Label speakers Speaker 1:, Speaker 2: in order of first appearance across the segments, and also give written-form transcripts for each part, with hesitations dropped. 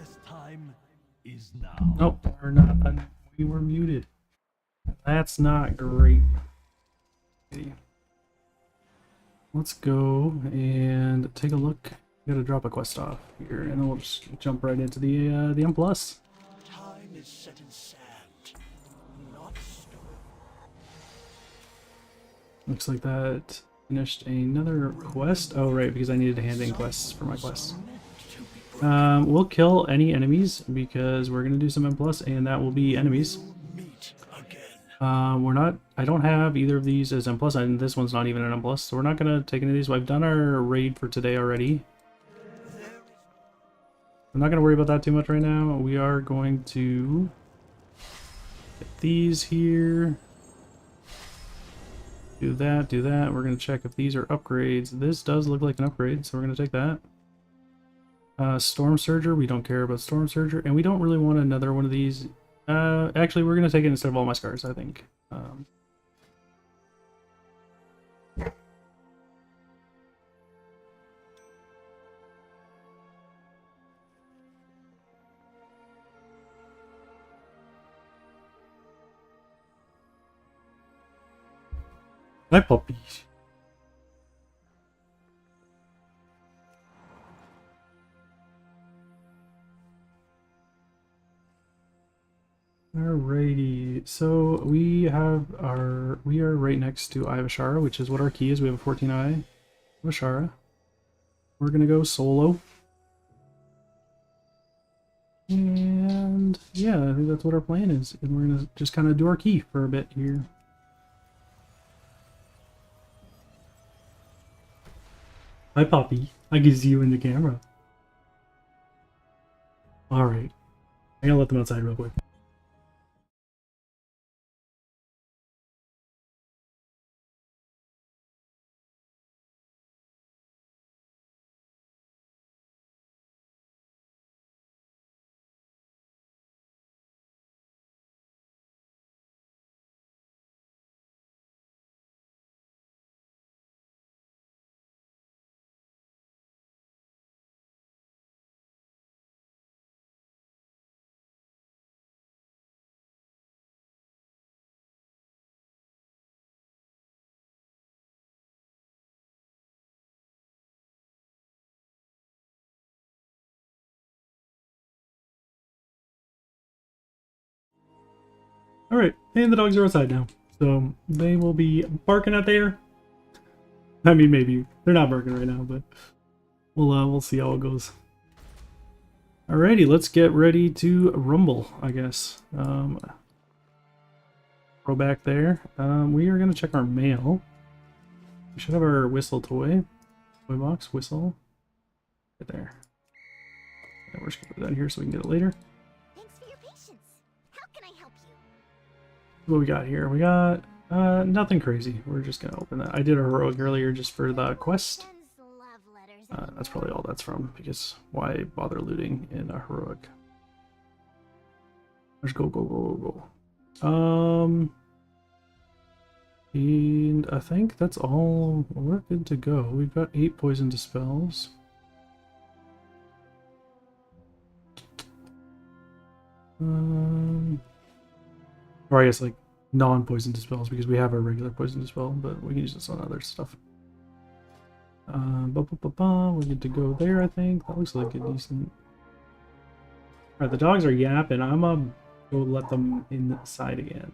Speaker 1: best time is now.
Speaker 2: Nope, we're not. We were muted. That's not great. Let's go and take a look. Gotta drop a quest off here, and then we'll just jump right into the M+.
Speaker 1: Time is set in sand, not stone.
Speaker 2: Looks like that finished another quest. Oh, right, because I needed to hand in quests for my quests. We'll kill any enemies because we're gonna do some M+, and that will be enemies.
Speaker 1: Meet again.
Speaker 2: I don't have either of these as M+, and this one's not even an M+, so we're not gonna take any of these. I've done our raid for today already. I'm not gonna worry about that too much right now. We are going to get these here. Do that, do that. We're gonna check if these are upgrades. This does look like an upgrade, so we're gonna take that. Storm Surger, we don't care about Storm Surger, and we don't really want another one of these. Actually, we're gonna take it instead of all my scars, I think. Hi, puppy. Alrighty, so we are right next to Eye of Ashara, which is what our key is. We have a 14 Eye of Ashara. We're gonna go solo. And yeah, I think that's what our plan is. And we're gonna just kind of do our key for a bit here. Hi, Poppy. I can see you in the camera. Alright. I'm gonna let them outside real quick. Alright, and the dogs are outside now. So they will be barking out there. I mean, maybe. They're not barking right now, but we'll see how it goes. Alrighty, let's get ready to rumble, I guess. Throw back there. We are going to check our mail. We should have our whistle toy. Toy box, whistle. Right there. Yeah, we're just going to put that here so we can get it later.
Speaker 3: Thanks for your patience. How can I help you?
Speaker 2: What we got here? We got nothing crazy. We're just going to open that. I did a heroic earlier just for the quest.
Speaker 3: Sends love letters
Speaker 2: That's probably all that's from, because why bother looting in a heroic? Let's go, go, go, go, go. And I think that's all. We're good to go. We've got 8 poison dispels. Or I guess like non-poison dispels, because we have our regular poison dispel, but we can use this on other stuff. We're good to go there, I think. That looks like a decent... Alright, the dogs are yapping. I'm gonna go let them inside again.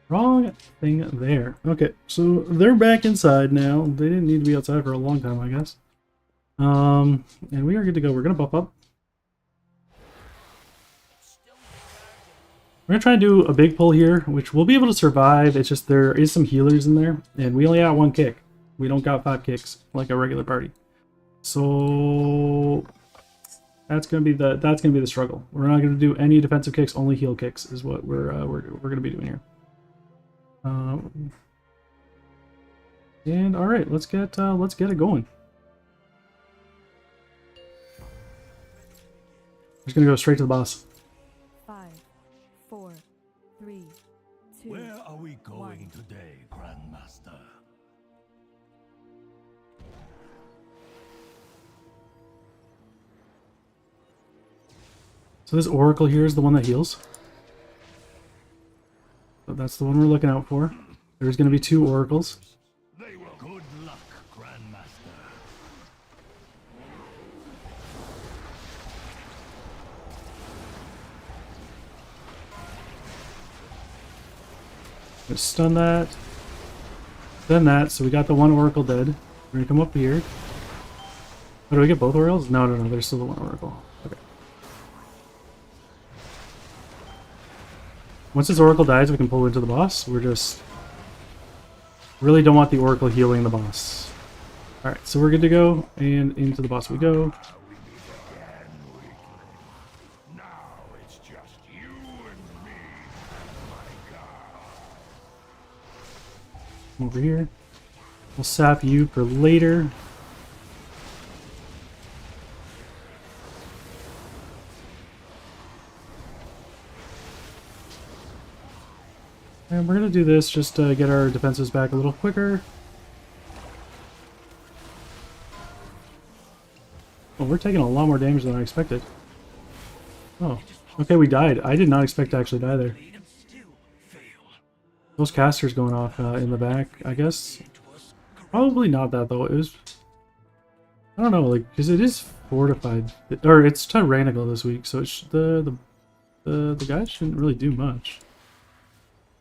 Speaker 2: Wrong thing there. Okay, so they're back inside now. They didn't need to be outside for a long time, I guess. And we are good to go. We're gonna buff up. We're gonna try and do a big pull here, which we'll be able to survive. It's just there is some healers in there, and we only got 1 kick. We don't got 5 kicks like a regular party. So that's gonna be the struggle. We're not gonna do any defensive kicks, only heal kicks is what we're gonna be doing here. And all right, let's get it going. Just gonna go straight to the boss.
Speaker 4: 5, 4, 3, 2.
Speaker 1: Where are we going today, Grandmaster?
Speaker 2: So this Oracle here is the one that heals. So that's the one we're looking out for. There's going to be 2 Oracles.
Speaker 1: They will. Good luck, Grandmaster.
Speaker 2: Let's stun that. Stun that. So we got the 1 Oracle dead. We're going to come up here. Oh, do we get both Oracles? No, no, no. There's still the 1 Oracle. Okay. Once this Oracle dies, we can pull into the boss. We're just... really don't want the Oracle healing the boss. Alright, so we're good to go. And into the boss we go.
Speaker 1: Now it's just you and me, my God.
Speaker 2: Over here. We'll sap you for later. And we're going to do this just to get our defenses back a little quicker. Oh, we're taking a lot more damage than I expected. Oh, okay, we died. I did not expect to actually die there. Those casters going off in the back, I guess. Probably not that, though. It was... I don't know, like, because it is fortified. Or it's tyrannical this week, so it's the guy shouldn't really do much.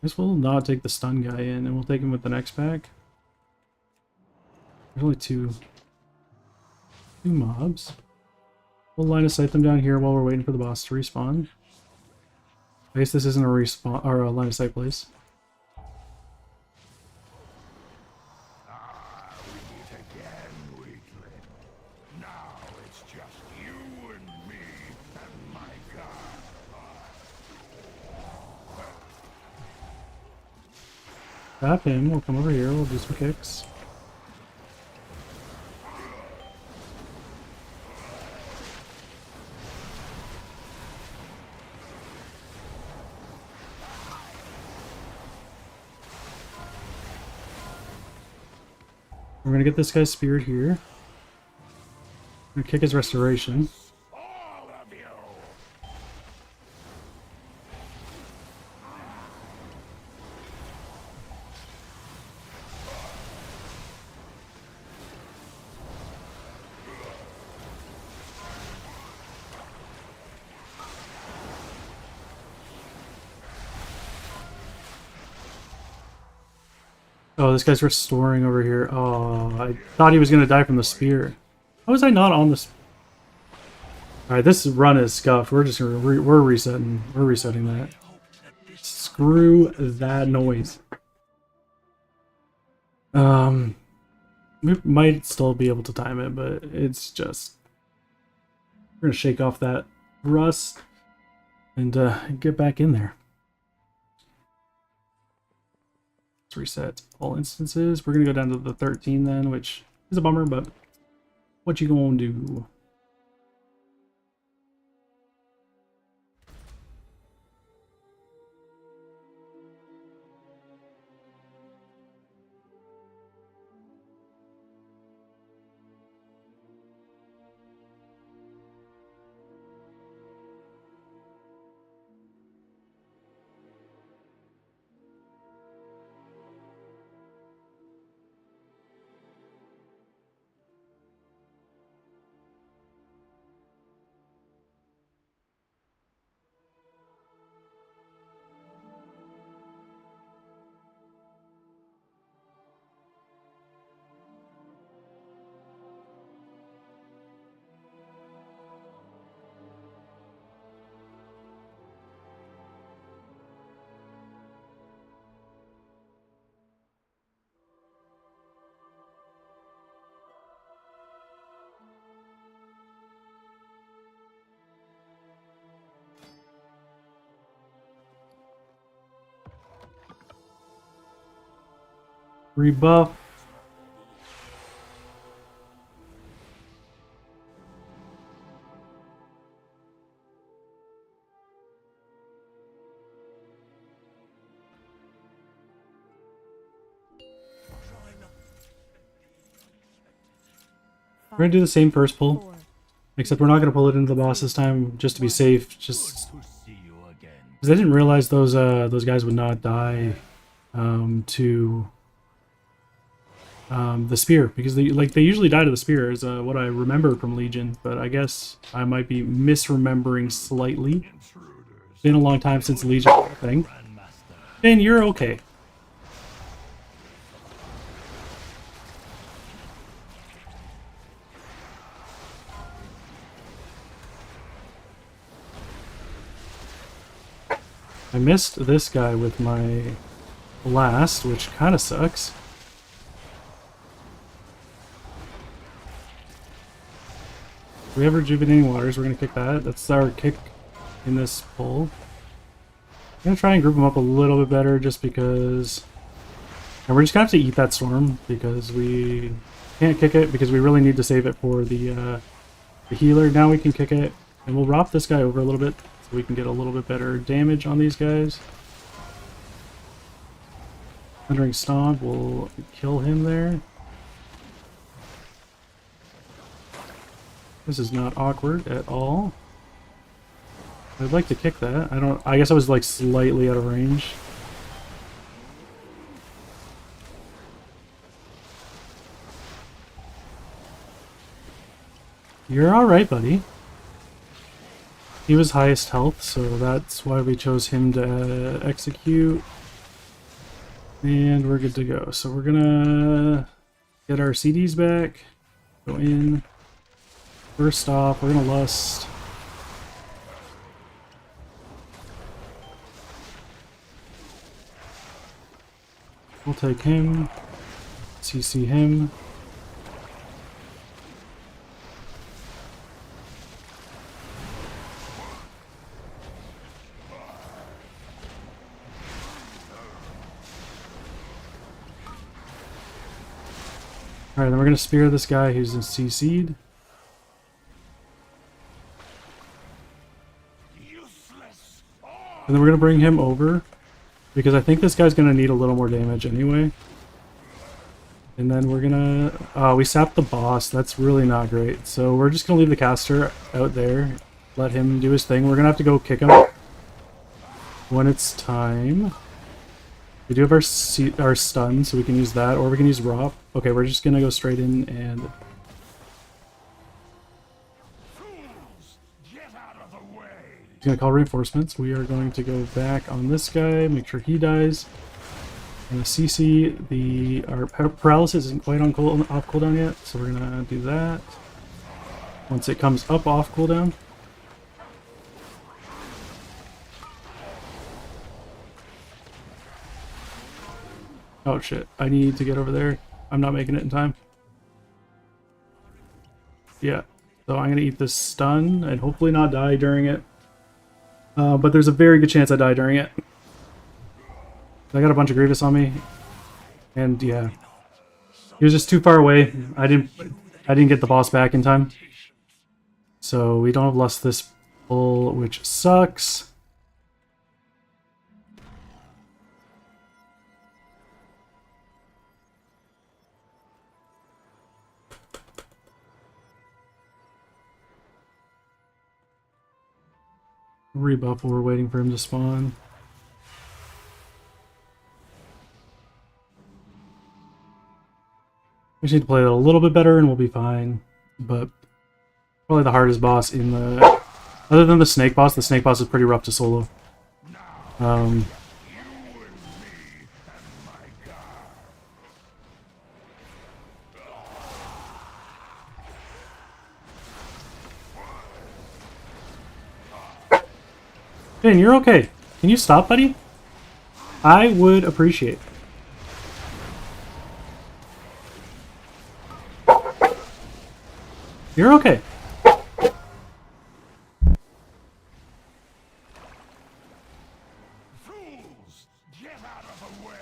Speaker 2: I guess we'll not take the stun guy in, and we'll take him with the next pack. There's only two mobs. We'll line of sight them down here while we're waiting for the boss to respawn. I guess this isn't a respawn or a line of sight place.
Speaker 1: We meet again, weakling. Now it's just you and me and my God.
Speaker 2: Tap him, we'll come over here, we'll do some kicks. We're gonna get this guy's spirit here. We're gonna kick his restoration.
Speaker 1: All of you.
Speaker 2: Oh, this guy's restoring over here. Oh, I thought he was gonna die from the spear. How was I not on this? All right, this run is scuffed. We're just gonna we're resetting. We're resetting that. Screw that noise. We might still be able to time it, but it's just we're gonna shake off that rust and get back in there. Let's reset all instances. We're gonna go down to the 13 then, which is a bummer, but what you gonna do? Rebuff. We're gonna do the same first pull,
Speaker 4: 4,
Speaker 2: except we're not gonna pull it into the boss this time, just to be safe. Just
Speaker 1: To see you again.
Speaker 2: because I didn't realize those guys would not die to the spear, because they usually die to the spear is what I remember from Legion, but I guess I might be misremembering slightly.
Speaker 1: Intruders.
Speaker 2: Been a long time since Legion thing.
Speaker 1: Grandmaster.
Speaker 2: Then you're okay. I missed this guy with my blast, which kind of sucks. We have rejuvenating waters. We're gonna kick that. That's our kick in this pull. I'm gonna try and group them up a little bit better, just because. And we're just gonna have to eat that storm because we can't kick it because we really need to save it for the healer. Now we can kick it, and we'll rop this guy over a little bit so we can get a little bit better damage on these guys. Thundering Stomp will kill him there. This is not awkward at all. I'd like to kick that. I guess I was like slightly out of range. You're alright, buddy. He was highest health, so that's why we chose him to execute. And we're good to go. So we're gonna get our CDs back. Go in. First off, we're gonna lust. We'll take him. CC him. Alright, then we're going to spear this guy who's in CC'd.
Speaker 1: Useless.
Speaker 2: And then we're going to bring him over, because I think this guy's going to need a little more damage anyway. And then we're going to... we sapped the boss. That's really not great. So we're just going to leave the caster out there. Let him do his thing. We're going to have to go kick him when it's time. We do have our stun, so we can use that, or we can use Rop. Okay, we're just gonna go straight in and...
Speaker 1: Fools, get out of the way.
Speaker 2: He's gonna call reinforcements. We are going to go back on this guy, make sure he dies. And the CC, our paralysis isn't quite on off cooldown yet, so we're gonna do that. Once it comes up off cooldown. Oh shit, I need to get over there. I'm not making it in time. Yeah, so I'm gonna eat this stun and hopefully not die during it. But there's a very good chance I die during it. I got a bunch of Grievous on me. And yeah. He was just too far away. I didn't get the boss back in time. So we don't have Lust this pull, which sucks. Rebuff while we're waiting for him to spawn. We just need to play that a little bit better and we'll be fine. But probably the hardest boss in the... Other than the snake boss is pretty rough to solo. Ben, you're okay. Can you stop, buddy? I would appreciate. You're okay.
Speaker 1: Fools, get out of the way.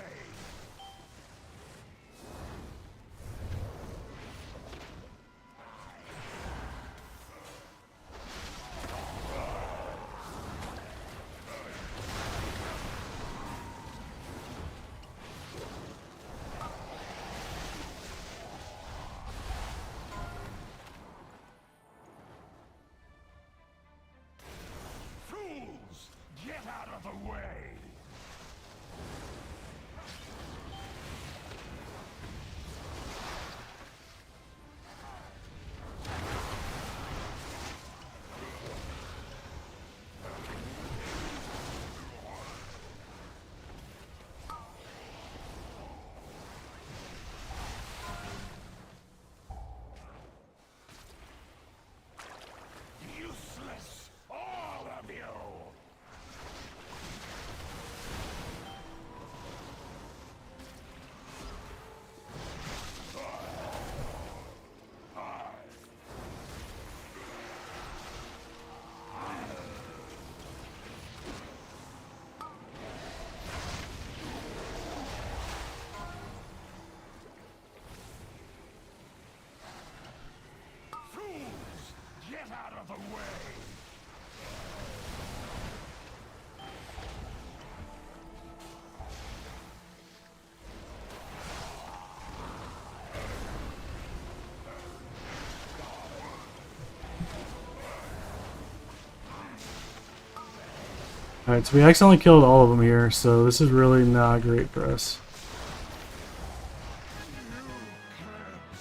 Speaker 2: Alright, so we accidentally killed all of them here, so this is really not great for us.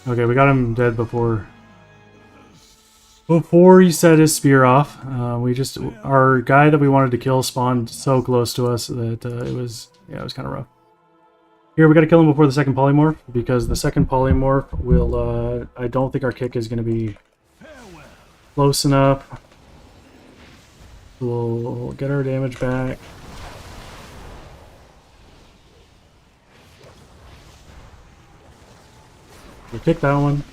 Speaker 2: Okay, we got him dead before he set his spear off. Our guy that we wanted to kill spawned so close to us that it was kind of rough. Here, we got to kill him before the second polymorph, because the second polymorph will, I don't think our kick is going to be close enough. We'll get our damage back. We'll kick that one.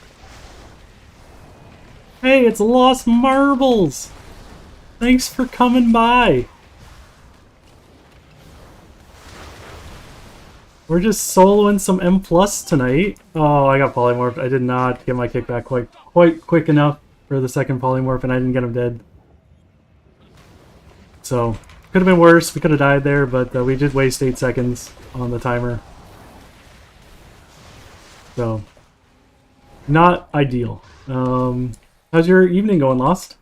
Speaker 2: Hey, it's Lost Marbles! Thanks for coming by! We're just soloing some M+ tonight. Oh, I got polymorphed. I did not get my kick back quite quick enough for the second polymorph, and I didn't get him dead. So, could have been worse. We could have died there, but we did waste 8 seconds on the timer. So, not ideal. How's your evening going, Lost?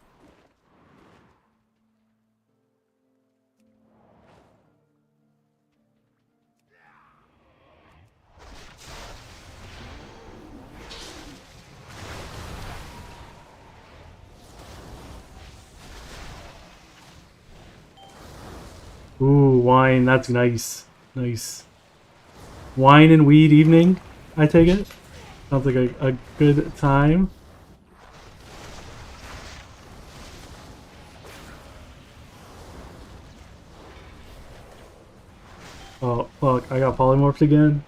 Speaker 2: Ooh, wine. That's nice. Nice. Wine and weed evening, I take it? Sounds like a good time. Oh, fuck. I got polymorphed again.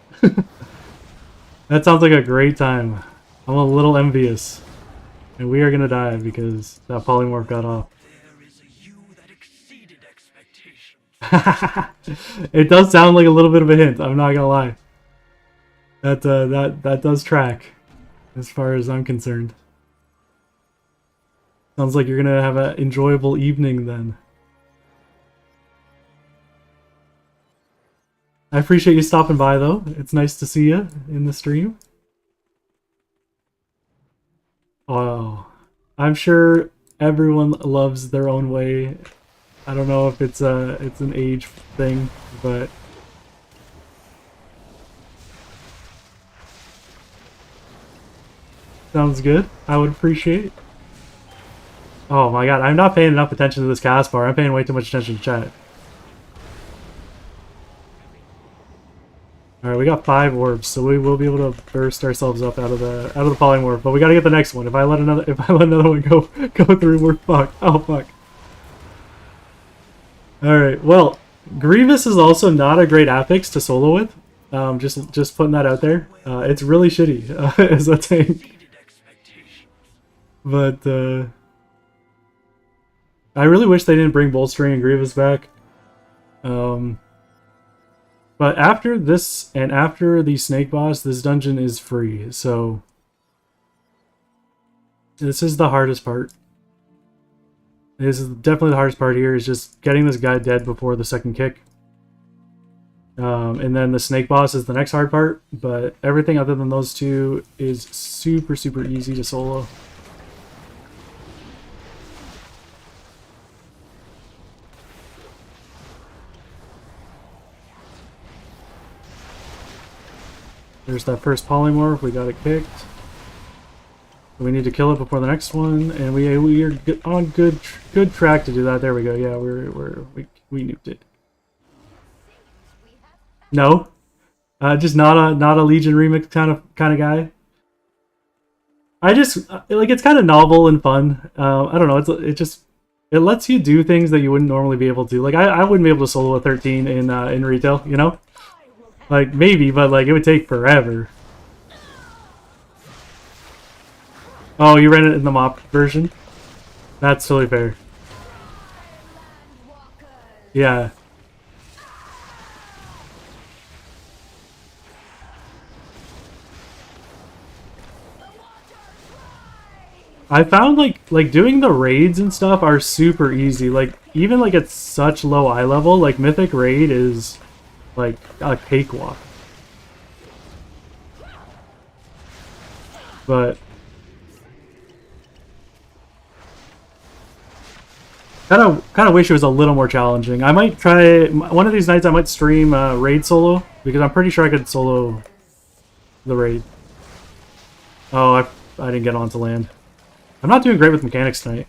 Speaker 2: That sounds like a great time. I'm a little envious. And we are gonna die because that polymorph got off. It does sound like a little bit of a hint, I'm not gonna lie. That does track, as far as I'm concerned. Sounds like you're gonna have an enjoyable evening then. I appreciate you stopping by though. It's nice to see you in the stream. Oh, I'm sure everyone loves their own way. I don't know if it's an age thing, but sounds good. I would appreciate. Oh my god, I'm not paying enough attention to this cast bar. I'm paying way too much attention to chat. Alright, we got 5 orbs, so we will be able to burst ourselves up out of the polymorph, but we gotta get the next one. If I let another one go through, we're fucked. Oh fuck. Alright, well, Grievous is also not a great affix to solo with. Just putting that out there. It's really shitty as a tank. But I really wish they didn't bring Bolstering and Grievous back. But after this and after the Snake Boss, this dungeon is free, so this is the hardest part. This is definitely the hardest part here, is just getting this guy dead before the second kick. And then the Snake Boss is the next hard part, but everything other than those two is super, super easy to solo. There's that first polymorph, we got it kicked. We need to kill it before the next one, and we are on good track to do that. There we go. Yeah, we nuked it. No, just not a Legion remix kind of guy. I just like, it's kind of novel and fun. I don't know. It lets you do things that you wouldn't normally be able to. Like I wouldn't be able to solo a 13 in retail, you know. Like, maybe, but, like, it would take forever. Oh, you ran it in the MoP version? That's totally fair. Yeah. I found, like doing the raids and stuff are super easy. Like, even, like, at such low eye level, like, Mythic Raid is like a cakewalk. But Kind of wish it was a little more challenging. I might try one of these nights. I might stream raid solo because I'm pretty sure I could solo the raid. Oh, I didn't get onto land. I'm not doing great with mechanics tonight.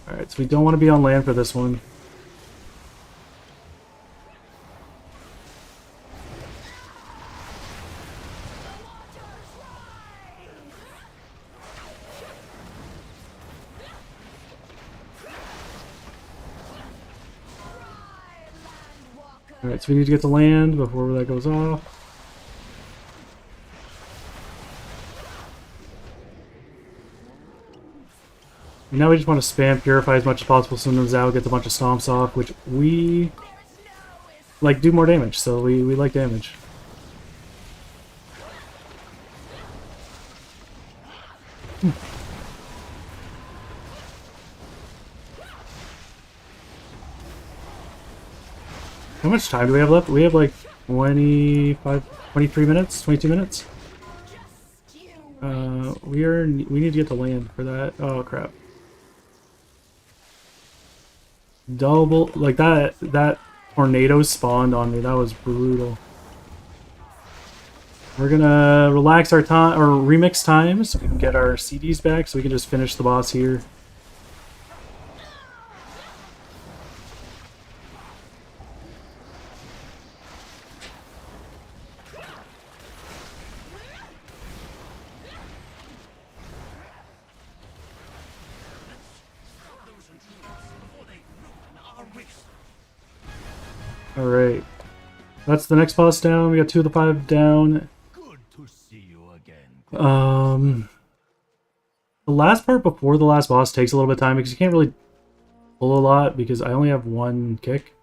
Speaker 2: Alright, so we don't want to be on land for this one. Alright, so we need to get to land before that goes off. And now we just want to spam Purify as much as possible so the Zao gets a bunch of stomps off, which we like do more damage, so we like damage. How much time do we have left? We have like 25, 23 minutes, 22 minutes. We need to get to land for that. Oh crap. Double, like that tornado spawned on me. That was brutal. We're gonna relax our time, or remix time, so we can get our CDs back, so we can just finish the boss here. Alright. That's the next boss down. We got 2 of the 5 down.
Speaker 1: Good to see you again.
Speaker 2: The last part before the last boss takes a little bit of time because you can't really pull a lot because I only have 1 kick.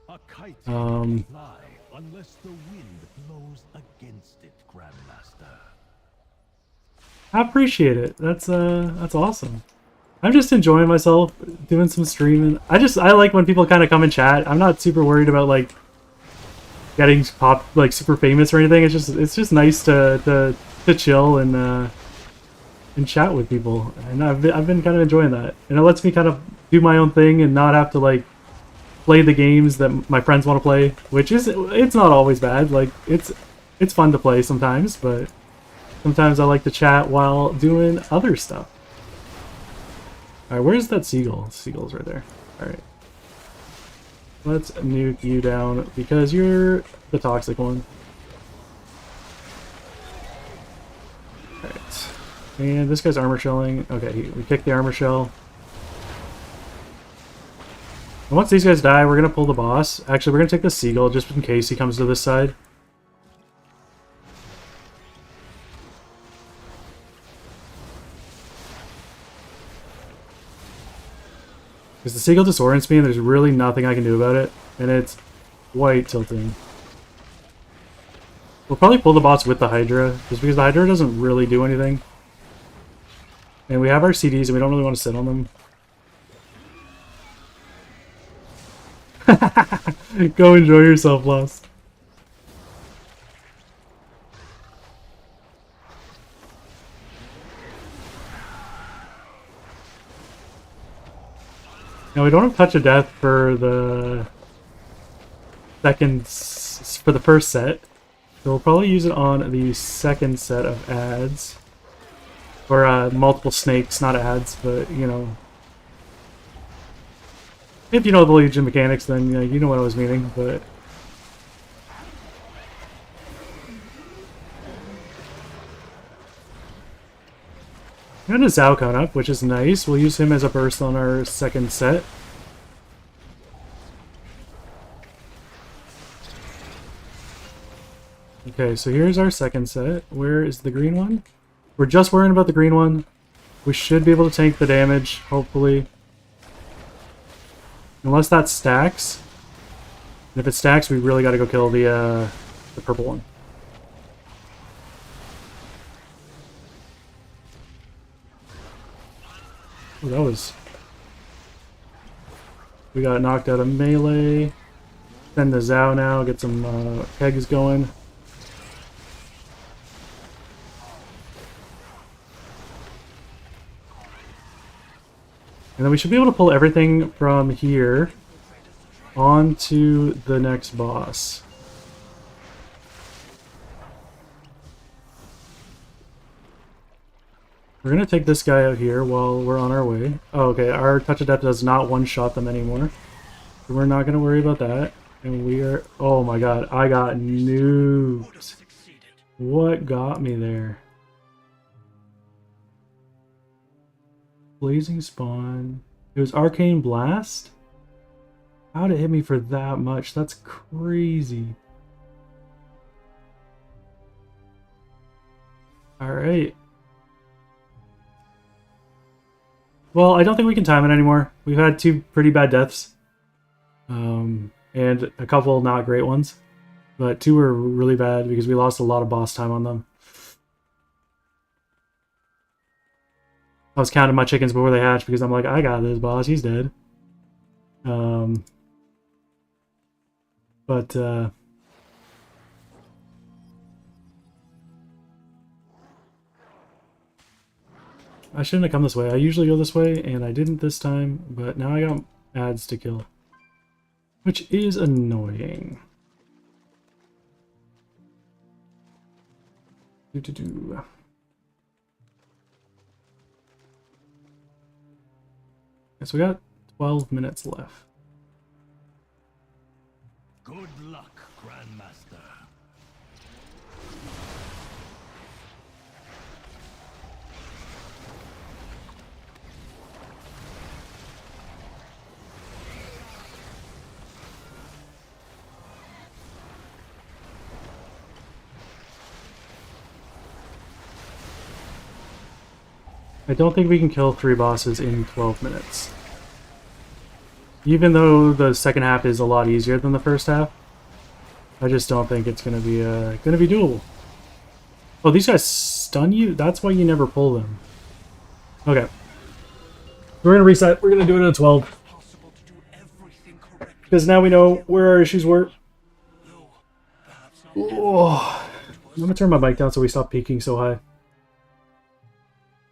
Speaker 1: A kite can fly unless the wind blows against it, Grandmaster.
Speaker 2: I appreciate it. That's awesome. I'm just enjoying myself doing some streaming. I like when people kind of come and chat. I'm not super worried about like getting like super famous or anything. It's just nice to chill and chat with people. And I've been kind of enjoying that. And it lets me kind of do my own thing and not have to like play the games that my friends want to play, which it's not always bad. Like it's fun to play sometimes, but sometimes I like to chat while doing other stuff. Alright, where's that seagull? Seagull's right there. Alright. Let's nuke you down because you're the toxic one. Alright. And this guy's armor shelling. Okay, we kicked the armor shell. And once these guys die, we're going to pull the boss. Actually, we're going to take the seagull just in case he comes to this side. Because the seagull disorients me and there's really nothing I can do about it. And it's quite tilting. We'll probably pull the boss with the Hydra, just because the Hydra doesn't really do anything. And we have our CDs and we don't really want to sit on them. Go enjoy yourself, Lost. Now we don't have Touch of Death for the first set, so we'll probably use it on the second set of ads, or multiple snakes, not ads, but you know, if you know the Legion mechanics, then you know what I was meaning. But and a Zao coming up, which is nice. We'll use him as a burst on our second set. Okay, so here's our second set. Where is the green one? We're just worrying about the green one. We should be able to tank the damage, hopefully. Unless that stacks. And if it stacks, we really gotta go kill the purple one. Oh, that was... We got knocked out of melee. Send the Zao now, get some kegs going. And then we should be able to pull everything from here onto the next boss. We're going to take this guy out here while we're on our way. Oh, okay, our Touch of Death does not one-shot them anymore. So we're not going to worry about that. And we are... Oh my god, I got nuked. What got me there? Blazing Spawn. It was Arcane Blast? How'd it hit me for that much? That's crazy. Alright. Well, I don't think we can time it anymore. We've had 2 pretty bad deaths. And a couple not great ones. But 2 were really bad because we lost a lot of boss time on them. I was counting my chickens before they hatched because I'm like, I got this boss, he's dead. I shouldn't have come this way. I usually go this way, and I didn't this time, but now I got ads to kill. Which is annoying. Do. So we got 12 minutes left.
Speaker 1: Good luck, Grandmaster.
Speaker 2: I don't think we can kill 3 bosses in 12 minutes. Even though the second half is a lot easier than the first half, I just don't think it's gonna be doable. Oh, these guys stun you? That's why you never pull them. Okay. We're gonna reset. We're gonna do it at 12. Because now we know where our issues were. Oh, I'm gonna turn my mic down so we stop peaking so high.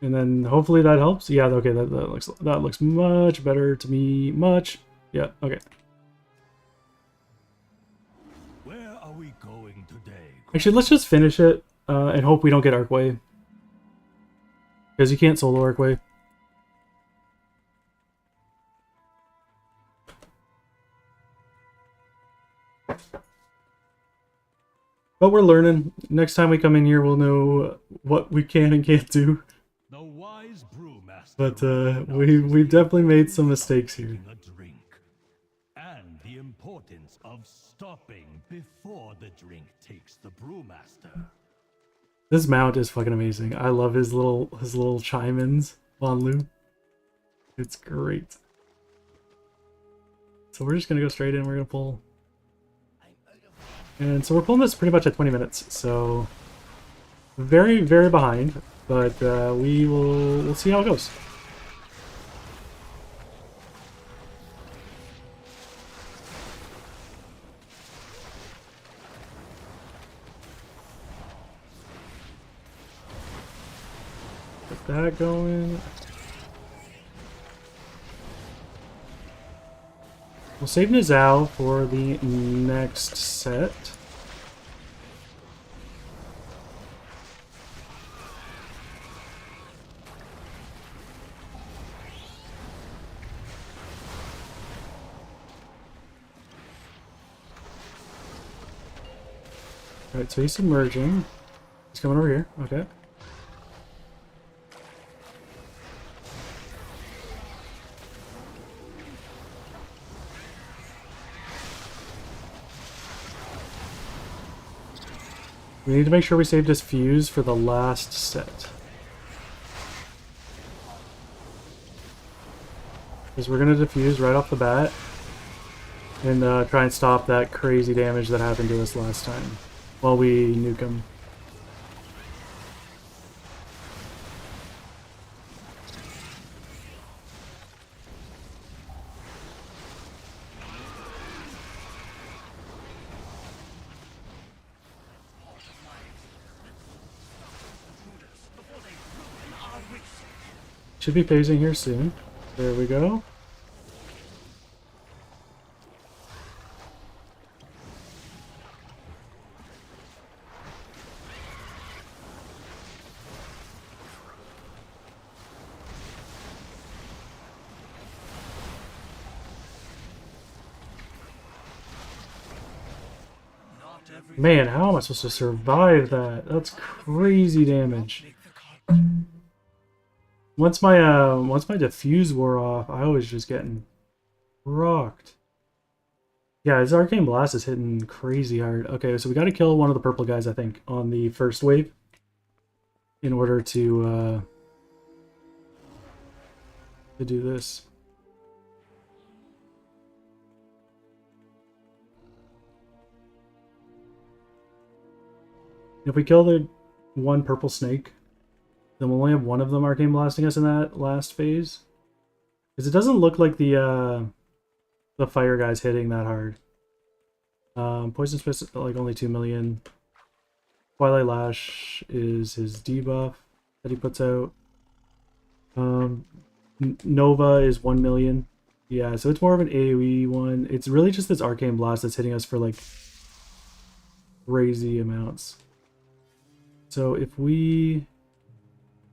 Speaker 2: And then hopefully that helps. Yeah, okay, that looks much better to me. Much. Yeah, okay.
Speaker 1: Where are we going today?
Speaker 2: Actually, let's just finish it and hope we don't get Arcway. Because you can't solo Arcway. But we're learning. Next time we come in here, we'll know what we can and can't do.
Speaker 1: The wise brewmaster.
Speaker 2: But we've definitely made some mistakes here.
Speaker 1: A drink, and the importance of stopping before the drink takes the brewmaster.
Speaker 2: This mount is fucking amazing. I love his little chime-ins on loop. It's great. So we're just gonna go straight in. We're gonna pull. And so we're pulling this pretty much at 20 minutes, so very, very behind, but we'll see how it goes. Get that going. We'll save Nizao for the next set. Alright, so he's submerging. He's coming over here. Okay. We need to make sure we save this fuse for the last set. Because we're going to defuse right off the bat. And try and stop that crazy damage that happened to us last time. While we nuke him. Should be phasing here soon. There we go. Man, how am I supposed to survive that? That's crazy damage. Once my diffuse wore off, I was just getting rocked. Yeah, his arcane blast is hitting crazy hard. Okay, so we got to kill one of the purple guys, I think, on the first wave in order to do this. If we kill the one purple snake, then we'll only have one of them arcane blasting us in that last phase. Because it doesn't look like the fire guy's hitting that hard. Poison Spit, like only 2 million. Twilight Lash is his debuff that he puts out. Nova is 1 million. Yeah, so it's more of an AoE one. It's really just this arcane blast that's hitting us for like crazy amounts. So if we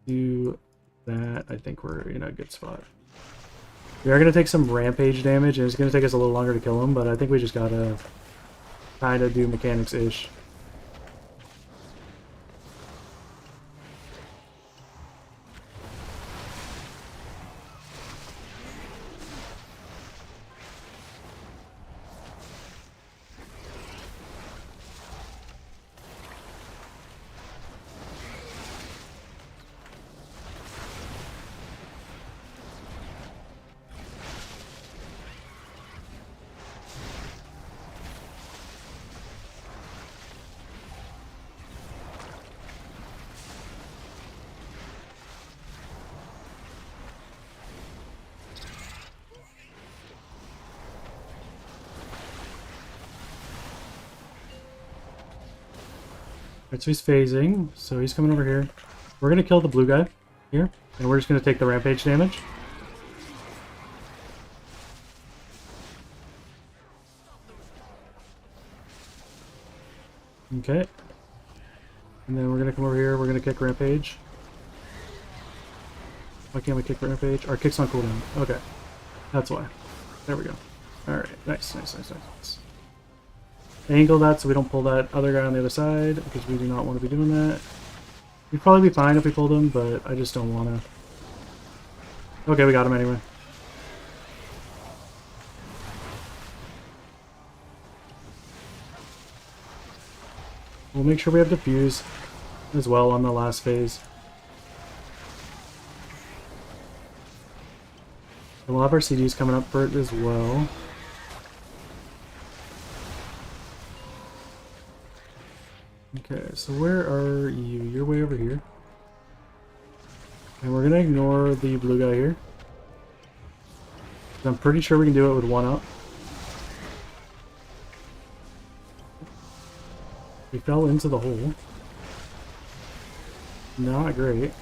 Speaker 2: do that, I think we're in a good spot. We are going to take some rampage damage, and it's going to take us a little longer to kill him, but I think we just got to kind of do mechanics-ish. Alright, so he's phasing, so he's coming over here. We're gonna kill the blue guy here, and we're just gonna take the rampage damage. Okay. And then we're gonna come over here, we're gonna kick rampage. Why can't we kick rampage? Our kick's on cooldown. Okay. That's why. There we go. Alright, nice. Angle that so we don't pull that other guy on the other side, because we do not want to be doing that. We'd probably be fine if we pulled him, but I just don't want to. Okay, we got him anyway. We'll make sure we have diffuse as well on the last phase. And we'll have our CDs coming up for it as well. Okay, so where are you? You're way over here. And we're gonna ignore the blue guy here. I'm pretty sure we can do it with one up. We fell into the hole. Not great.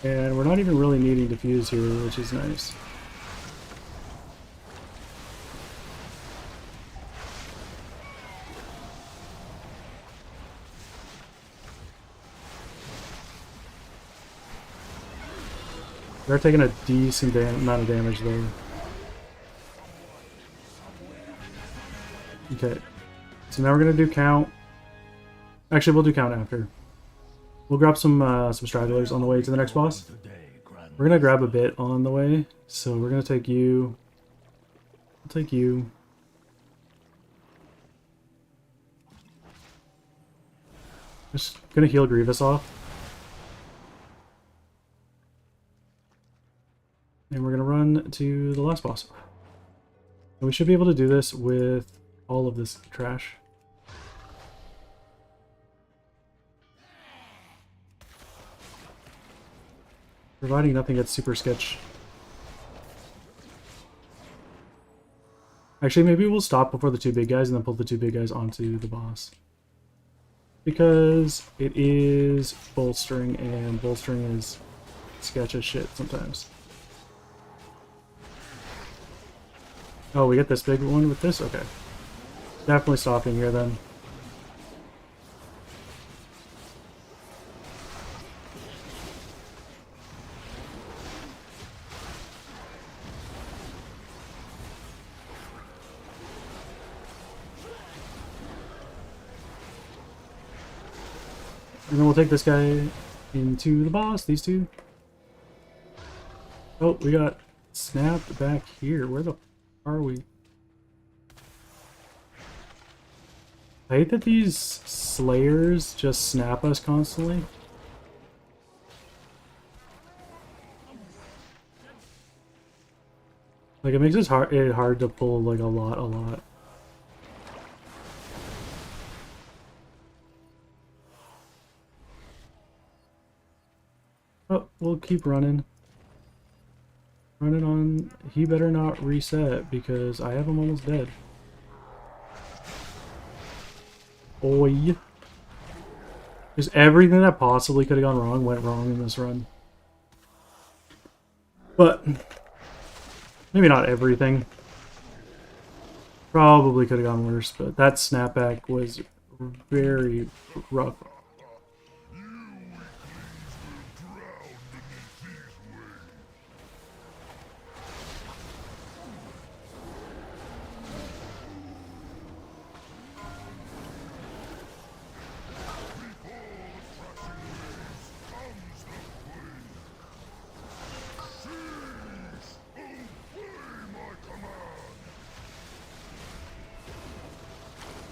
Speaker 2: And we're not even really needing diffuse here, which is nice. They're taking a decent amount of damage though. Okay, so now we're gonna do count. Actually, we'll do count after. We'll grab some stragglers on the way to the next boss. We're gonna grab a bit on the way, so we're gonna take you. I'll take you. Just gonna heal Grievous off. And we're gonna run to the last boss. And we should be able to do this with all of this trash. Providing nothing gets super sketch. Actually, maybe we'll stop before the two big guys and then pull the two big guys onto the boss. Because it is bolstering, and bolstering is sketch as shit sometimes. Oh, we get this big one with this? Okay. Definitely stopping here then. And then we'll take this guy into the boss, these two. Oh, we got snapped back here. Where the f are we? I hate that these slayers just snap us constantly. Like, it makes it hard to pull, like, a lot. Oh, we'll keep running. Running on. He better not reset because I have him almost dead. Oi. Just everything that possibly could have gone wrong went wrong in this run. But maybe not everything. Probably could have gone worse, but that snapback was very rough.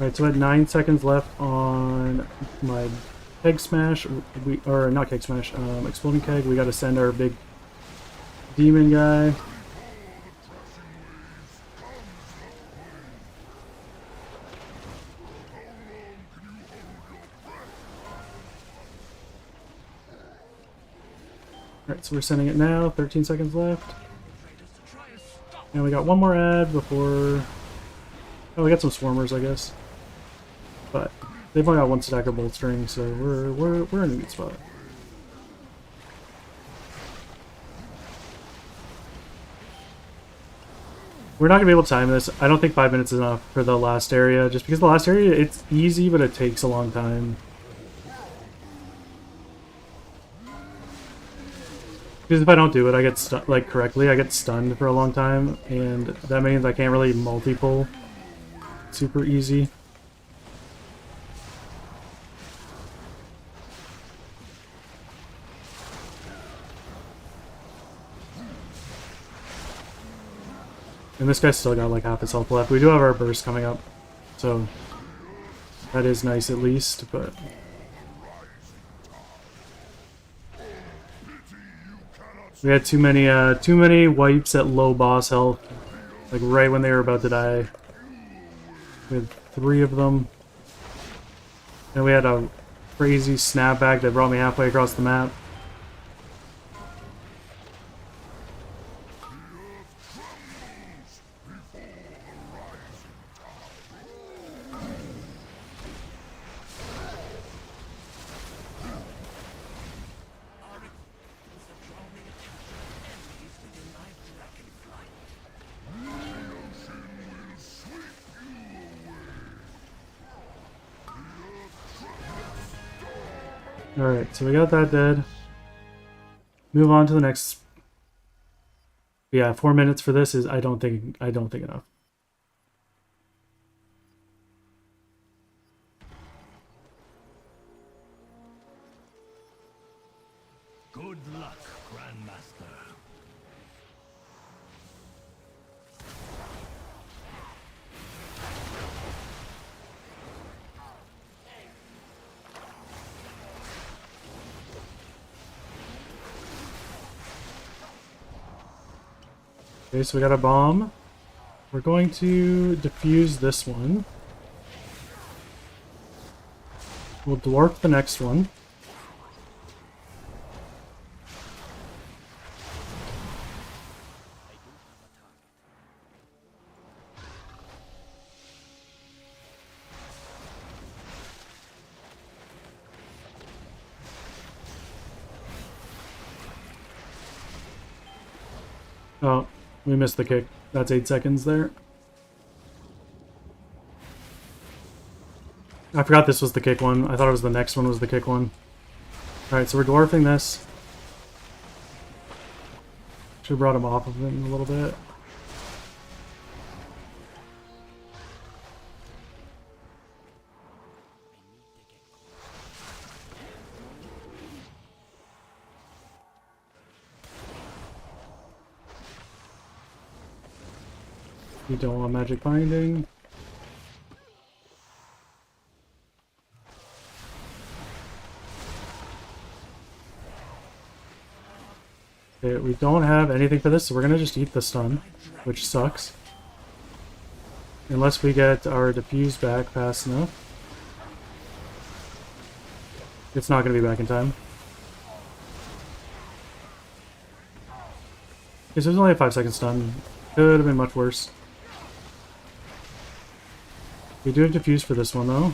Speaker 2: Alright, so at 9 seconds left on my keg smash, or not keg smash, exploding keg. We gotta send our big demon guy. Alright, so we're sending it now, 13 seconds left. And we got one more ad before... Oh, we got some swarmers, I guess. But they've only got one stack of bolstering, so we're in a good spot. We're not gonna be able to time this. I don't think 5 minutes is enough for the last area, just because the last area, it's easy, but it takes a long time. Because if I don't do it, I get like correctly, I get stunned for a long time, and that means I can't really multi-pull super easy. And this guy's still got like half his health left. We do have our burst coming up, so that is nice at least, but... We had too many wipes at low boss health, like right when they were about to die. We had 3 of them. And we had a crazy snapback that brought me halfway across the map. Alright, so we got that dead. Move on to the next. Yeah, 4 minutes for this is I don't think enough.
Speaker 1: Good luck, Grandmaster.
Speaker 2: Okay, so we got a bomb. We're going to defuse this one. We'll dwarf the next one. Oh, we missed the kick. That's 8 seconds there. I forgot this was the kick one. I thought it was the next one was the kick one. Alright, so we're dwarfing this. Should have brought him off of him a little bit. You don't want magic binding. Okay, we don't have anything for this, so we're gonna just eat the stun, which sucks. Unless we get our diffuse back fast enough. It's not gonna be back in time. Okay, so there's only a 5-second stun. Could have been much worse. We do have diffuse for this one though.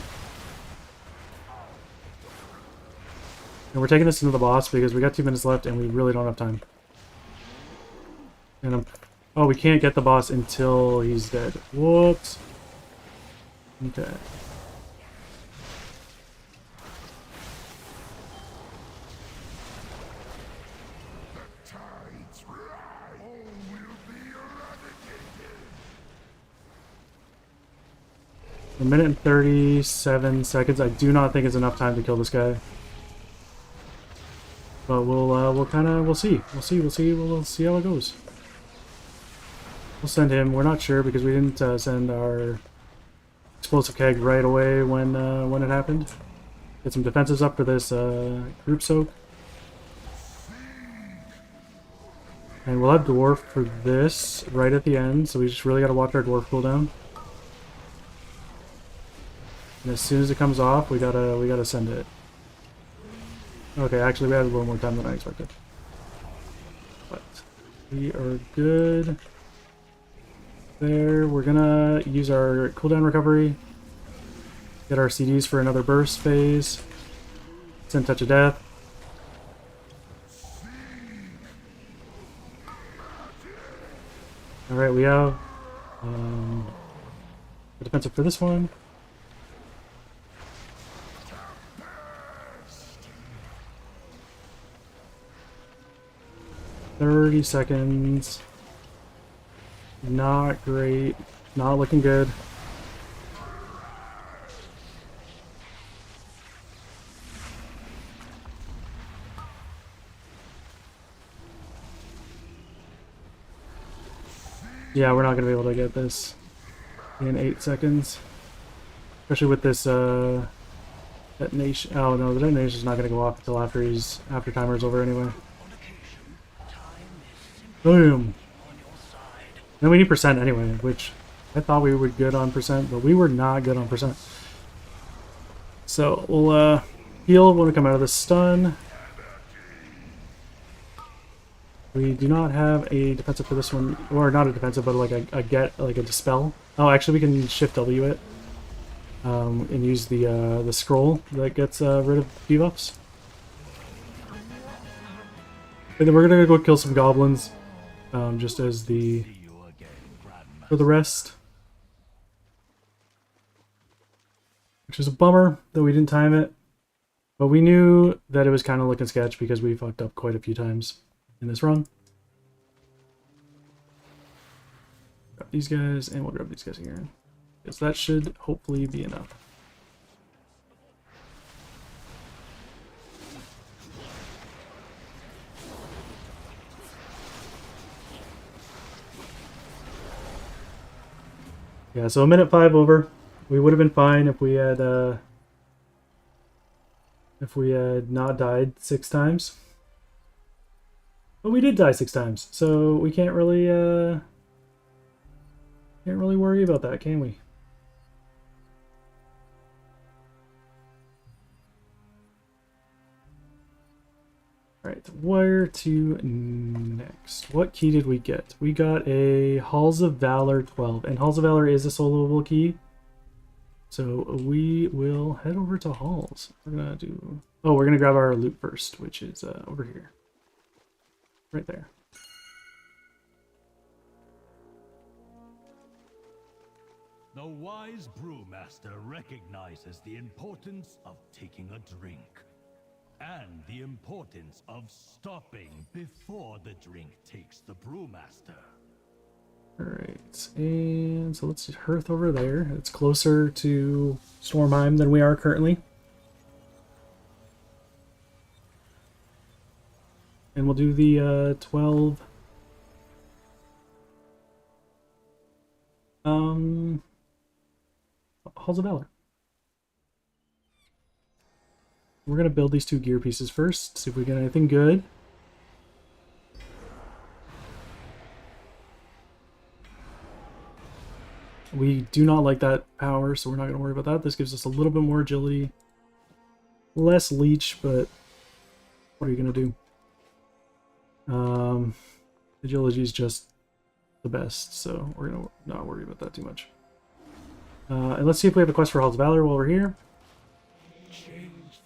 Speaker 2: And we're taking this into the boss because we got 2 minutes left and we really don't have time. And oh, we can't get the boss until he's dead. Whoops. Okay.
Speaker 1: Tides rise. All will be eradicated.
Speaker 2: 1 minute and 37 seconds. I do not think it's enough time to kill this guy. But we'll see. We'll see how it goes. We'll send him. We're not sure because we didn't send our explosive keg right away when it happened. Get some defenses up for this group soak. And we'll have dwarf for this right at the end, so we just really gotta watch our dwarf cooldown. And as soon as it comes off, we gotta send it. Okay, actually we had a little more time than I expected. But we are good. There, we're gonna use our cooldown recovery. Get our CDs for another burst phase. Send Touch of Death. Alright, we have the defensive for this one. "30 seconds. Not great. Not looking good. Yeah, we're not going to be able to get this in 8 seconds. Especially with this detonation. Oh no, the detonation is not going to go off until after timer's over anyway. Boom. Then we need percent anyway, which I thought we were good on percent, but we were not good on percent. So we'll heal when we come out of the stun. We do not have a defensive for this one, or not a defensive, but like a dispel. Oh, actually we can shift W it and use the scroll that gets rid of debuffs. And then we're gonna go kill some goblins, just as for the rest. Which is a bummer that we didn't time it, but we knew that it was kind of looking sketch because we fucked up quite a few times in this run. Grab these guys, and we'll grab these guys here. Because that should hopefully be enough. Yeah, so 1 minute 5 over. We would have been fine if we had not died 6 times. But we did die 6 times, so we can't really worry about that, can we? Alright, where to next? What key did we get? We got a Halls of Valor 12, and Halls of Valor is a soloable key. So we will head over to Halls. We're gonna grab our loot first, which is over here. Right there.
Speaker 5: The The wise brewmaster recognizes the importance of taking a drink. And the importance of stopping before the drink takes the brewmaster.
Speaker 2: Alright, and so let's hearth over there. It's closer to Stormheim than we are currently. And we'll do the 12 Halls of Valor. We're gonna build these 2 gear pieces first, see if we get anything good. We do not like that power, so we're not gonna worry about that. This gives us a little bit more agility, less leech, but what are you gonna do? Agility is just the best, so we're gonna not worry about that too much. And let's see if we have a quest for Halls of Valor while we're here.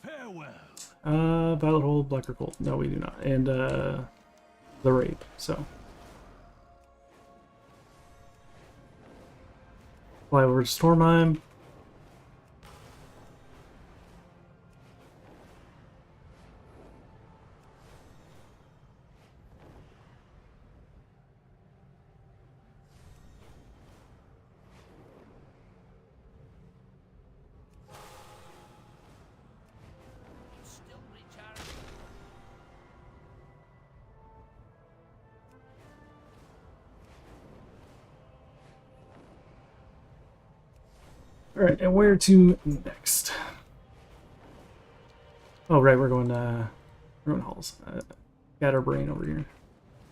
Speaker 5: Farewell.
Speaker 2: Violet Hold, Black Cold. No, we do not. And the Rape. So fly over to Stormheim. Alright, and where to next? Oh, right, we're going Ruin Halls. Got our brain over here.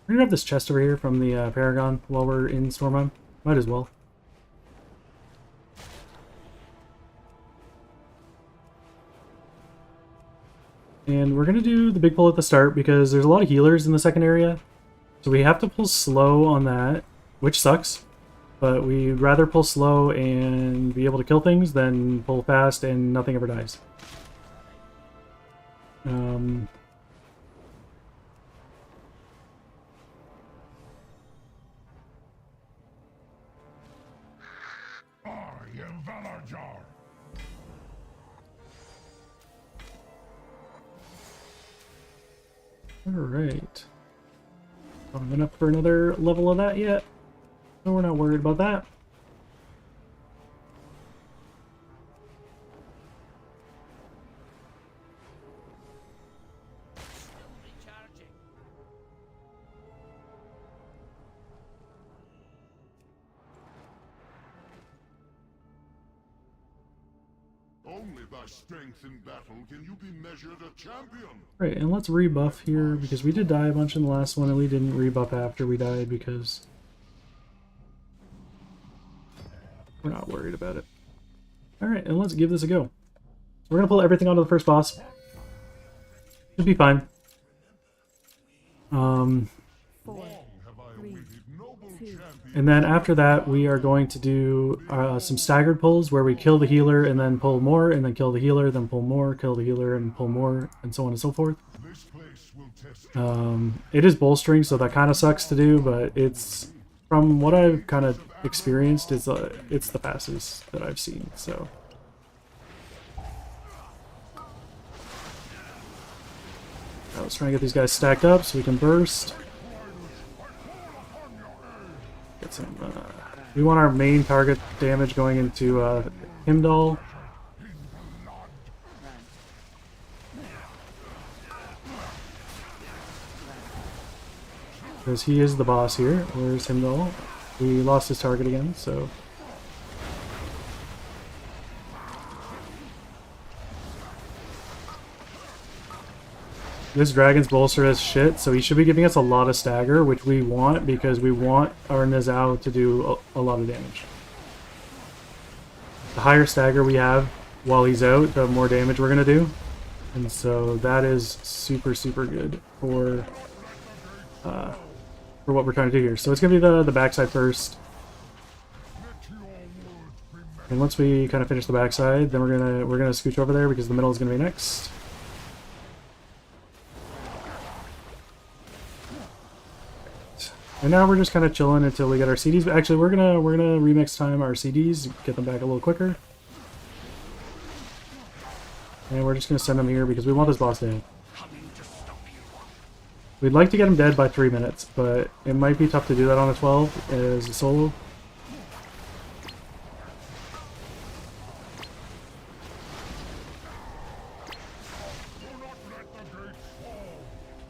Speaker 2: We're gonna have this chest over here from the Paragon while we're in Stormheim. Might as well. And we're gonna do the big pull at the start because there's a lot of healers in the second area. So we have to pull slow on that, which sucks. But we'd rather pull slow and be able to kill things than pull fast and nothing ever dies.
Speaker 1: I am Valarjar.
Speaker 2: Alright. Don't have enough for another level of that yet. So we're not worried about that.
Speaker 1: Only by strength in battle can you be measured a champion.
Speaker 2: Right, and let's rebuff here because we did die a bunch in the last one and we didn't rebuff after we died because we're not worried about it. Alright, and let's give this a go. So we're going to pull everything onto the first boss. Should be fine.
Speaker 4: 4,
Speaker 1: Have I
Speaker 4: 3,
Speaker 1: awaited noble
Speaker 4: 2,
Speaker 1: champion?
Speaker 2: And then after that, we are going to do some staggered pulls where we kill the healer and then pull more, and then kill the healer, then pull more, kill the healer, and pull more, and so on and so forth.
Speaker 1: This place will test
Speaker 2: It is bolstering, so that kind of sucks to do, but it's, from what I've kind of experienced, it's the fastest that I've seen, so. I was trying to get these guys stacked up so we can burst. Get some, we want our main target damage going into Himdall. Because he is the boss here. Where's Himdall? We lost his target again, so. This dragon's bolstered as shit, so he should be giving us a lot of stagger, which we want because we want our Nizao to do a lot of damage. The higher stagger we have while he's out, the more damage we're going to do. And so that is super, super good for what we're trying to do here. So it's going to be the backside first. And once we kind of finish the backside, then we're gonna scooch over there because the middle is going to be next. And now we're just kind of chilling until we get our CDs. But actually, we're gonna remix time our CDs, get them back a little quicker. And we're just gonna send them here because we want this boss dead. We'd like to get him dead by 3 minutes, but it might be tough to do that on a 12 as a solo.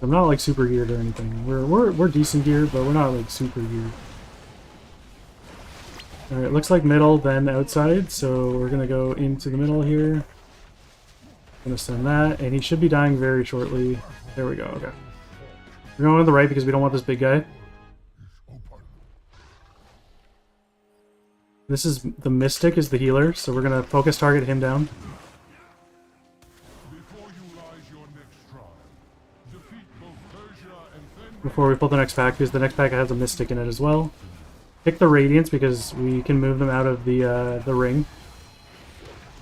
Speaker 2: I'm not like super geared or anything. We're decent geared, but we're not like super geared. Alright, looks like middle, then outside, so we're gonna go into the middle here. Gonna send that, and he should be dying very shortly. There we go, okay. We're going to the right because we don't want this big guy. This is the Mystic is the healer, so we're gonna focus target him down. Before we pull the next pack, because the next pack has a Mystic in it as well. Pick the Radiance because we can move them out of the ring.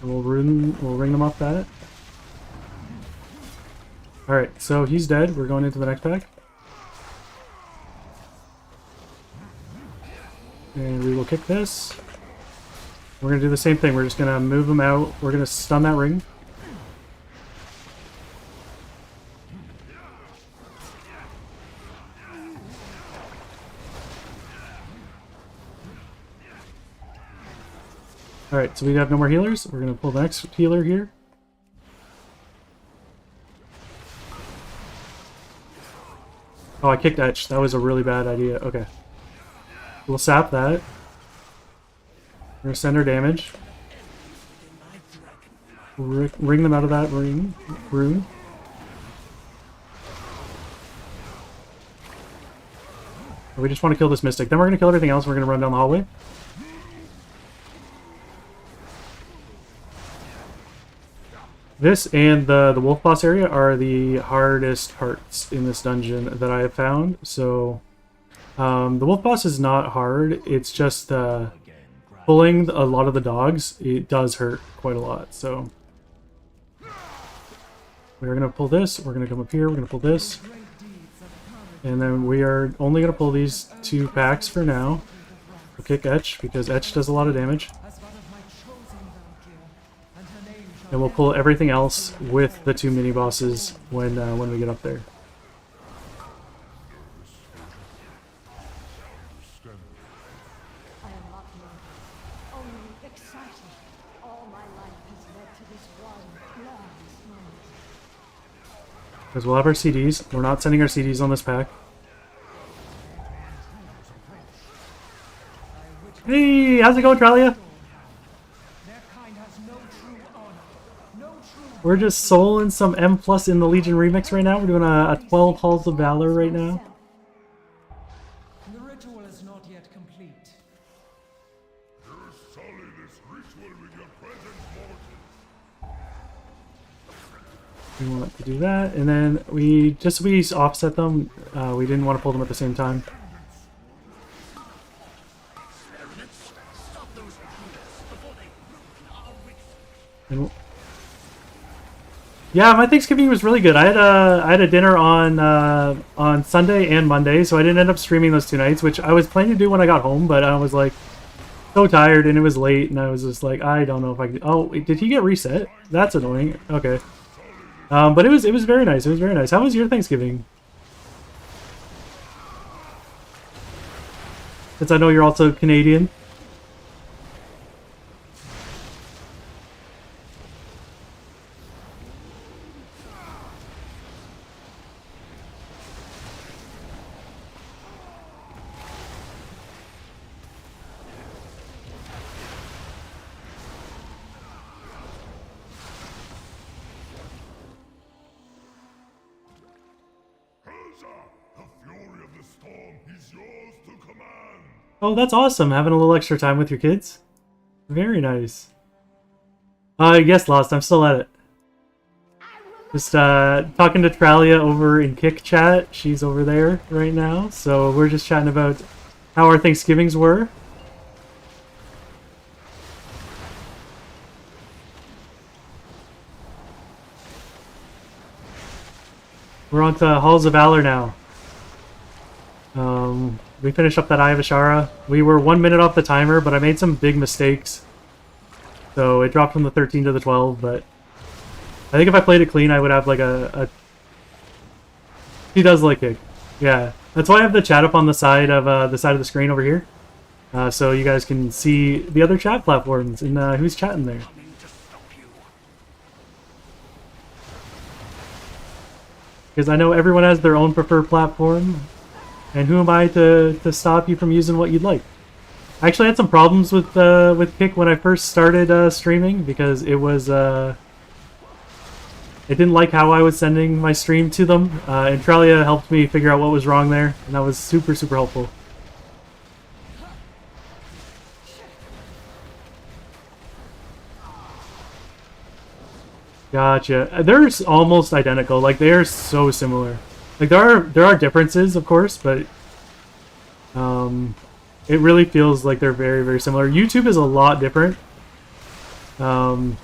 Speaker 2: And we'll ring them off that. Alright, so he's dead. We're going into the next pack. And we will kick this. We're going to do the same thing. We're just going to move them out. We're going to stun that ring. Alright, so we have no more healers. We're going to pull the next healer here. Oh, I kicked Etch. That was a really bad idea. Okay. We'll sap that. We're going to send our damage. Ring them out of that room. We just want to kill this Mystic. Then we're going to kill everything else. We're going to run down the hallway. This and the wolf boss area are the hardest parts in this dungeon that I have found. So the wolf boss is not hard. It's just pulling a lot of the dogs. It does hurt quite a lot. So we're gonna pull this. We're gonna come up here. We're gonna pull this, and then we are only gonna pull these 2 packs for now. We'll kick Etch because Etch does a lot of damage. And we'll pull everything else with the 2 mini bosses when we get up there.
Speaker 6: I am not young, only excited. All my life has led to this one glorious moment.
Speaker 2: Because we'll have our CDs. We're not sending our CDs on this pack. Hey, how's it going, Tralia? We're just soloing some M+ in the Legion remix right now. We're doing a 12 Halls of Valor right now.
Speaker 7: The ritual is not yet complete.
Speaker 1: You sully this ritual with your presence, mortals.
Speaker 2: We want to do that, and then we offset them. We didn't want to pull them at the same time. And yeah, my Thanksgiving was really good. I had a dinner on Sunday and Monday, so I didn't end up streaming those 2 nights, which I was planning to do when I got home, but I was like so tired and it was late, and I was just like, I don't know if I can. Oh, wait, did he get reset? That's annoying. Okay, but it was very nice. It was very nice. How was your Thanksgiving? Since I know you're also Canadian. Oh, that's awesome, having a little extra time with your kids. Very nice. Yes, Lost, I'm still at it. Just talking to Tralia over in Kick Chat. She's over there right now, so we're just chatting about how our Thanksgivings were. We're on to Halls of Valor now. We finished up that Eye of Ashara. We were 1 minute off the timer, but I made some big mistakes. So it dropped from the 13 to the 12, but I think if I played it clean, I would have like a... He does like kick. Yeah. That's why I have the chat up on the side of the screen over here. So you guys can see the other chat platforms and who's chatting there. Because I know everyone has their own preferred platform. And who am I to stop you from using what you'd like? I actually had some problems with Kick when I first started streaming because it was it didn't like how I was sending my stream to them. And Tralia helped me figure out what was wrong there, and that was super helpful. Gotcha. They're almost identical. Like they are so similar. Like there are differences, of course, but it really feels like they're very similar. YouTube is a lot different. I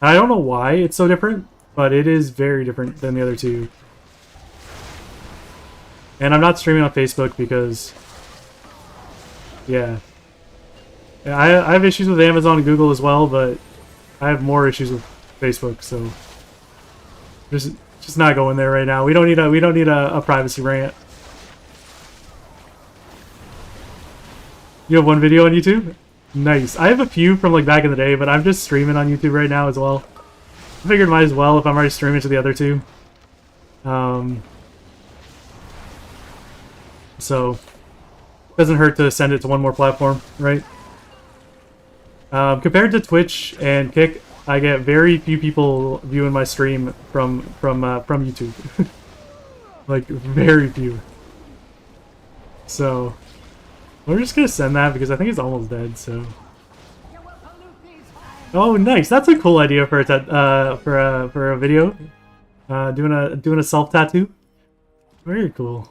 Speaker 2: don't know why it's so different, but it is very different than the other two. And I'm not streaming on Facebook because, yeah, I have issues with Amazon and Google as well, but I have more issues with Facebook, so just not going there right now. We don't need a privacy rant. You have one video on YouTube? Nice. I have a few from like back in the day, but I'm just streaming on YouTube right now as well. I figured might as well if I'm already streaming to the other two. So doesn't hurt to send it to one more platform, right? Compared to Twitch and Kick, I get very few people viewing my stream from YouTube. Like very few. So we're just gonna send that because I think it's almost dead. So. Oh, nice! That's a cool idea for a video. Doing a self tattoo. Very cool.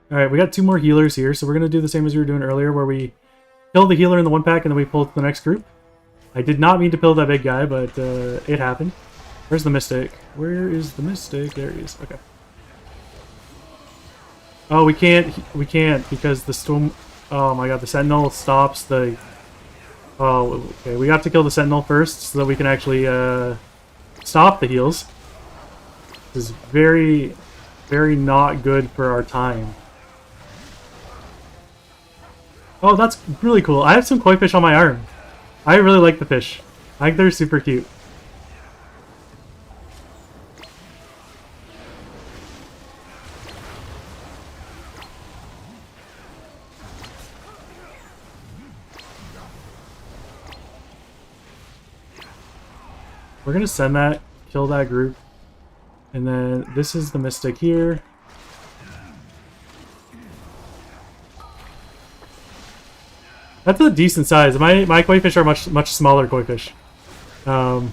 Speaker 2: All right, we got 2 more healers here, so we're gonna do the same as we were doing earlier, where we kill the healer in the one pack and then we pull to the next group. I did not mean to kill that big guy, but it happened. Where's the Mystic? Where is the Mystic? There he is. Okay. Oh, we can't because the storm. Oh my God, the Sentinel stops the. Oh, okay. We have to kill the Sentinel first so that we can actually stop the heals. This is very not good for our time. Oh, that's really cool. I have some koi fish on my arm. I really like the fish. I think they're super cute. We're gonna send that, kill that group, and then this is the Mystic here. That's a decent size. My koi fish are much smaller koi fish. But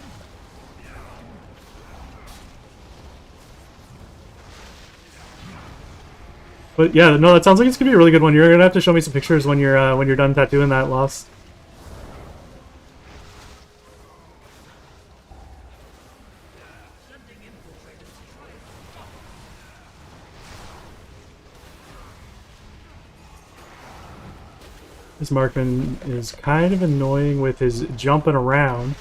Speaker 2: yeah, no, that sounds like it's gonna be a really good one. You're gonna have to show me some pictures when you're done tattooing that, Lost. This Markman is kind of annoying with his jumping around.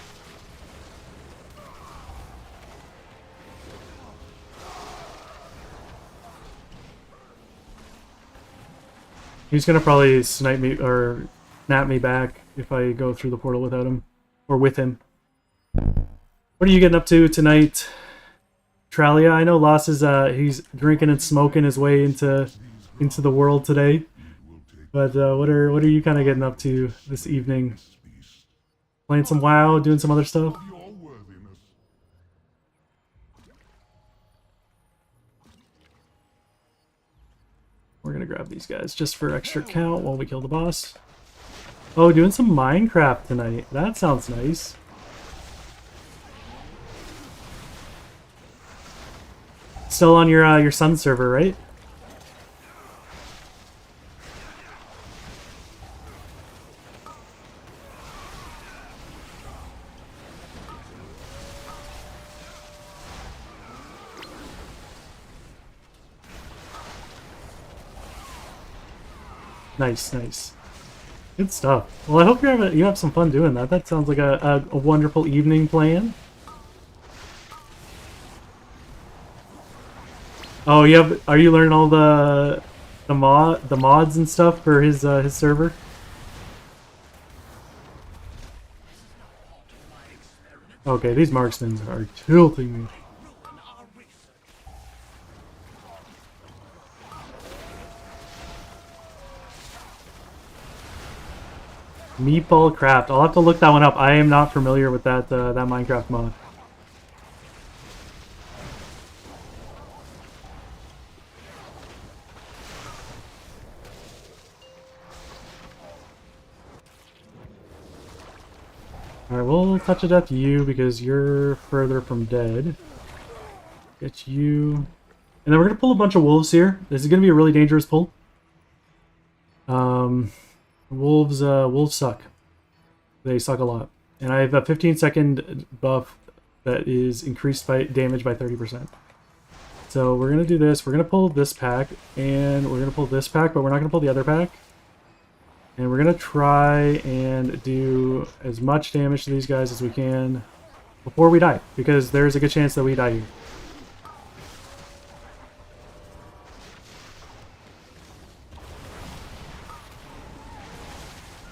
Speaker 2: He's gonna probably snipe me or snap me back if I go through the portal without him. Or with him. What are you getting up to tonight, Tralia? I know Loss is he's drinking and smoking his way into the world today. But what are you kind of getting up to this evening? Playing some WoW, doing some other stuff? We're gonna grab these guys just for extra count while we kill the boss. Oh, doing some Minecraft tonight. That sounds nice. Still on your Sun server, right? Nice, nice. Good stuff. Well, I hope you have some fun doing that. That sounds like a wonderful evening plan. Oh, are you learning all the mods and stuff for his server? Okay, these marksmen are tilting me. Meatball Craft. I'll have to look that one up. I am not familiar with that Minecraft mod. Alright, we'll touch a death you because you're further from dead. Get you. And then we're going to pull a bunch of wolves here. This is going to be a really dangerous pull. Wolves suck. They suck a lot. And I have a 15-second buff that is increased by damage by 30%. So we're going to do this. We're going to pull this pack, and we're going to pull this pack, but we're not going to pull the other pack. And we're going to try and do as much damage to these guys as we can before we die, because there's a good chance that we die here.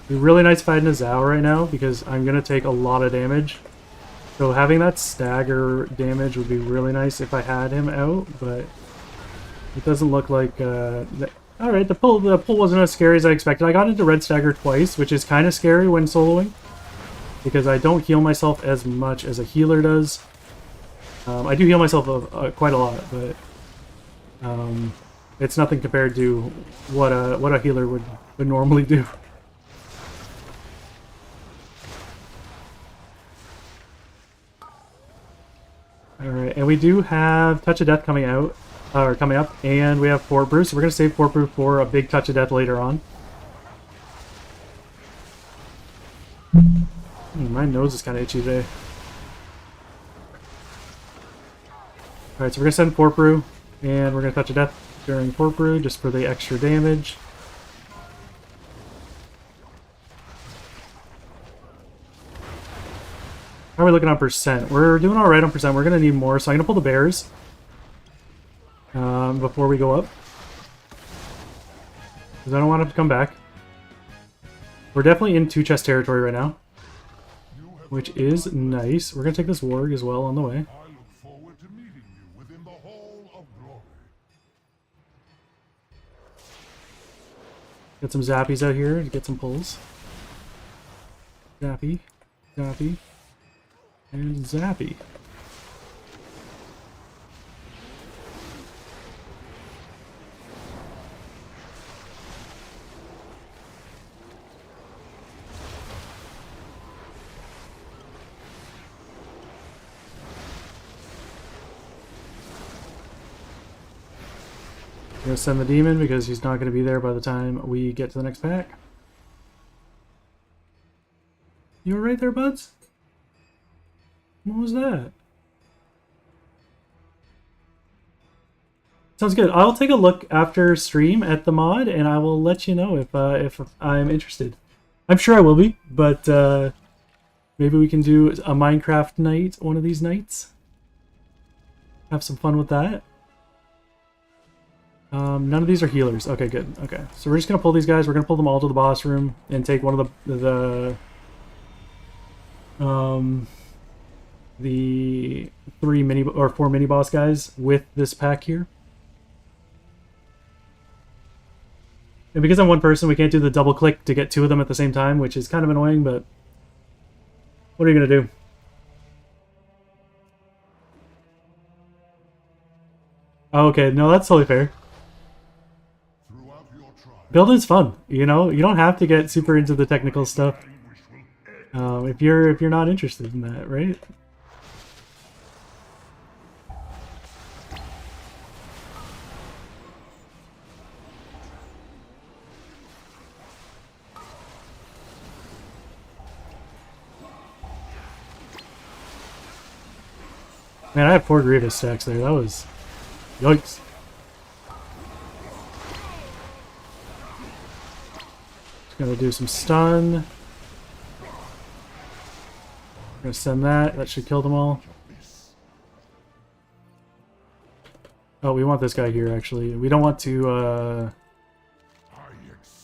Speaker 2: It'd be really nice if I had Nizao right now, because I'm going to take a lot of damage. So having that stagger damage would be really nice if I had him out, but it doesn't look like... Alright, the pull wasn't as scary as I expected. I got into red stagger twice, which is kind of scary when soloing, because I don't heal myself as much as a healer does. I do heal myself quite a lot, but it's nothing compared to what a healer would normally do. Alright, and we do have Touch of Death coming out. Coming up, and we have Fort Brew, so we're going to save Fort Brew for a big Touch of Death later on. My nose is kind of itchy today. Alright, so we're going to send Fort Brew, and we're going to Touch of Death during Fort Brew, just for the extra damage. How are we looking on percent? We're doing alright on percent. We're going to need more, so I'm going to pull the bears. Before we go up, because I don't want him to come back. We're definitely in 2 chest territory right now, which is nice. We're gonna take this warg as well on the way.
Speaker 1: I look forward to meeting you within the Hall of Glory.
Speaker 2: Get some zappies out here to get some pulls. Zappy, zappy, and zappy. I'm going to send the demon because he's not going to be there by the time we get to the next pack. You alright there, buds? What was that? Sounds good. I'll take a look after stream at the mod, and I will let you know if I'm interested. I'm sure I will be, but maybe we can do a Minecraft night one of these nights. Have some fun with that. None of these are healers. Okay, good. Okay, so we're just gonna pull these guys. We're gonna pull them all to the boss room and take one of the 4 mini boss guys with this pack here. And because I'm one person, we can't do the double click to get 2 of them at the same time, which is kind of annoying, but what are you gonna do? Oh, okay, no, that's totally fair. Building's fun, you know. You don't have to get super into the technical stuff if you're not interested in that, right? Man, I had 4 Grievous stacks there. That was yikes. Just gonna do some stun. Gonna send that. That should kill them all. Oh, we want this guy here, actually. We don't want to,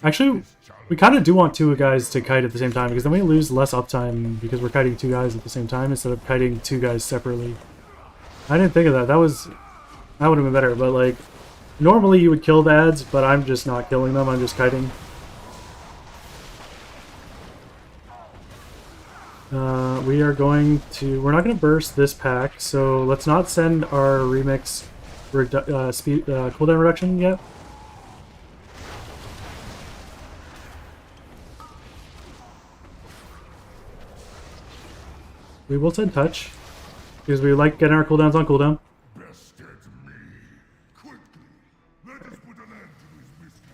Speaker 2: Actually, we kind of do want two guys to kite at the same time, because then we lose less uptime because we're kiting two guys at the same time instead of kiting two guys separately. I didn't think of that. That would have been better, but, like, normally you would kill the ads, but I'm just not killing them. I'm just kiting. We're not going to burst this pack, so let's not send our remix cooldown reduction yet. We will send touch, because we like getting our cooldowns on cooldown.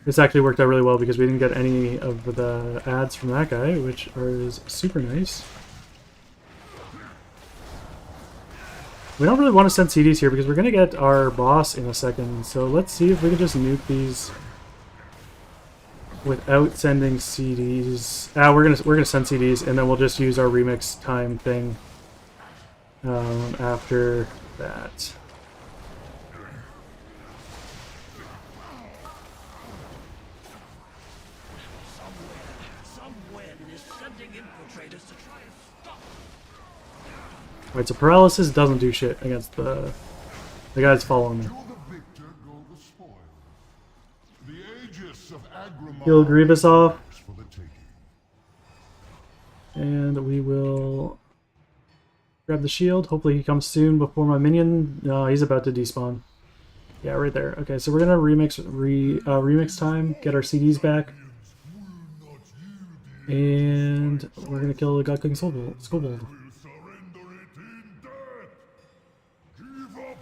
Speaker 2: This actually worked out really well because we didn't get any of the ads from that guy, which is super nice. We don't really want to send CDs here because we're going to get our boss in a second. So let's see if we can just nuke these without sending CDs. We're gonna send CDs and then we'll just use our remix time thing after that. Alright, so paralysis doesn't do shit against the guys following me. Kill Grievous off. And we will grab the shield. Hopefully he comes soon before my minion. No, he's about to despawn. Yeah, right there. Okay, so we're gonna remix time, get our CDs back. And we're gonna kill the God King Scobold.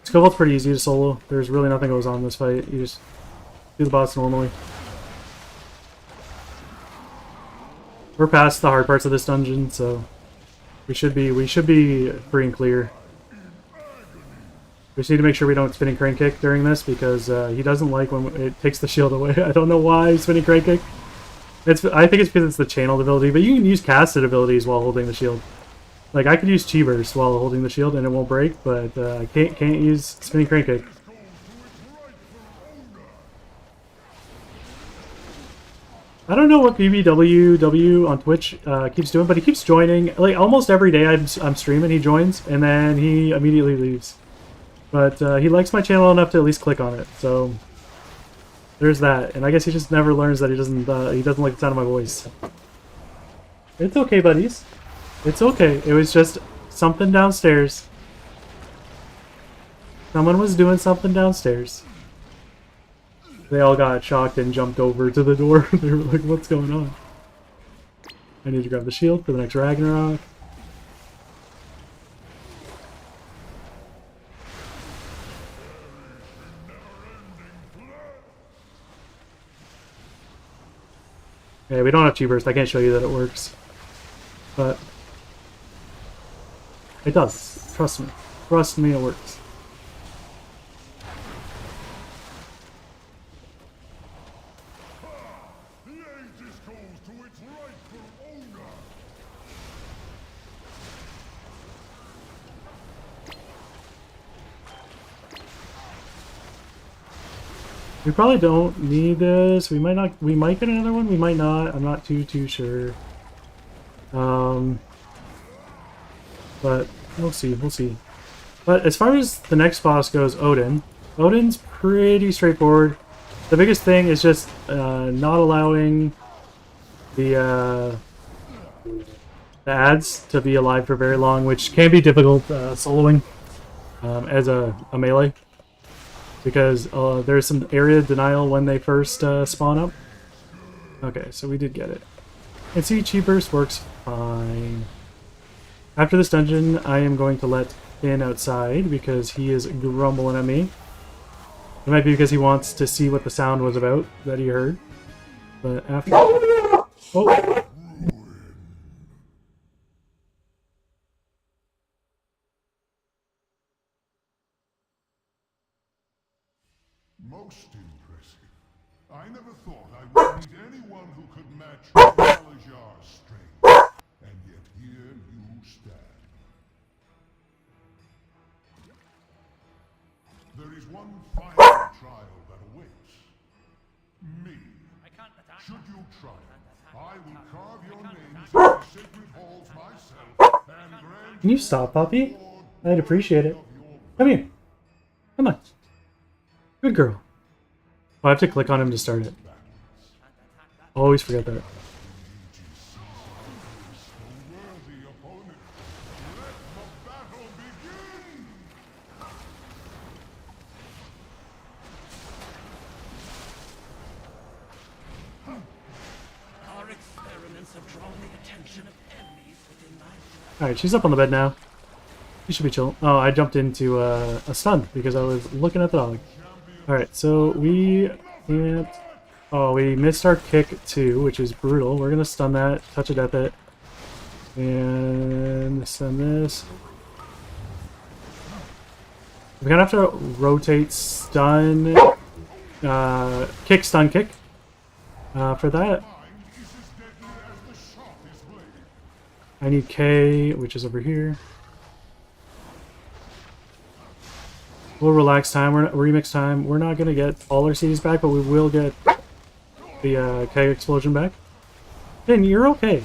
Speaker 2: Scobold's pretty easy to solo. There's really nothing goes on in this fight. You just do the boss normally. We're past the hard parts of this dungeon, so we should be free and clear. We just need to make sure we don't spinning crane kick during this because he doesn't like when it takes the shield away. I don't know why spinning crane kick. I think it's because it's the channeled ability, but you can use casted abilities while holding the shield. Like I could use Chi Burst while holding the shield and it won't break, but can't use spinning crane kick. I don't know what BBWW on Twitch keeps doing, but he keeps joining. Like almost every day I'm streaming, he joins and then he immediately leaves. But he likes my channel enough to at least click on it, so there's that. And I guess he just never learns that he doesn't like the sound of my voice. It's okay, buddies. It's okay. It was just something downstairs. Someone was doing something downstairs. They all got shocked and jumped over to the door. They were like, what's going on? I need to grab the shield for the next Ragnarok. Yeah, we don't have Chi Burst. I can't show you that it works. But it does. Trust me. Trust me, it works. We probably don't need this. We might not. We might get another one. We might not. I'm not too sure. But we'll see. We'll see. But as far as the next boss goes, Odin. Odin's pretty straightforward. The biggest thing is just not allowing the ads to be alive for very long, which can be difficult soloing as a melee. Because there's some area denial when they first spawn up. Okay, so we did get it. And see, Chi Burst works fine. After this dungeon, I am going to let Finn outside because he is grumbling at me. It might be because he wants to see what the sound was about that he heard. But after... Oh!
Speaker 1: Most impressive. I never thought I would meet anyone who could match Balajar's strength. And yet here you stand. There is one final trial that awaits. Me. Should you try it, I will carve your names in the sacred halls myself and grant
Speaker 2: Can you stop, Poppy? I'd appreciate it. Come here. Come on. Good girl. Oh, I have to click on him to start it. Always forget that.
Speaker 1: a worthy opponent. Let the battle begin!
Speaker 5: Our experiments have drawn the attention of enemies within my...
Speaker 2: Alright, she's up on the bed now. She should be chill. Oh, I jumped into a stun because I was looking at the dog. Alright, so we can't... Oh, we missed our kick too, which is brutal. We're gonna stun that, touch a death it, and stun this. We're gonna have to rotate stun, kick, stun, kick. For that, I need K, which is over here. We'll relax time, remix time. We're not gonna get all our CDs back, but we will get the K explosion back. Finn, you're okay.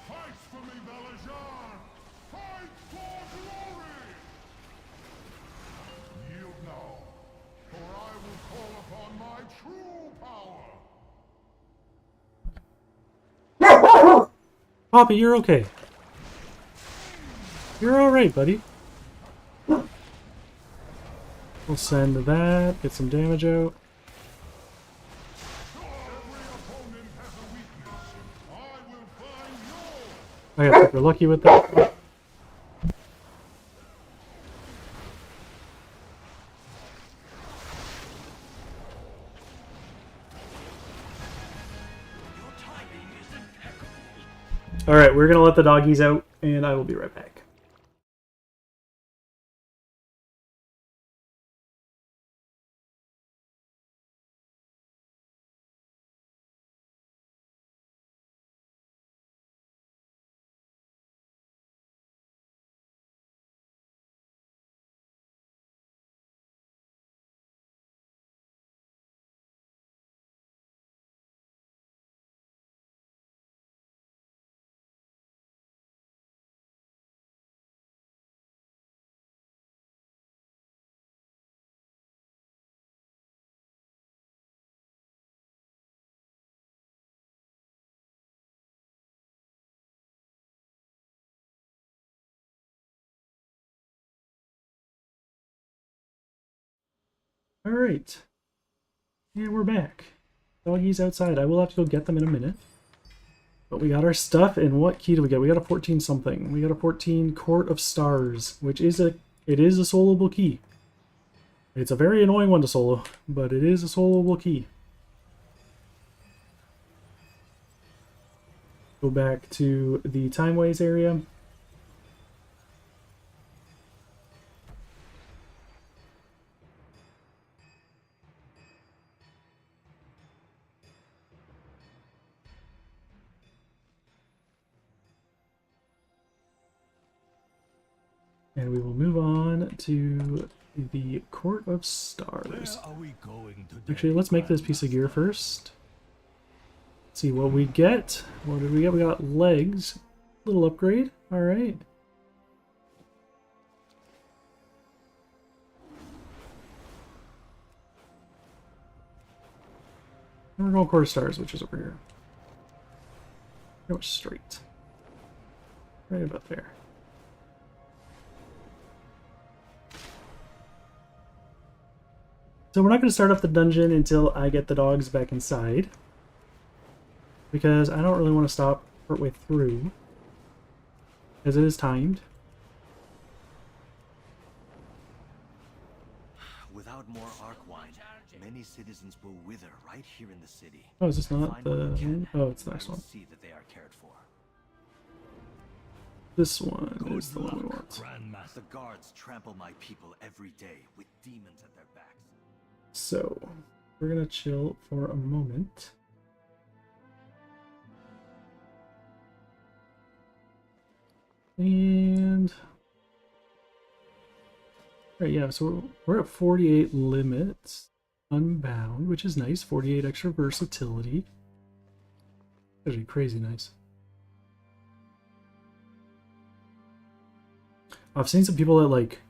Speaker 1: Fight for me, Balajar! Fight for glory! Yield now, for I will call upon my true power!
Speaker 2: Poppy, you're okay. You're alright, buddy. We'll send that, get some damage out.
Speaker 1: Every opponent has a weakness. I will find yours!
Speaker 2: I got super lucky with that. Alright, we're gonna let the doggies out, and I will be right back. Alright. And we're back. Doggies outside. I will have to go get them in a minute. But we got our stuff, and what key do we get? We got a 14 something. We got a 14 Court of Stars, which is it is a soloable key. It's a very annoying one to solo, but it is a soloable key. Go back to the Timeways area. And we will move on to the Court of Stars.
Speaker 5: Where are we going today,
Speaker 2: Actually, let's make this piece of gear first. Let's see what we get. What did we get? We got legs. Little upgrade. Alright. And we're going Court of Stars, which is over here. Pretty much straight. Right about there. So we're not going to start off the dungeon until I get the dogs back inside. Because I don't really want to stop partway through. As it is timed.
Speaker 8: Without more arc wine, many many citizens will wither right here in the city.
Speaker 2: Oh, is this not
Speaker 8: Find what you
Speaker 2: the...
Speaker 8: can,
Speaker 2: Oh, it's the
Speaker 8: and I
Speaker 2: next
Speaker 8: will
Speaker 2: one.
Speaker 8: see that they are cared for.
Speaker 2: This one
Speaker 5: Good
Speaker 2: is the one we
Speaker 5: luck,
Speaker 2: want.
Speaker 5: Grandmaster.
Speaker 8: The guards trample my people every day with demons at their backs.
Speaker 2: So, we're gonna chill for a moment. And... Right, yeah, so we're at 48 limits. Unbound, which is nice. 48 extra versatility. Actually, crazy nice. I've seen some people at like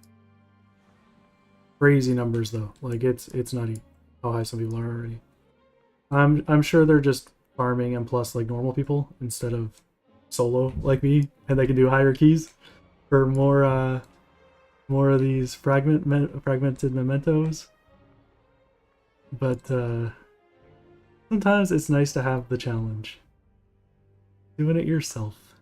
Speaker 2: crazy numbers though. Like it's nutty how high some people are already. I'm sure they're just farming and plus like normal people instead of solo like me, and they can do higher keys for more of these fragmented mementos. But sometimes it's nice to have the challenge. Doing it yourself.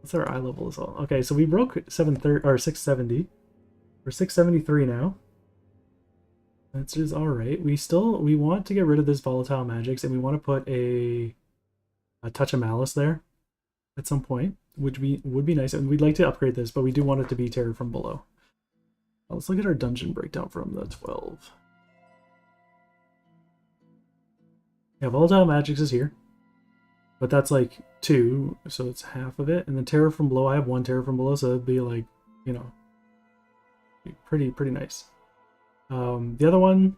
Speaker 2: What's our eye level as well? Okay, so we broke 730 or 670. We're 673 now. That is all right. We want to get rid of this volatile magics, and we want to put a touch of malice there at some point, which would be nice. And we'd like to upgrade this, but we do want it to be terror from below. Let's look at our dungeon breakdown from the 12. Yeah, volatile magics is here. But that's like 2, so it's half of it. And then terror from below, I have 1 terror from below, so it'd be like, you know, pretty nice. The other one,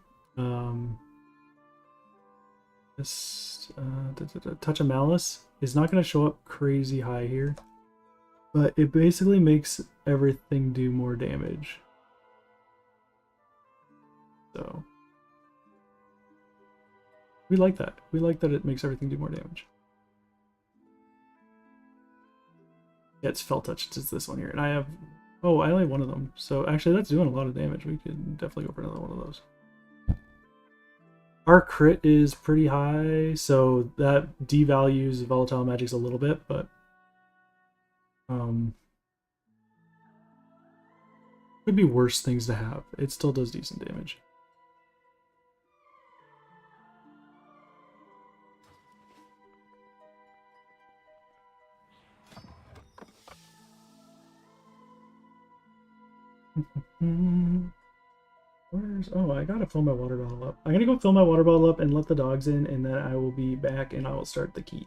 Speaker 2: this touch of malice is not going to show up crazy high here, but it basically makes everything do more damage. So we like that. We like that it makes everything do more damage. Yeah, it's felt touch. It's this one here, and I have... Oh, I only have one of them. So actually, that's doing a lot of damage. We could definitely go for another one of those. Our crit is pretty high, so that devalues volatile magics a little bit, but could be worse things to have. It still does decent damage. Oh, I gotta fill my water bottle up. I'm gonna go fill my water bottle up and let the dogs in, and then I will be back and I will start the key.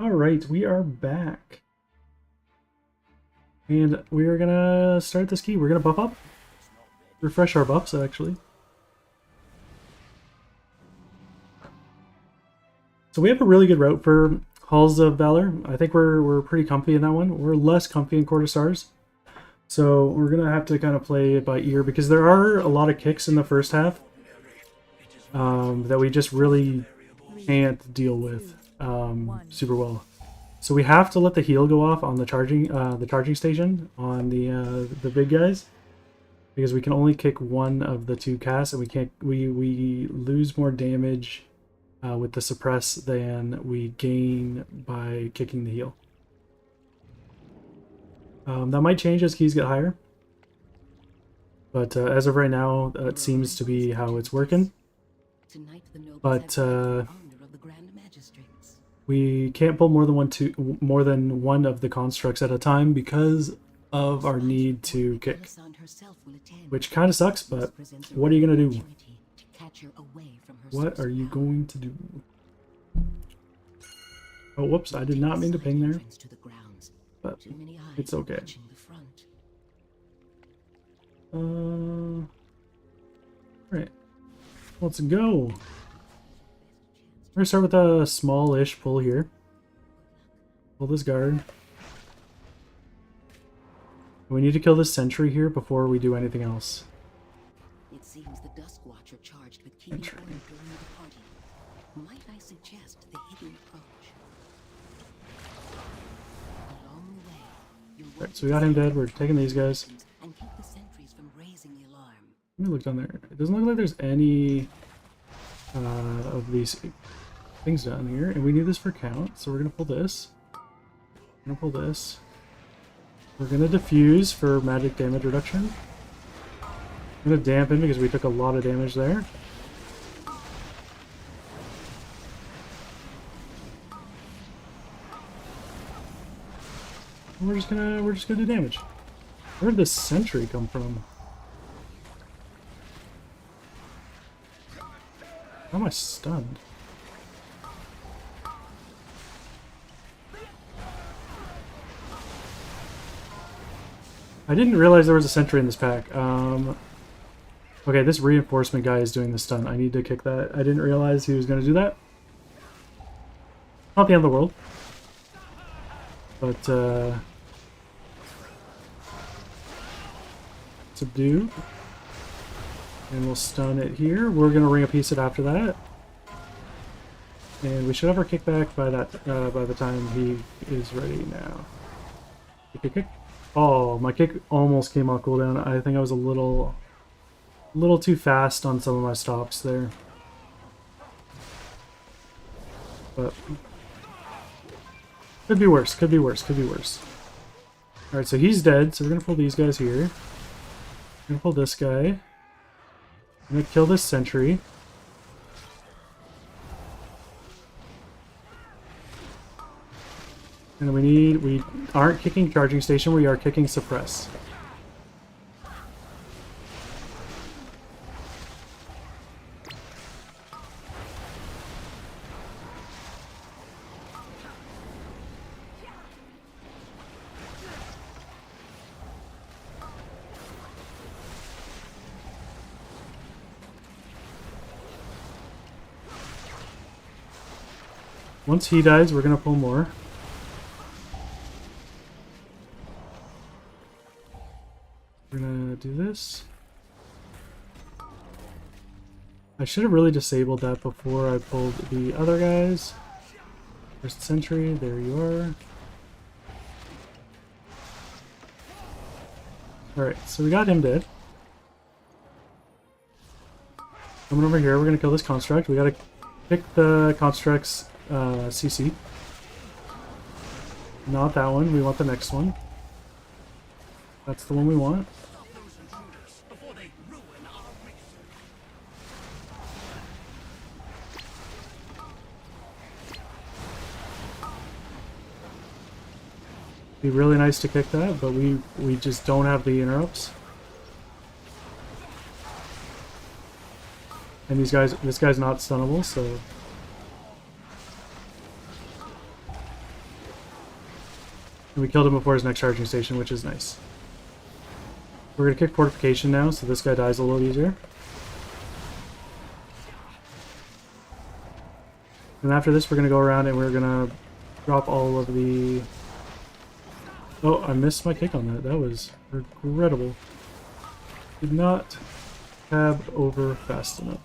Speaker 2: Alright, we are back. And we're gonna start this key. We're gonna buff up. Refresh our buffs, actually. So we have a really good route for Halls of Valor. I think we're pretty comfy in that one. We're less comfy in Court of Stars. So we're going to have to kind of play it by ear because there are a lot of kicks in the first half that we just really can't deal with super well. So we have to let the heal go off on the charging station on the big guys because we can only kick one of the two casts and we lose more damage with the suppress than we gain by kicking the heal. That might change as keys get higher, but as of right now, it seems to be how it's working. But we can't pull more than one of the constructs at a time because of our need to kick, which kind of sucks. But what are you gonna do? What are you going to do? Oh, whoops! I did not mean to ping there. But it's okay. Right. Let's go. We're gonna start with a small-ish pull here. Pull this guard. We need to kill this sentry here before we do anything else.
Speaker 9: It seems the Dusk Watcher charged with keeping order during the party. Might I suggest the hidden approach?
Speaker 2: Alright, so we got him dead. We're taking these guys.
Speaker 9: And keep the sentries from raising the alarm.
Speaker 2: Let me look down there. It doesn't look like there's any of these things down here. And we need this for count, so we're going to pull this. We're going to pull this. We're going to diffuse for magic damage reduction. I'm going to dampen because we took a lot of damage there. We're just gonna do damage. Where did this sentry come from? How am I stunned? I didn't realize there was a sentry in this pack. Okay, this reinforcement guy is doing the stun. I need to kick that. I didn't realize he was going to do that. Not the end of the world. But, subdue. And we'll stun it here. We're going to ring a piece it after that. And we should have our kickback by the time he is ready now. Kick. Oh, my kick almost came off cooldown. I think I was a little too fast on some of my stops there. But could be worse, could be worse, could be worse. Alright, so he's dead, so we're gonna pull these guys here. We're gonna pull this guy. I'm gonna kill this sentry. And we aren't kicking charging station, we are kicking suppress. Once he dies, we're gonna pull more. We're gonna do this. I should have really disabled that before I pulled the other guys. First sentry, there you are. Alright, so we got him dead. Coming over here, we're gonna kill this construct. We gotta pick the construct's CC. Not that one, we want the next one. That's the one we want. Be really nice to kick that, but we just don't have the interrupts. And this guy's not stunnable, so and we killed him before his next charging station, which is nice. We're gonna kick fortification now, so this guy dies a little easier. And after this, we're gonna go around and we're gonna drop all of the... Oh, I missed my kick on that. That was regrettable. Did not tab over fast enough.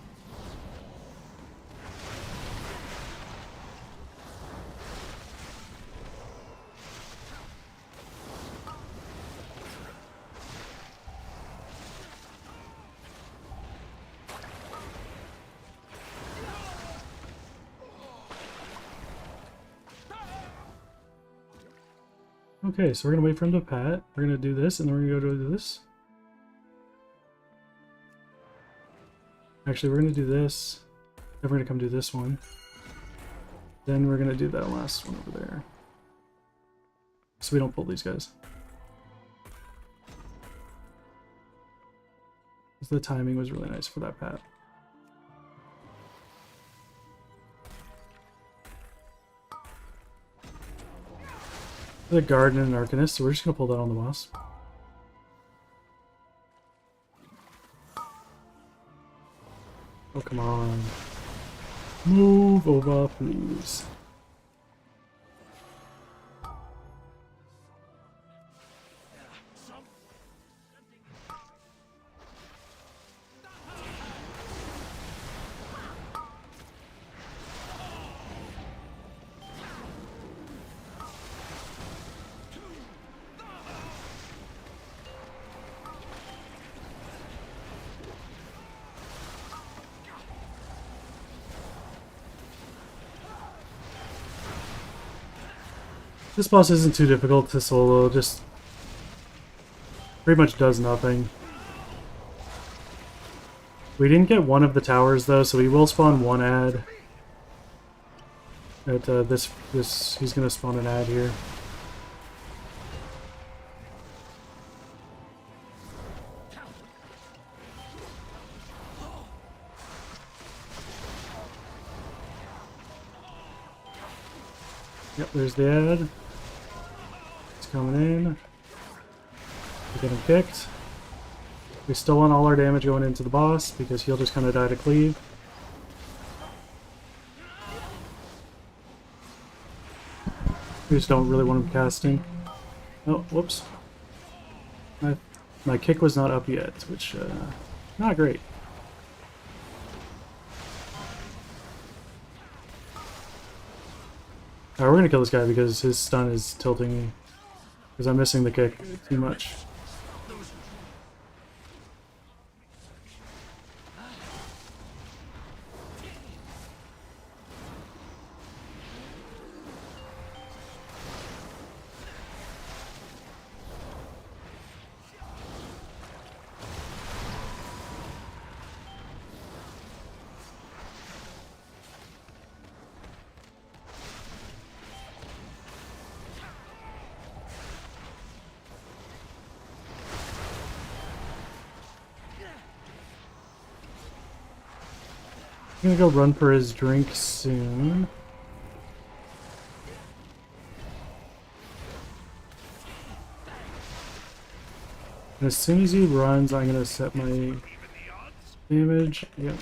Speaker 2: Okay, so we're gonna wait for him to pat. We're gonna do this, and then we're gonna go do this. Actually, we're gonna do this. Then we're gonna come do this one. Then we're gonna do that last one over there. So we don't pull these guys. The timing was really nice for that pat. The Garden and Arcanist, so we're just gonna pull that on the boss. Oh, come on. Move over, please. This boss isn't too difficult to solo, just pretty much does nothing. We didn't get one of the towers though, so we will spawn one ad. At he's gonna spawn an ad here. Yep, there's the ad. It's coming in. We're getting kicked. We still want all our damage going into the boss because he'll just kind of die to cleave. We just don't really want him casting. Oh, whoops. My kick was not up yet, which, not great. Alright, we're gonna kill this guy because his stun is tilting me. Because I'm missing the kick too much. I'm gonna go run for his drink soon. And as soon as he runs, I'm gonna set my damage. Yep.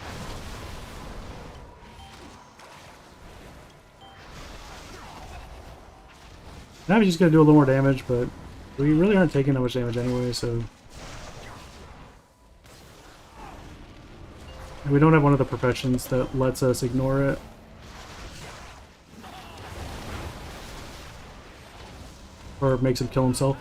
Speaker 2: Now we're just gonna do a little more damage, but we really aren't taking that much damage anyway, so. And we don't have one of the professions that lets us ignore it. Or makes him kill himself.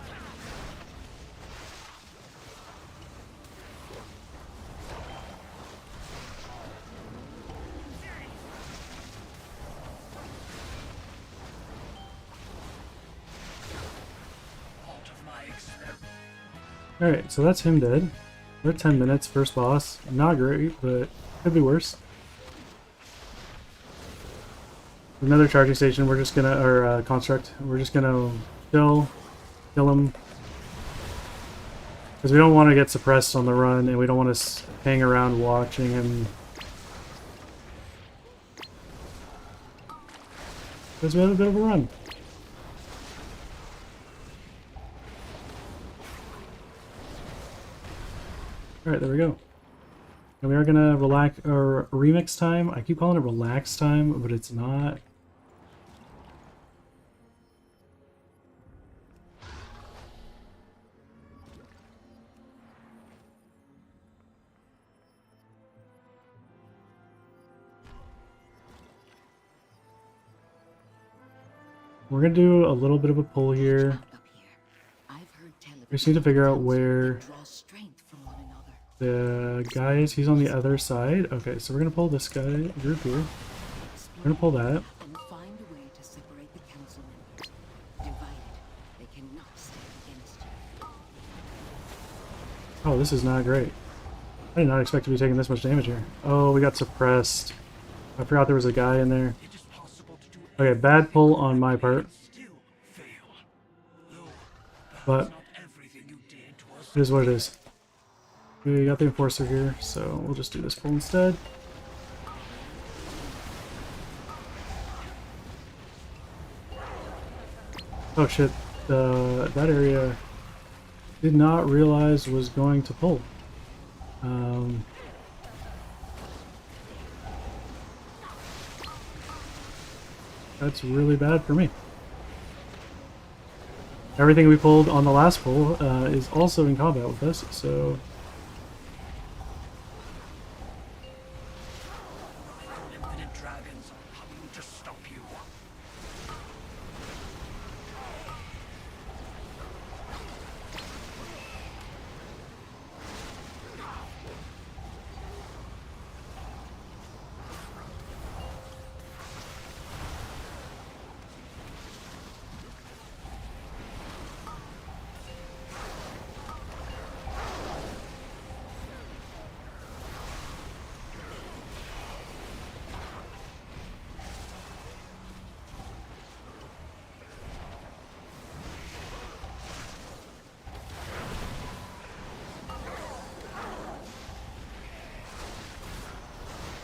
Speaker 2: Alright, so that's him dead. We're at 10 minutes, first boss. Not great, but could be worse. Another charging station, we're just gonna, or construct, we're just gonna kill him. Because we don't want to get suppressed on the run, and we don't want to hang around watching him. Because we have a bit of a run. Alright, there we go. And we are gonna relax or remix time. I keep calling it relax time, but it's not. We're gonna do a little bit of a pull here. We just need to figure out where the guy is. He's on the other side. Okay, so we're gonna pull this guy group here. We're gonna pull that. Oh, this is not great. I did not expect to be taking this much damage here. Oh, we got suppressed. I forgot there was a guy in there. Okay, bad pull on my part. But it is what it is. We got the Enforcer here, so we'll just do this pull instead. Oh shit, that area did not realize was going to pull. That's really bad for me. Everything we pulled on the last pull is also in combat with us, so...
Speaker 5: Infinite dragons are coming to stop you.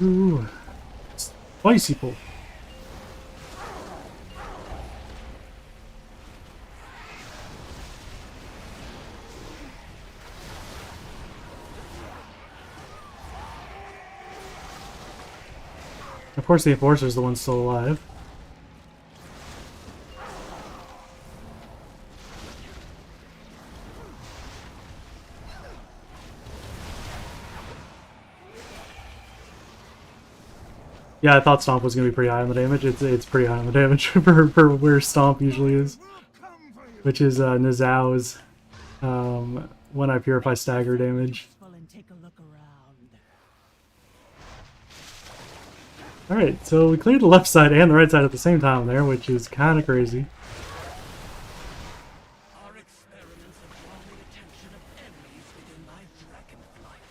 Speaker 2: Ooh, spicy pull. Of course, the Enforcer is the one still alive. Yeah, I thought Stomp was going to be pretty high on the damage. It's pretty high on the damage for where Stomp usually is. Which is Nizau's when I Purify Stagger damage. Alright, so we cleared the left side and the right side at the same time there, which is kind of crazy.
Speaker 5: Our experiments have drawn the attention of enemies within my dragonflight.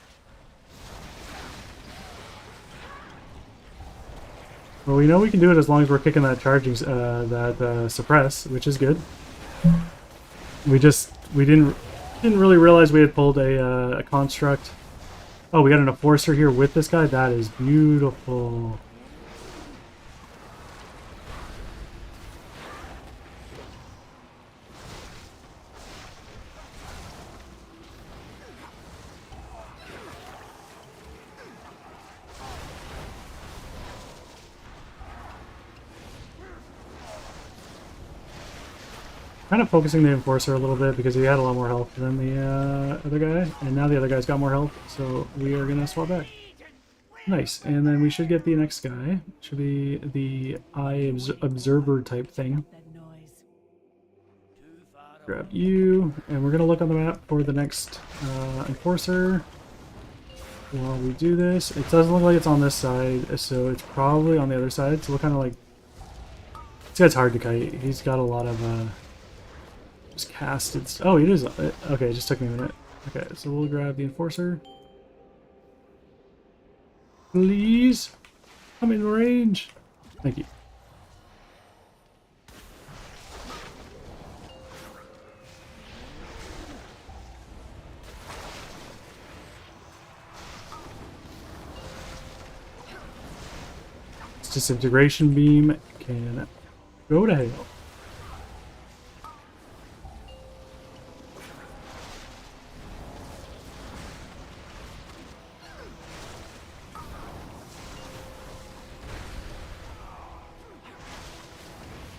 Speaker 2: Well, we know we can do it as long as we're kicking that charging, suppress, which is good. We didn't really realize we had pulled a construct. Oh, we got an Enforcer here with this guy. That is beautiful. Kind of focusing the Enforcer a little bit because he had a lot more health than the other guy, and now the other guy's got more health, so we are gonna swap back. Nice, and then we should get the next guy. Should be the Eye Observer type thing. Grab you, and we're gonna look on the map for the next Enforcer. While we do this, it doesn't look like it's on this side, so it's probably on the other side. So we'll kind of like, this guy's hard to kite. He's got a lot of just casted. Oh, it is. Okay, it just took me a minute. Okay, so we'll grab the Enforcer. Please, come in range. Thank you. This disintegration beam can go to hell.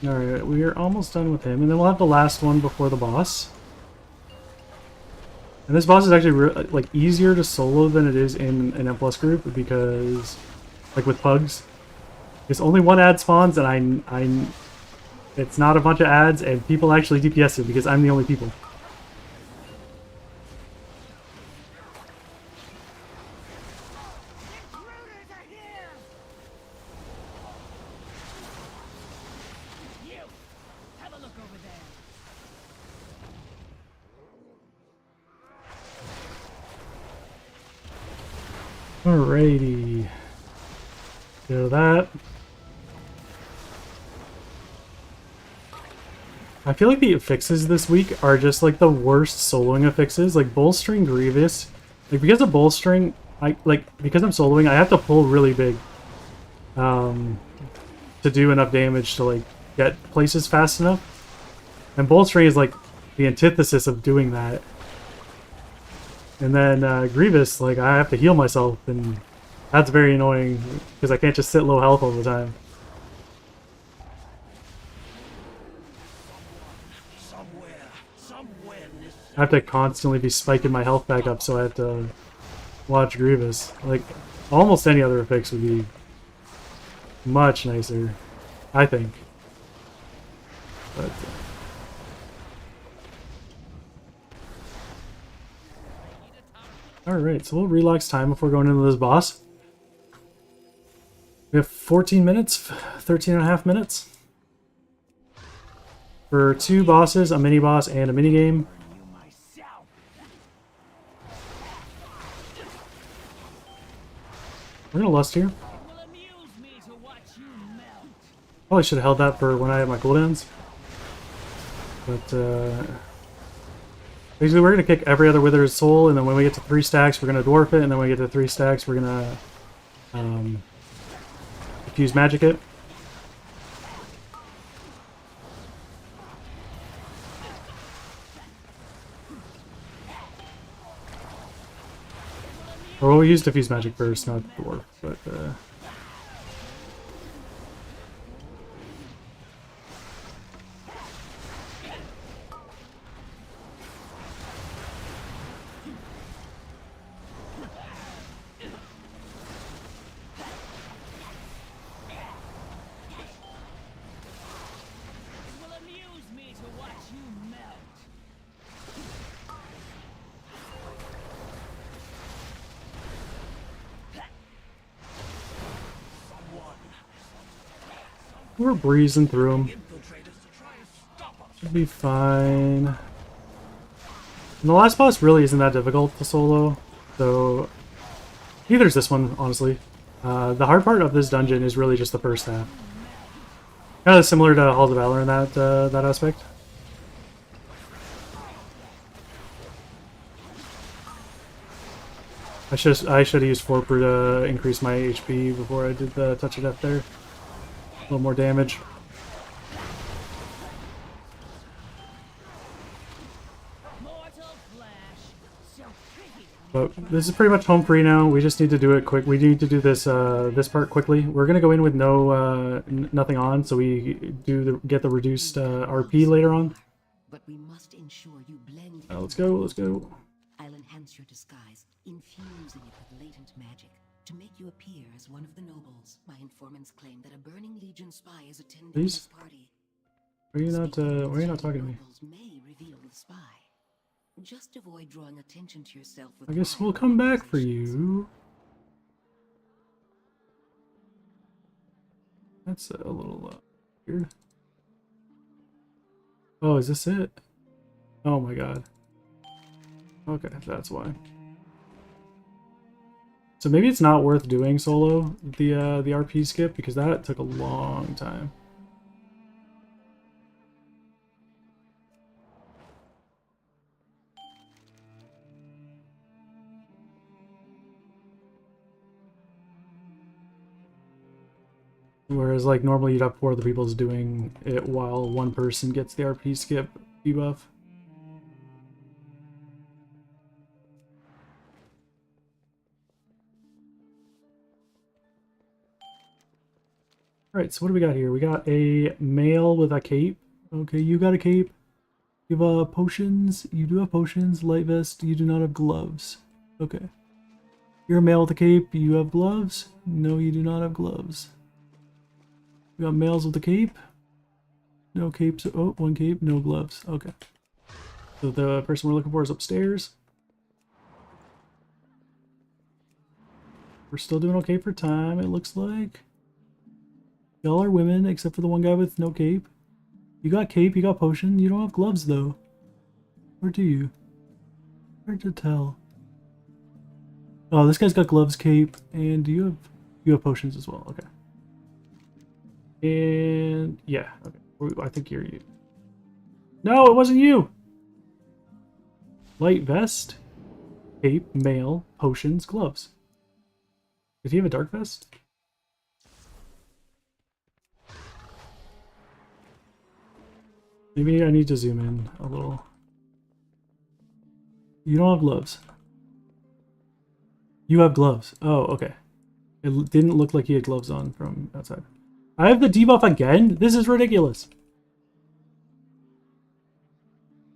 Speaker 2: Alright, we are almost done with him, and then we'll have the last one before the boss. And this boss is actually like easier to solo than it is in an M+ group because, like with pugs, it's only one ad spawns, and It's not a bunch of ads, and people actually DPS it because I'm the only people. Alrighty. Do that. I feel like the fixes this week are just like the worst soloing fixes. Like bolstering Grievous. Like because of bolstering, because I'm soloing, I have to pull really big. To do enough damage to like get places fast enough. And bolstering is like the antithesis of doing that. And then Grievous, like I have to heal myself, and that's very annoying because I can't just sit low health all the time. I have to constantly be spiking my health back up, so I have to watch Grievous. Like almost any other fix would be much nicer, I think. But alright, so we'll relax time before going into this boss. We have 14 minutes, 13 and a half minutes. For 2 bosses, a mini-boss, and a mini-game. We're gonna lust here. Probably should have held that for when I had my cooldowns. But, basically, we're going to kick every other Withered Soul, and then when we get to 3 stacks, we're going to dwarf it, and then when we get to 3 stacks, we're going to diffuse magic it. Or we'll use diffuse magic first, not dwarf, but we're breezing through them. Should be fine. And the last boss really isn't that difficult to solo, so neither's this one, honestly. The hard part of this dungeon is really just the first half. Kind of similar to Halls of Valor in that aspect. I should have used Forper to increase my HP before I did the Touch of Death there. A little more damage. But this is pretty much home free now. We just need to do it quick. We need to do this this part quickly. We're gonna go in with nothing on, so we get the reduced RP later on.
Speaker 9: But we must ensure you blend.
Speaker 2: Let's go. Let's go.
Speaker 9: I'll enhance your disguise, infusing it with latent magic to make you appear as one of the nobles. My informants claim that a Burning Legion spy is attending
Speaker 2: Please?
Speaker 9: this party.
Speaker 2: Why are you not talking to me?
Speaker 9: Nobles may reveal the spy. Just avoid drawing attention to yourself with
Speaker 2: I guess
Speaker 9: my
Speaker 2: we'll come back for
Speaker 9: accusations.
Speaker 2: you. That's a little weird. Oh, is this it? Oh my god. Okay, that's why. So maybe it's not worth doing solo, the RP skip, because that took a long time. Whereas, like, normally you'd have 4 other people doing it while one person gets the RP skip debuff. Alright, so what do we got here? We got a male with a cape. Okay, you got a cape. You have potions. You do have potions. Light vest. You do not have gloves. Okay. You're a male with a cape. You have gloves? No, you do not have gloves. We got males with a cape. No capes. Oh, one cape, no gloves. Okay. So the person we're looking for is upstairs. We're still doing okay for time, it looks like. Y'all are women, except for the one guy with no cape. You got cape, you got potion. You don't have gloves, though. Or do you? Hard to tell. Oh, this guy's got gloves, cape, and you have potions as well. Okay. And yeah, okay. I think you're you. No, it wasn't you. Light vest, cape, mail, potions, gloves. Did he have a dark vest? Maybe I need to zoom in a little. You don't have gloves. You have gloves. Oh, okay. It didn't look like he had gloves on from outside. I have the debuff again? This is ridiculous.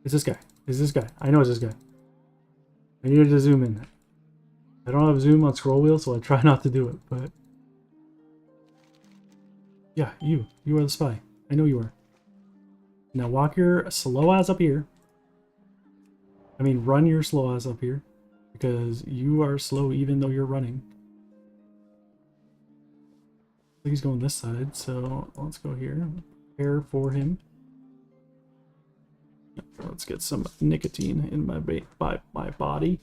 Speaker 2: It's this guy. It's this guy. I know it's this guy. I needed to zoom in. I don't have zoom on scroll wheel, so I try not to do it, but... Yeah, you. You are the spy. I know you are. Now walk your slow ass up here. I mean, run your slow ass up here. Because you are slow even though you're running. I think he's going this side, so let's go here. Prepare for him. Let's get some nicotine in my body.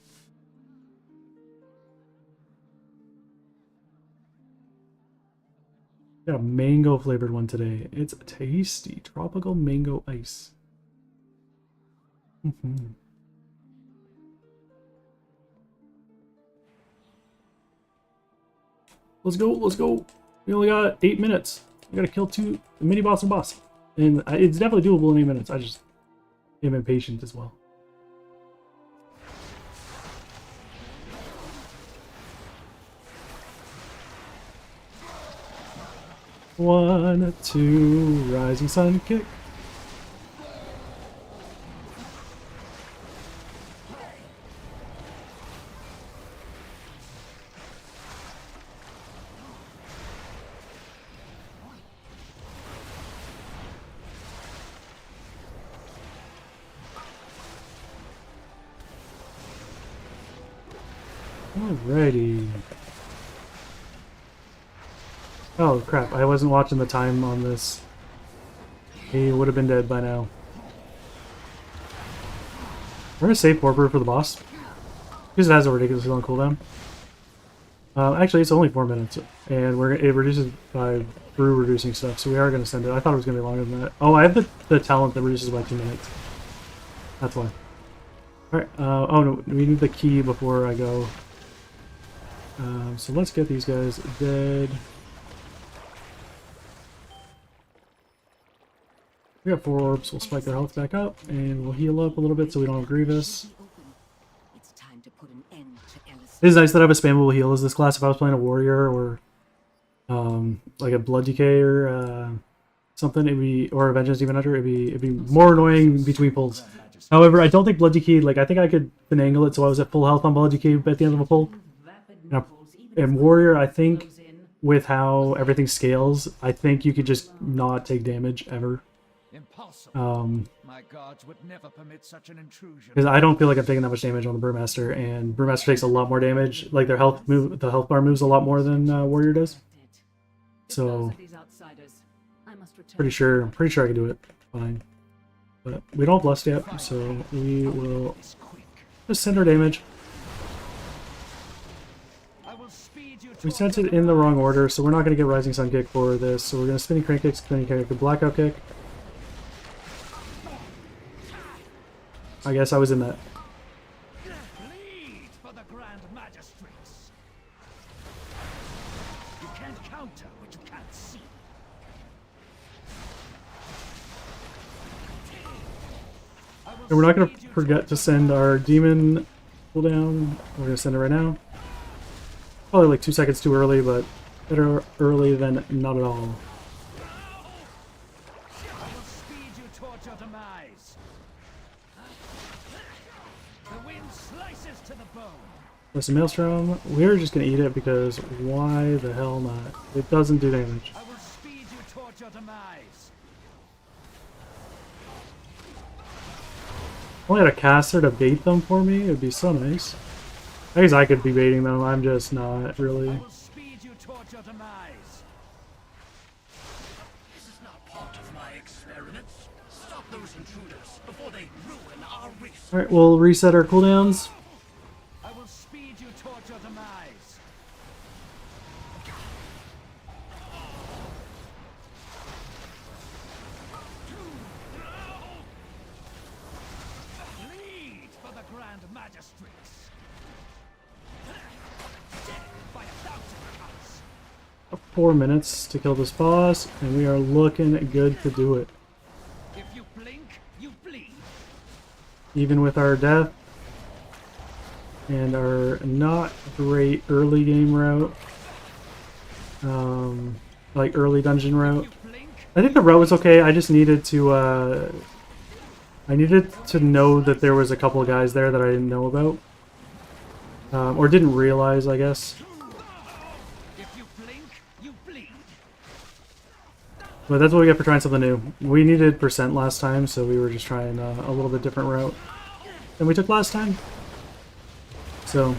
Speaker 2: Got a mango flavored one today. It's tasty. Tropical mango ice. Let's go, let's go. We only got 8 minutes. We gotta kill the mini boss and boss. And it's definitely doable in 8 minutes. I just am impatient as well. One, two, rising sun kick. Alrighty. Oh crap, I wasn't watching the time on this. He would have been dead by now. We're gonna save Porper for the boss. Because it has a ridiculously long cooldown. Actually, it's only 4 minutes, and it reduces by through reducing stuff, so we are gonna send it. I thought it was gonna be longer than that. Oh, I have the talent that reduces by 2 minutes. That's why. Alright, oh no, we need the key before I go. So let's get these guys dead. We got 4 orbs, we'll spike their health back up, and we'll heal up a little bit so we don't have Grievous. It is nice that I have a spammable heal as this class. If I was playing a warrior or like a blood decay or something, it'd be, or a vengeance demon hunter, it'd be more annoying between pulls. However, I don't think blood decay, like I think I could finagle it so I was at full health on blood decay at the end of a pull. And warrior, I think with how everything scales, I think you could just not take damage ever.
Speaker 7: My gods would never permit such an intrusion.
Speaker 2: Because I don't feel like I'm taking that much damage on the Brewmaster, and Brewmaster takes a lot more damage. Like their health bar moves a lot more than Warrior does. So pretty sure I can do it fine. But we don't have Lust yet, so we will just send our damage. We sent it in the wrong order, so we're not going to get Rising Sun Kick for this. So we're going to Spinning Crank Kick, Spinning Crank Kick, Blackout Kick. I guess I was in that.
Speaker 7: Bleed for the Grand Magistrates. You can't counter what you can't see.
Speaker 2: And we're not going to forget to send our demon cooldown. We're going to send it right now. Probably like 2 seconds too early, but better early than not at all.
Speaker 7: I will speed you towards your demise. The wind slices to the bone.
Speaker 2: There's a Maelstrom. We're just going to eat it because why the hell not? It doesn't do damage.
Speaker 7: I will speed you towards your demise.
Speaker 2: only had a caster to bait them for me, it would be so nice. I guess I could be baiting them, I'm just not really.
Speaker 5: I will speed you towards your demise.
Speaker 7: This is not part of my experiments. Stop those intruders before they ruin our race.
Speaker 2: Alright, we'll reset our cooldowns.
Speaker 5: I will speed you towards your demise. Lead for the Grand Magistrates. Death by 1,000 cuts.
Speaker 2: 4 minutes to kill this boss, and we are looking good to do it.
Speaker 5: If you blink, you bleed.
Speaker 2: Even with our death and our not great early game route, like early dungeon route. I think the route was okay. I just needed to know that there was a couple of guys there that I didn't know about, or didn't realize, I guess.
Speaker 5: If you blink, you bleed.
Speaker 2: But that's what we get for trying something new. We needed percent last time, so we were just trying a little bit different route than we took last time. So,
Speaker 5: I will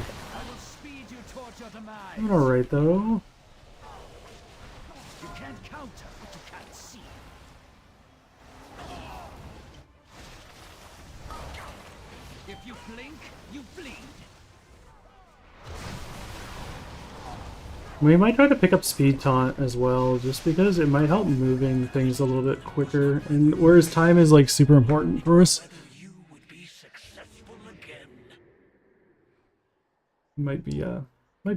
Speaker 5: speed you towards your demise.
Speaker 2: alright though.
Speaker 5: You can't counter what you can't see. If you blink, you bleed.
Speaker 2: We might try to pick up speed taunt as well, just because it might help moving things a little bit quicker. And whereas time is like super important for us,
Speaker 7: You would be successful again.
Speaker 2: might be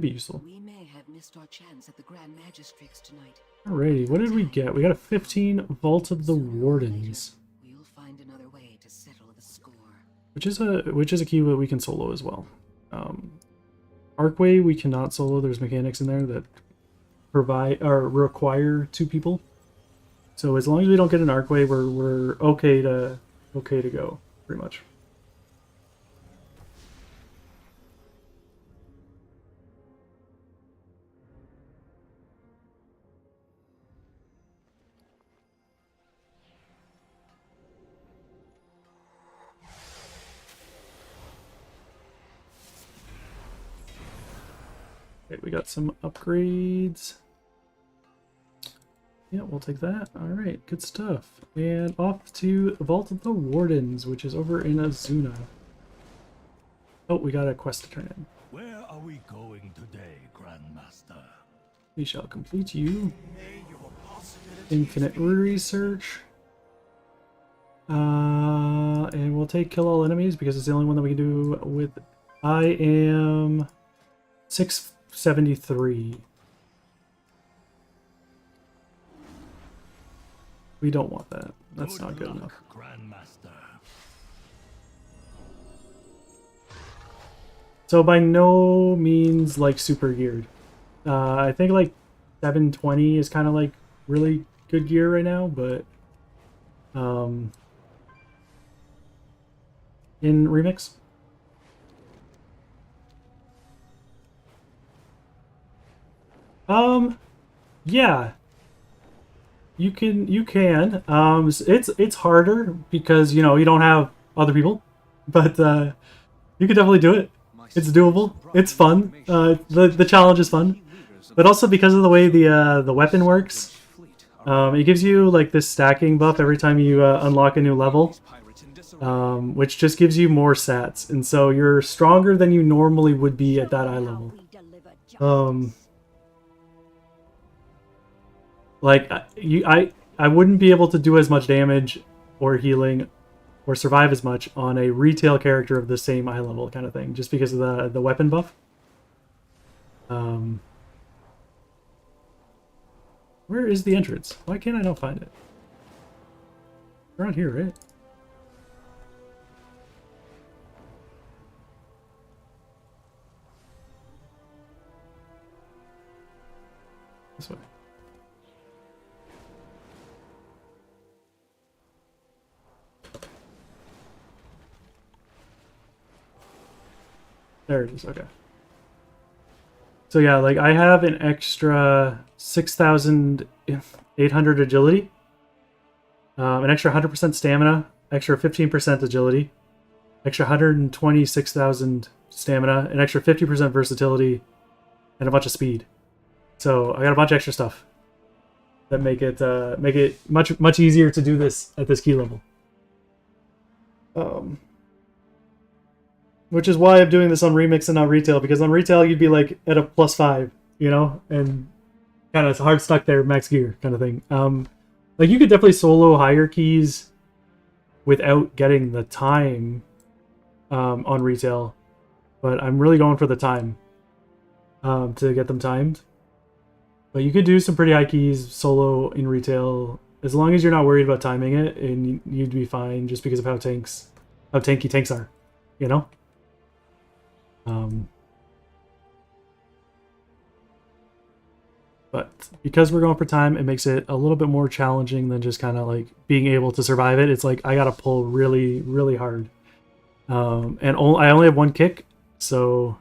Speaker 2: useful.
Speaker 9: We may have missed our chance at the Grand Magistrates tonight.
Speaker 2: Alrighty, what did we get? We got a 15 Vault of the Wardens,
Speaker 9: We'll find another way to settle the score.
Speaker 2: which is a key that we can solo as well. Arcway we cannot solo. There's mechanics in there that provide or require 2 people. So as long as we don't get an Arcway, we're okay to go pretty much. Okay, we got some upgrades. Yeah, we'll take that. Alright, good stuff. And off to the Vault of the Wardens, which is over in Azuna. Oh, we got a quest to turn in.
Speaker 5: Where are we going today, Grandmaster?
Speaker 2: We shall complete you. Infinite research. And we'll take kill all enemies because it's the only one that we can do with. I am 673. We don't want that. That's not good enough.
Speaker 5: Grandmaster.
Speaker 2: So by no means like super geared. I think like 720 is kind of like really good gear right now, but in Remix. Yeah. You can. It's harder because, you know, you don't have other people, but you can definitely do it. It's doable. It's fun. The challenge is fun, but also because of the way the weapon works, it gives you like this stacking buff every time you unlock a new level, which just gives you more stats, and so you're stronger than you normally would be at that eye level. Like I wouldn't be able to do as much damage or healing or survive as much on a retail character of the same eye level kind of thing, just because of the weapon buff. Where is the entrance? Why can't I not find it? Around here, right? This way. There it is, okay. So yeah, like I have an extra 6,800 agility, an extra 100% stamina, extra 15% agility, extra 126,000 stamina, an extra 50% versatility, and a bunch of speed. So I got a bunch of extra stuff that make it much easier to do this at this key level. Which is why I'm doing this on Remix and not Retail, because on Retail you'd be like at a +5, you know, and kind of hard stuck there, max gear kind of thing. Like you could definitely solo higher keys without getting the time on Retail, but I'm really going for the time to get them timed. But you could do some pretty high keys solo in Retail as long as you're not worried about timing it, and you'd be fine just because of how tanky tanks are, you know. But because we're going for time, it makes it a little bit more challenging than just kind of like being able to survive it. It's like I gotta pull really, really hard. And I only have one kick, so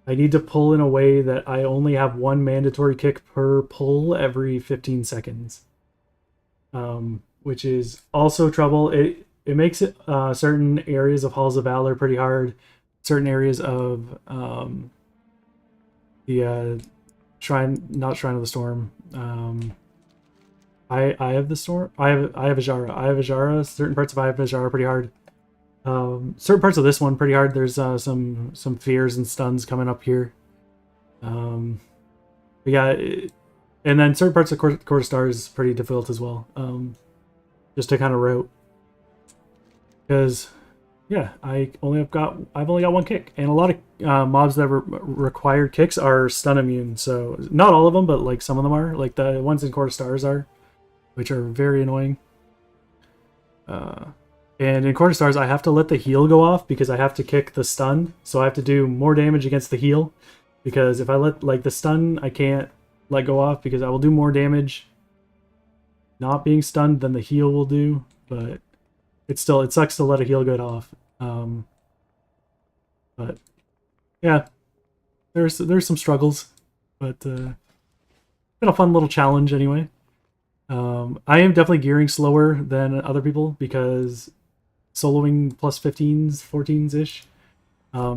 Speaker 2: I need to pull in a way that I only have one mandatory kick per pull every 15 seconds. Which is also trouble. It makes it certain areas of Halls of Valor pretty hard. Certain areas of the not Shrine of the Storm. I have the Storm. I have Ajara. I have Ajara. Certain parts of I have Ajara pretty hard. Certain parts of this one pretty hard. There's some fears and stuns coming up here. But yeah, and then certain parts of Court of Stars is pretty difficult as well. Just to kind of route, because yeah, I've only got one kick, and a lot of mobs that require kicks are stun immune. So not all of them, but like some of them are. Like the ones in Court of Stars are, which are very annoying. And in Court of Stars, I have to let the heal go off because I have to kick the stun. So I have to do more damage against the heal, because if I let like the stun, I can't let go off because I will do more damage not being stunned than the heal will do. But it sucks to let a heal go off. But yeah, there's some struggles, but been a fun little challenge anyway. I am definitely gearing slower than other people because soloing plus 15s, 14s ish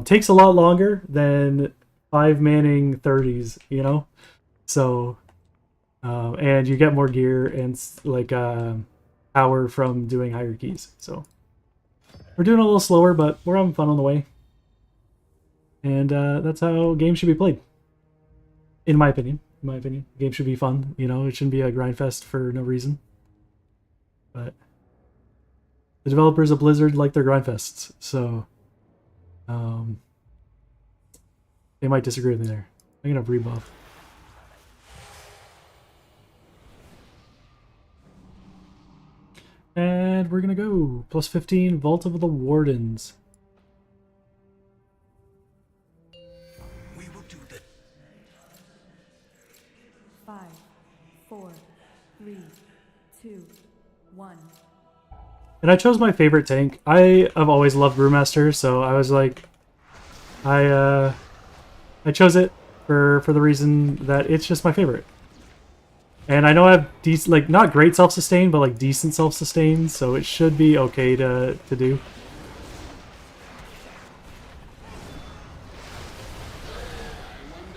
Speaker 2: takes a lot longer than 5-manning 30s, you know. So and you get more gear and like power from doing higher keys. So we're doing a little slower, but we're having fun on the way. And that's how games should be played, in my opinion. In my opinion, games should be fun. You know, it shouldn't be a grind fest for no reason. But the developers of Blizzard like their grind fests, so they might disagree with me there. I'm gonna rebuff. And we're gonna go plus 15 Vault of the Wardens.
Speaker 7: We will do the
Speaker 4: 5, 4, 3, 2, 1.
Speaker 2: And I chose my favorite tank. I have always loved Brewmaster, so I was like, I chose it for the reason that it's just my favorite. And I know I have decent, like not great self-sustain, but like decent self-sustain, so it should be okay to do.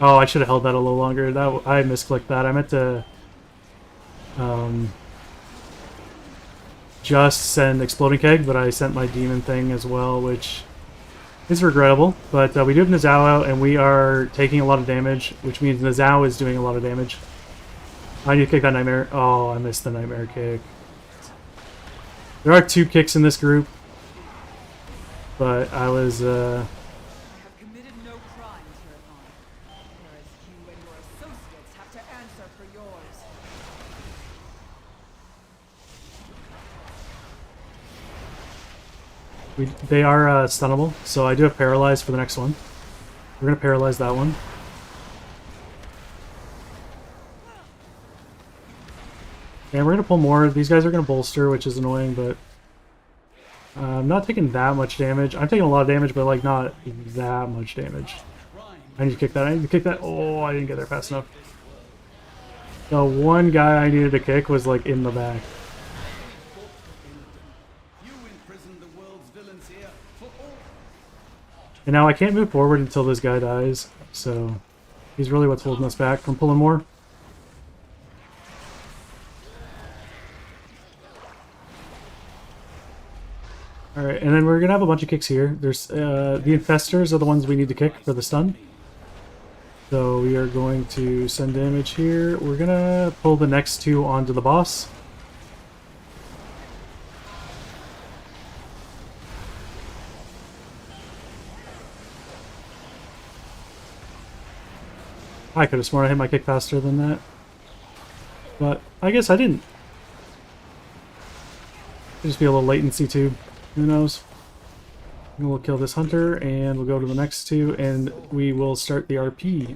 Speaker 2: Oh, I should have held that a little longer. I misclicked that. I meant to just send Exploding Keg, but I sent my demon thing as well, which is regrettable. But we do have Nizao out, and we are taking a lot of damage, which means Nizao is doing a lot of damage. I need to kick that Nightmare. Oh, I missed the Nightmare kick. There are 2 kicks in this group, but I was
Speaker 6: I have committed no crimes, Marathon. Whereas you and your associates have to answer for yours.
Speaker 2: they are stunnable, so I do have Paralyze for the next one. We're going to Paralyze that one. And we're going to pull more. These guys are going to bolster, which is annoying, but I'm not taking that much damage. I'm taking a lot of damage, but like not that much damage. I need to kick that. I need to kick that. Oh, I didn't get there fast enough. The one guy I needed to kick was like in the back.
Speaker 10: You imprisoned the world's villains here for
Speaker 2: And now I can't move forward until this guy dies, so he's really what's holding us back from pulling more. Alright, and then we're gonna have a bunch of kicks here. There's the infestors are the ones we need to kick for the stun. So we are going to send damage here. We're gonna pull the next two onto the boss. I could have sworn I hit my kick faster than that. But I guess I didn't. Could just be a little latency too. Who knows? We'll kill this hunter and we'll go to the next two and we will start the RP.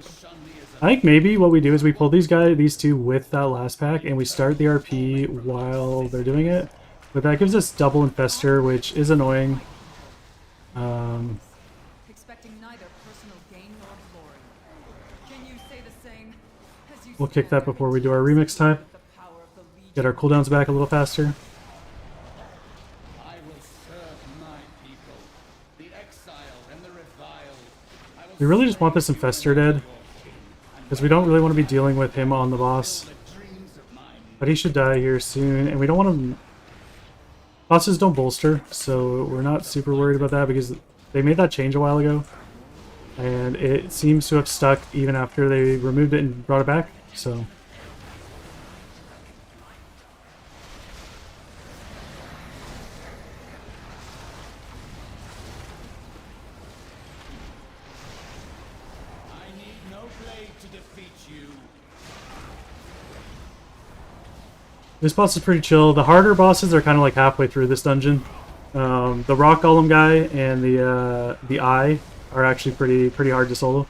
Speaker 2: I think maybe what we do is we pull these two with that last pack and we start the RP while they're doing it. But that gives us double infester, which is annoying.
Speaker 4: Expecting neither personal gain nor glory. Can you say the same? As you
Speaker 2: We'll kick that before we do our remix time. Get our cooldowns back a little faster. We really just want this infester dead, because we don't really want to be dealing with him on the boss. But he should die here soon, and we don't want him... Bosses don't bolster, so we're not super worried about that, because they made that change a while ago. And it seems to have stuck even after they removed it and brought it back, so... This boss is pretty chill. The harder bosses are kind of like halfway through this dungeon. The rock golem guy and the eye are actually pretty hard to solo.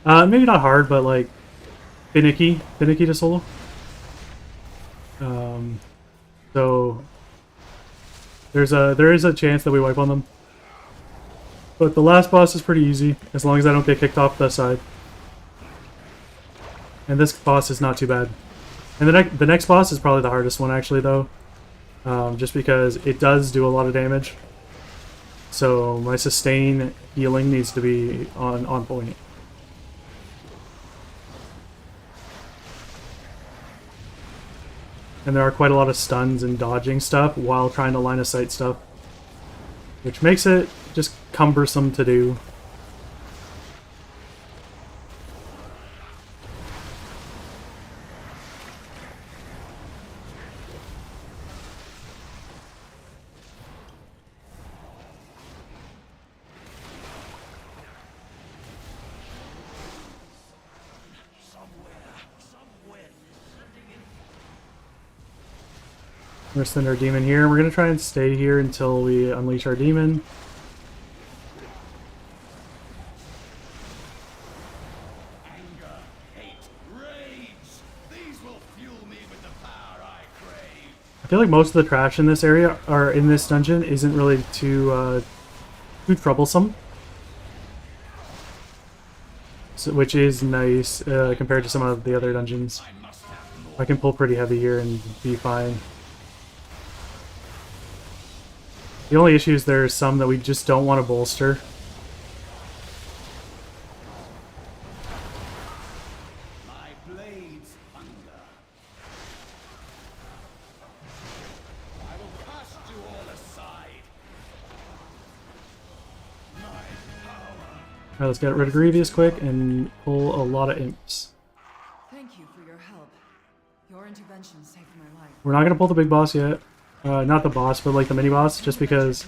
Speaker 2: Maybe not hard, but like finicky to solo. So there is a chance that we wipe on them. But the last boss is pretty easy as long as I don't get kicked off the side. And this boss is not too bad. And the next boss is probably the hardest one, actually, though. Just because it does do a lot of damage. So my sustain healing needs to be on point. And there are quite a lot of stuns and dodging stuff while trying to line of sight stuff. Which makes it just cumbersome to do. We're going to send our demon here. We're going to try and stay here until we unleash our demon.
Speaker 7: Anger, hate, rage. These will fuel me with the power I crave.
Speaker 2: I feel like most of the trash in this area, or in this dungeon, isn't really too troublesome. So, which is nice compared to some of the other dungeons. I can pull pretty heavy here and be fine. The only issue is there's some that we just don't want to bolster.
Speaker 7: My blades hunger. I will cast you all aside. My power.
Speaker 2: Alright, let's get rid of Grievous quick and pull a lot of imps.
Speaker 4: Thank you for your help. Your intervention saved my life.
Speaker 2: We're not going to pull the big boss yet. Not the boss, but like the mini-boss, just because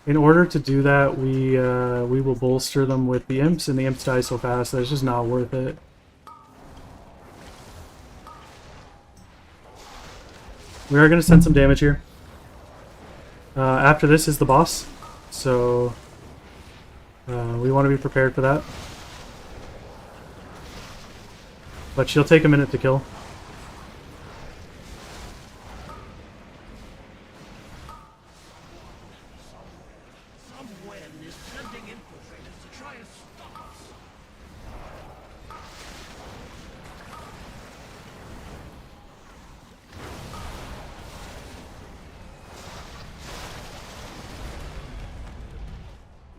Speaker 2: in order to do that, we will bolster them with the imps, and the imps die so fast that it's just not worth it. We are going to send some damage here. After this is the boss, so we want to be prepared for that. But she'll take a minute to kill.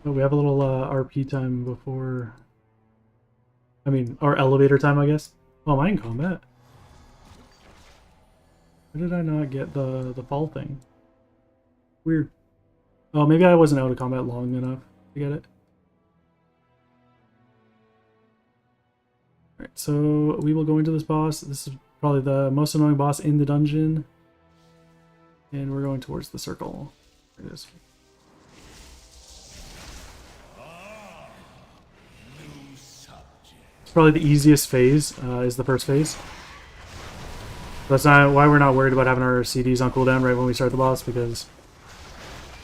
Speaker 2: Oh, we have a little RP time before... I mean, or elevator time, I guess. Oh, am I in combat? Why did I not get the fall thing? Weird. Oh, maybe I wasn't out of combat long enough to get it. Alright, so we will go into this boss. This is probably the most annoying boss in the dungeon. And we're going towards the circle. There it is. It's probably the easiest phase, is the first phase. That's not why we're not worried about having our CDs on cooldown right when we start the boss, because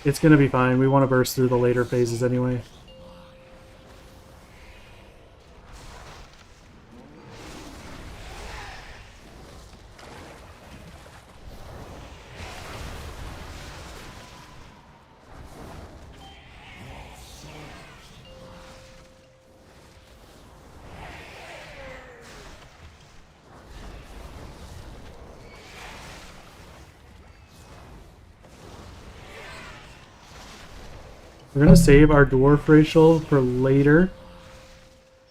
Speaker 2: it's going to be fine. We want to burst through the later phases anyway. We're going to save our dwarf racial for later.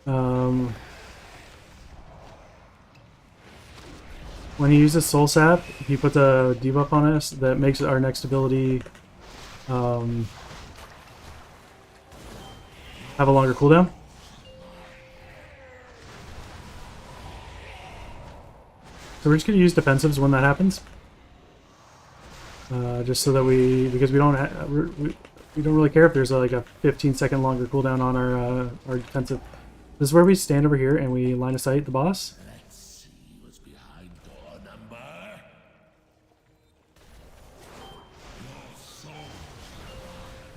Speaker 2: When he uses soul sap, he puts a debuff on us that makes our next ability have a longer cooldown. So we're just going to use defensives when that happens. Just so that because we don't we don't really care if there's like a 15-second longer cooldown on our defensive. This is where we stand over here and we line of sight the boss.
Speaker 1: Let's see what's behind door number.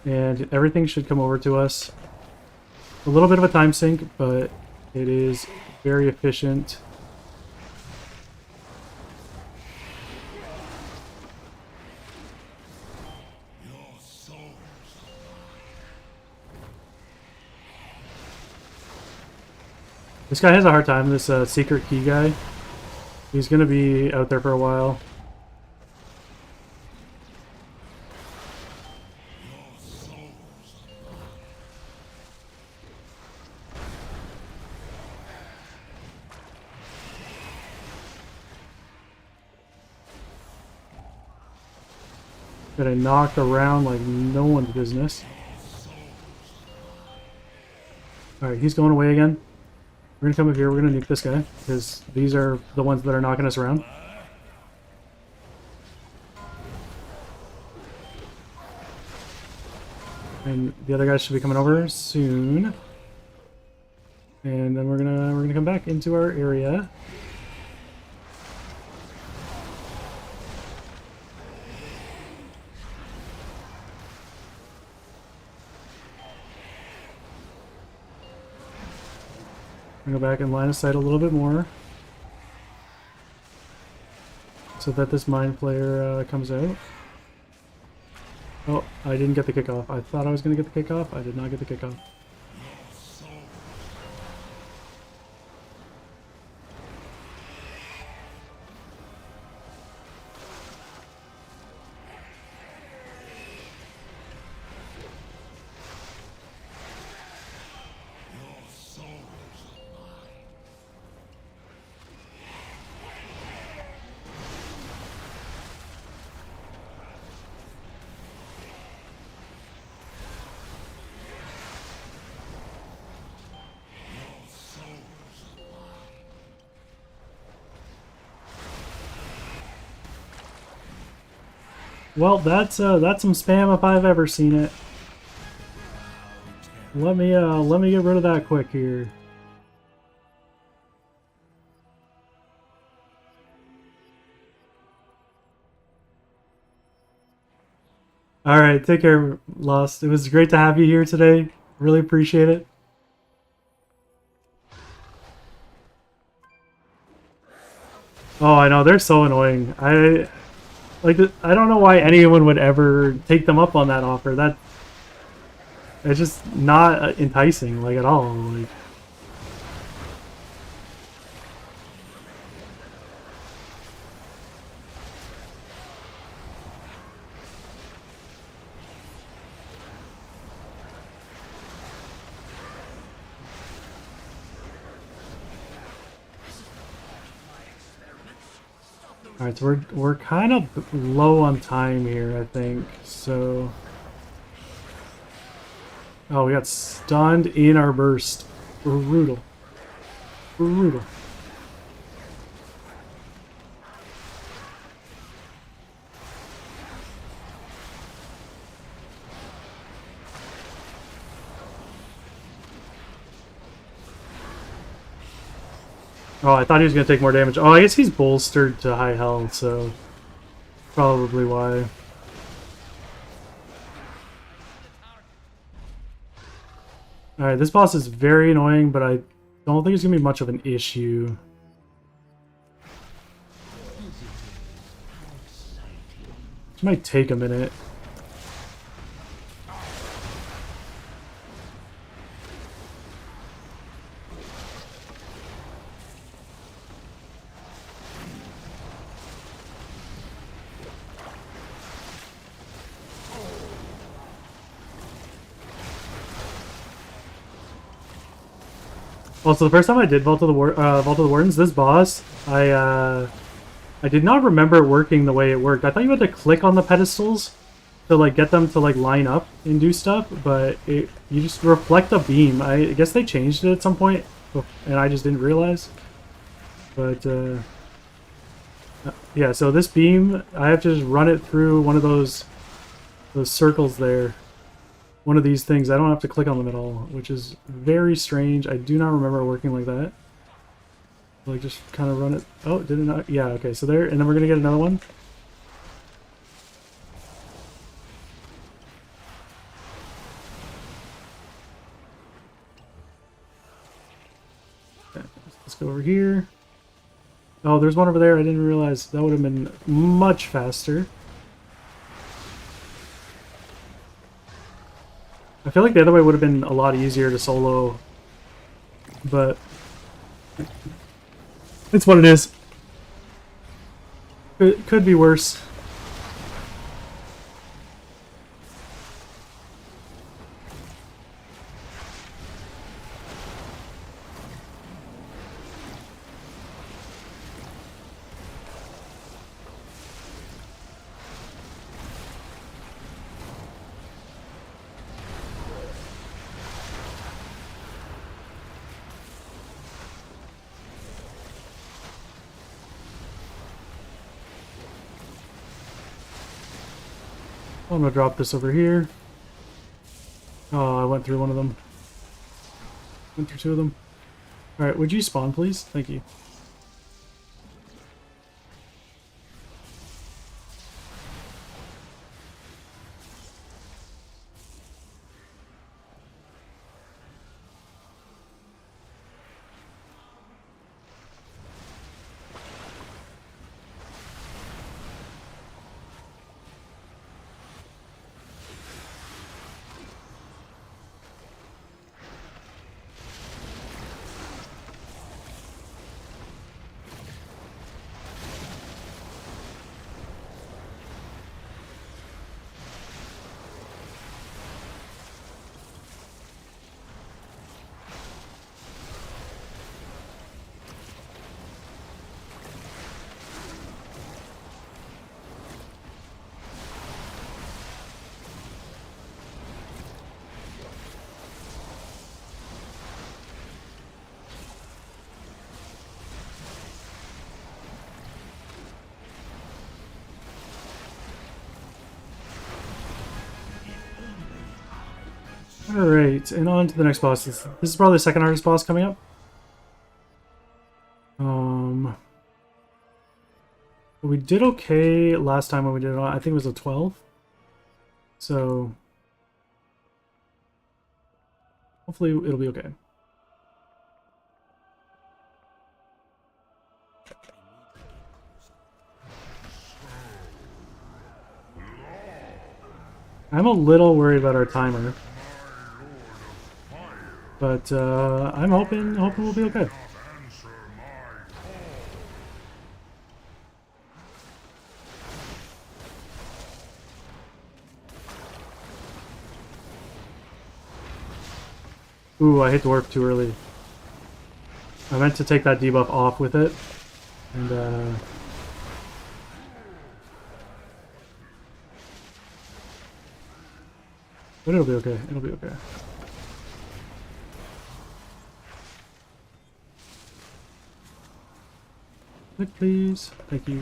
Speaker 2: And everything should come over to us. A little bit of a time sink, but it is very efficient. This guy has a hard time, this secret key guy. He's going to be out there for a while. Got knocked around like no one's business. Alright, he's going away again. We're gonna come up here, we're gonna nuke this guy, because these are the ones that are knocking us around. And the other guys should be coming over soon. And then we're gonna come back into our area. Go back and line of sight a little bit more so that this mind player comes out. Oh, I didn't get the kickoff. I thought I was going to get the kickoff. I did not get the kickoff. Well, that's some spam if I've ever seen it. Let me get rid of that quick here. All right, take care, Lost. It was great to have you here today. Really appreciate it. Oh, I know, they're so annoying. I don't know why anyone would ever take them up on that offer. It's just not enticing, like, at all. Like, Alright, so we're kind of low on time here, I think. So oh, we got stunned in our burst. Brutal. Brutal. Oh, I thought he was going to take more damage. Oh, I guess he's bolstered to high health, so probably why. Alright, this boss is very annoying, but I don't think it's going to be much of an issue. This might take a minute. Also, the first time I did Vault of the Wardens, this boss, I did not remember it working the way it worked. I thought you had to click on the pedestals to like get them to like line up and do stuff, but you just reflect a beam. I guess they changed it at some point, and I just didn't realize. But yeah, so this beam, I have to just run it through one of those circles there. One of these things. I don't have to click on them at all, which is very strange. I do not remember it working like that. Like, just kind of run it. Oh, did it not? Yeah, okay, so there, and then we're going to get another one. Okay, let's go over here. Oh, there's one over there. I didn't realize. That would have been much faster. I feel like the other way would have been a lot easier to solo, but it's what it is. It could be worse. I'm gonna drop this over here. Oh, I went through one of them. Went through two of them. Alright, would you spawn, please? Thank you. Alright, and on to the next boss. This is probably the second hardest boss coming up. We did okay last time when we did it. I think it was a 12. So hopefully it'll be okay. I'm a little worried about our timer, but I'm hoping we'll be okay. Ooh, I hit the warp too early. I meant to take that debuff off with it, and But it'll be okay. It'll be okay. Click, please. Thank you.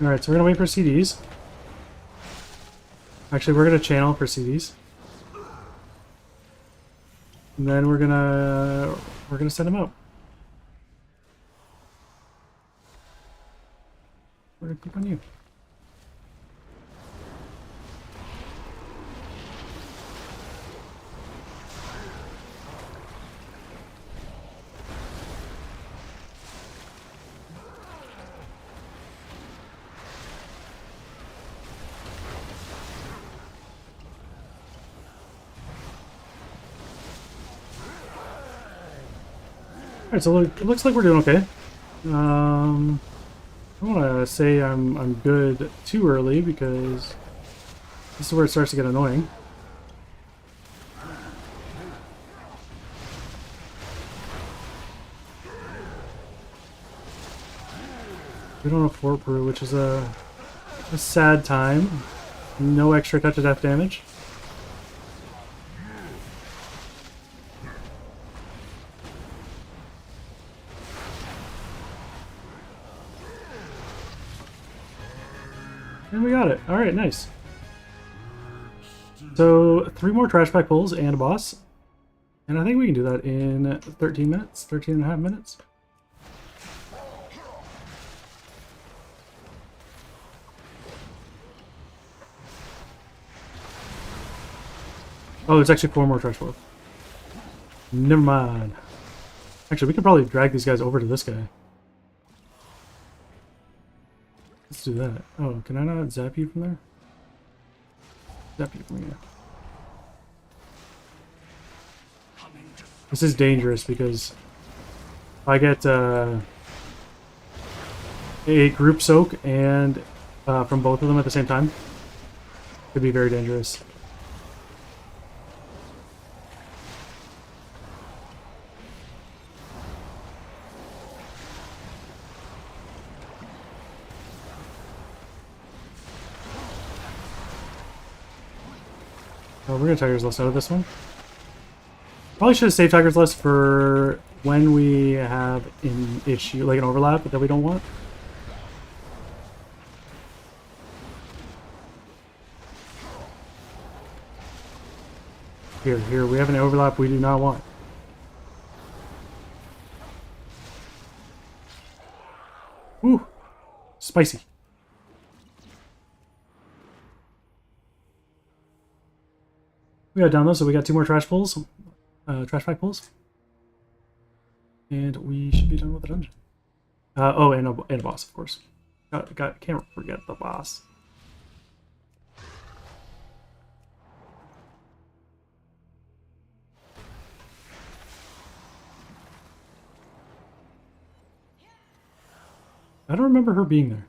Speaker 2: Alright, so we're gonna wait for CDs. Actually, we're gonna channel for CDs. And then we're gonna send them out. We're gonna click on you. Alright, so it looks like we're doing okay. I don't want to say I'm good too early because this is where it starts to get annoying. We don't have Fort Brew, which is a sad time. No extra touch of death damage. And we got it. Alright, nice. So, 3 more trash pack pulls and a boss. And I think we can do that in 13 minutes, 13 and a half minutes. Oh, there's actually 4 more trash pulls. Never mind. Actually, we could probably drag these guys over to this guy. Let's do that. Oh, can I not zap you from there? Zap you from here. This is dangerous because if I get a group soak and from both of them at the same time, it could be very dangerous. Oh, we're gonna Tiger's Lust out of this one. Probably should have saved Tiger's Lust for when we have an issue, like an overlap that we don't want. Here, we have an overlap we do not want. Ooh, spicy. We got down those, so we got 2 more trash pulls, trash pack pulls, and we should be done with the dungeon. Oh, and a boss, of course. Can't forget the boss. I don't remember her being there.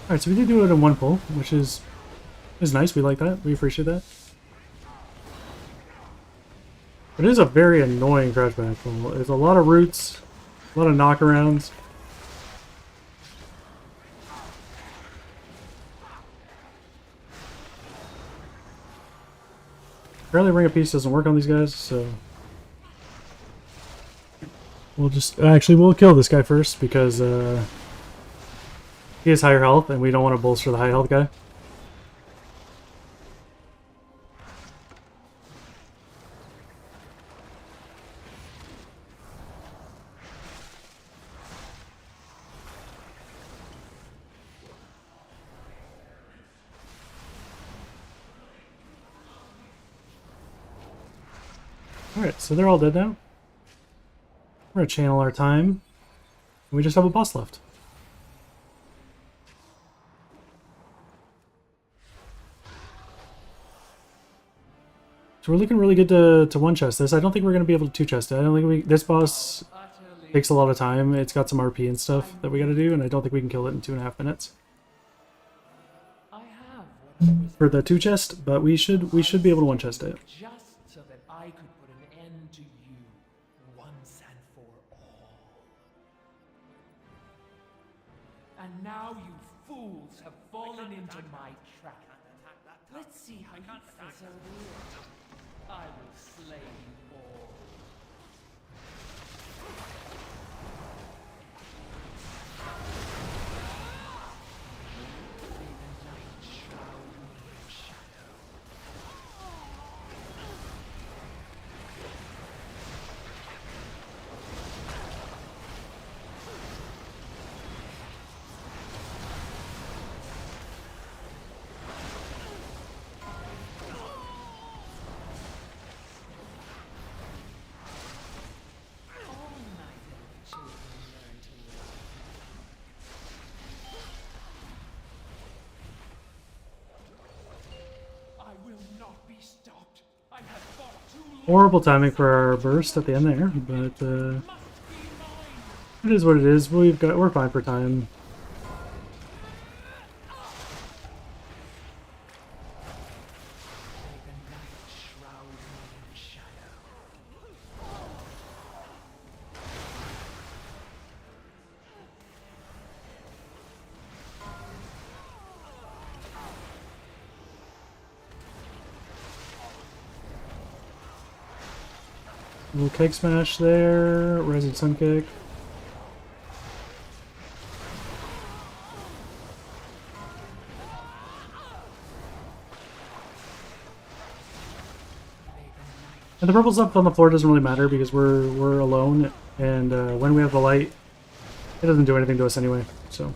Speaker 2: Alright, so we did do it in one pull, which is nice. We like that. We appreciate that. It is a very annoying crouchback pull. There's a lot of roots, a lot of knockarounds. Apparently Ring of Peace doesn't work on these guys, so we'll just we'll kill this guy first because he has higher health and we don't want to bolster the high health guy. Alright, so they're all dead now. We're gonna channel our time. We just have a boss left. So we're looking really good to one chest this. I don't think we're gonna be able to two chest it. I don't think this boss takes a lot of time. It's got some RP and stuff that we gotta do, and I don't think we can kill it in 2.5 minutes. For the two chest, but we should be able to one chest it.
Speaker 10: Just so that I could put an end to you once and for all. And now you fools have fallen into my trap. Let's see how you fizzle it. I will slay you all.
Speaker 2: Horrible timing for our burst at the end there, but it is what it is. We're fine for time. Little keg smash there, rising sun kick. And the purple's up on the floor doesn't really matter because we're alone, and when we have the light, it doesn't do anything to us anyway. So.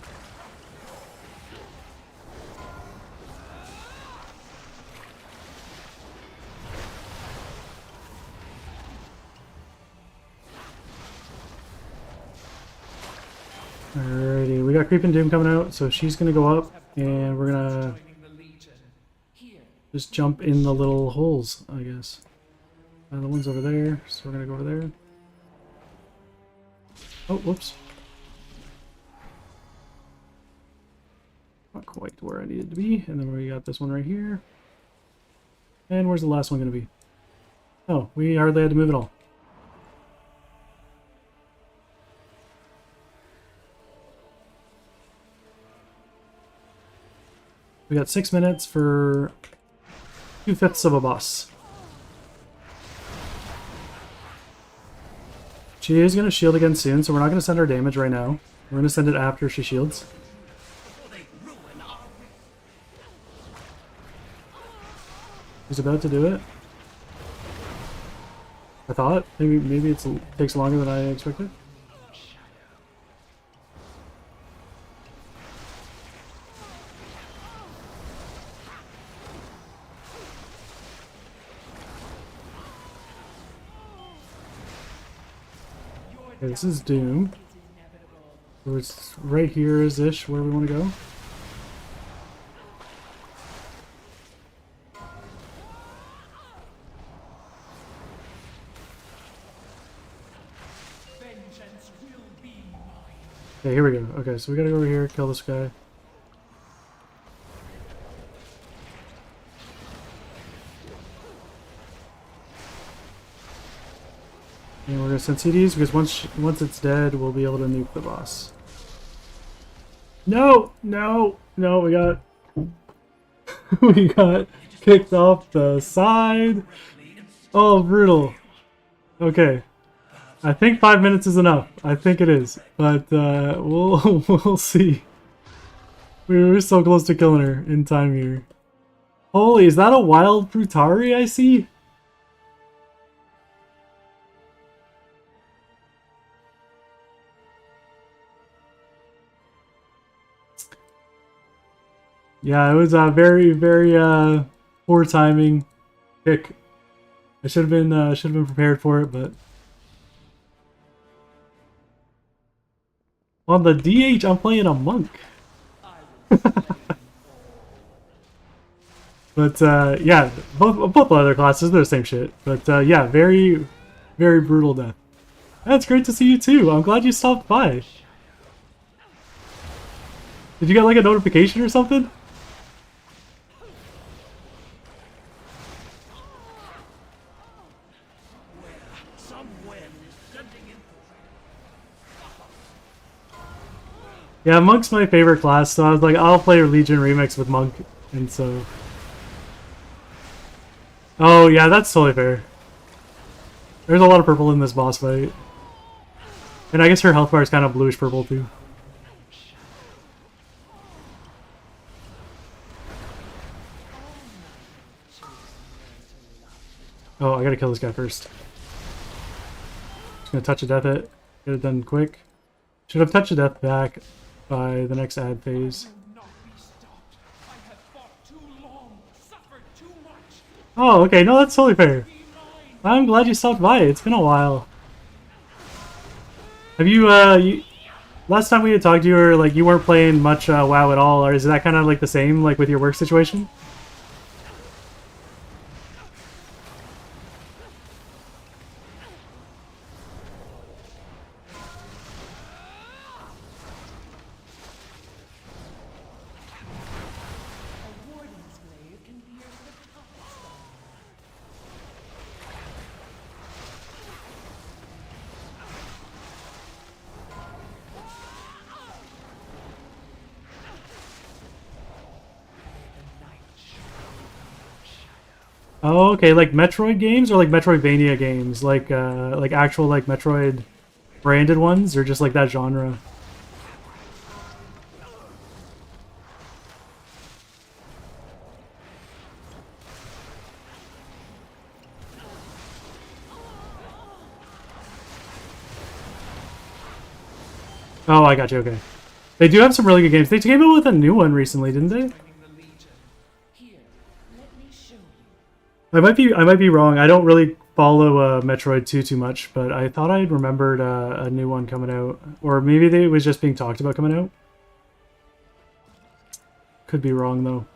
Speaker 2: Alrighty, we got Creeping Doom coming out, so she's gonna go up, and we're gonna just jump in the little holes, I guess. The one's over there, so we're gonna go over there. Oh, whoops. Not quite where I needed to be, and then we got this one right here. And where's the last one gonna be? Oh, we hardly had to move at all. We got 6 minutes for 2/5 of a boss. She is going to shield again soon, so we're not going to send her damage right now. We're going to send it after she shields. She's about to do it. I thought. Maybe it takes longer than I expected. Okay, this is Doom. So it's right here is-ish where we want to go. Okay, here we go. Okay, so we gotta go over here, kill this guy. gonna send CDs because once it's dead, we'll be able to nuke the boss. No, no, no! We got we got kicked off the side. Oh, brutal. Okay, I think 5 minutes is enough. I think it is, but we'll we'll see. We were so close to killing her in time here. Holy, is that a wild Frutari I see? Yeah, it was a very, very poor timing pick. I should have been prepared for it, but on the DH, I'm playing a monk. But yeah, both other classes, they're the same shit. But yeah, very, very brutal death. That's great to see you too. I'm glad you stopped by. Did you get like a notification or something? Yeah, Monk's my favorite class, so I was like, I'll play Legion Remix with Monk, and so... Oh, yeah, that's totally fair. There's a lot of purple in this boss fight. And I guess her health bar is kind of bluish-purple, too. Oh, I gotta kill this guy first. Just gonna touch a death hit. Get it done quick. Should have touched a death back by the next ad phase. Oh, okay. No, that's totally fair. I'm glad you stopped by. It's been a while. Have you, last time we had talked, you were like, you weren't playing much WoW at all, or is that kind of like the same, like with your work situation? Oh, okay, like Metroid games or like Metroidvania games, like actual like Metroid branded ones, or just like that genre? Oh, I got you. Okay, they do have some really good games. They came out with a new one recently, didn't they? I might be wrong. I don't really follow Metroid too much, but I thought I remembered a new one coming out, or maybe it was just being talked about coming out. Could be wrong though.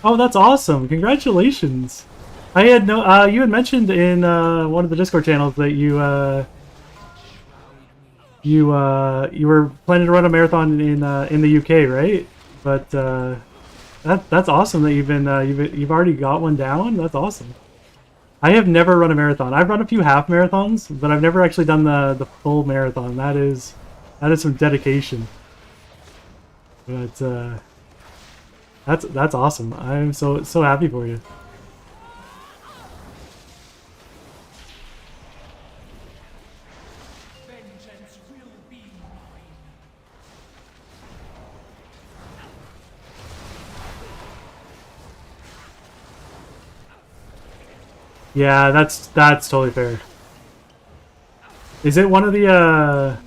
Speaker 2: Oh, that's awesome! Congratulations. I had no. You had mentioned in one of the Discord channels that you were planning to run a marathon in the UK, right? But that's awesome that you've already got one down. That's awesome. I have never run a marathon. I've run a few half marathons, but I've never actually done the full marathon. That is some dedication. But that's awesome. I'm so happy for you.
Speaker 10: Vengeance will be mine.
Speaker 2: Yeah, that's totally fair. Is it one of the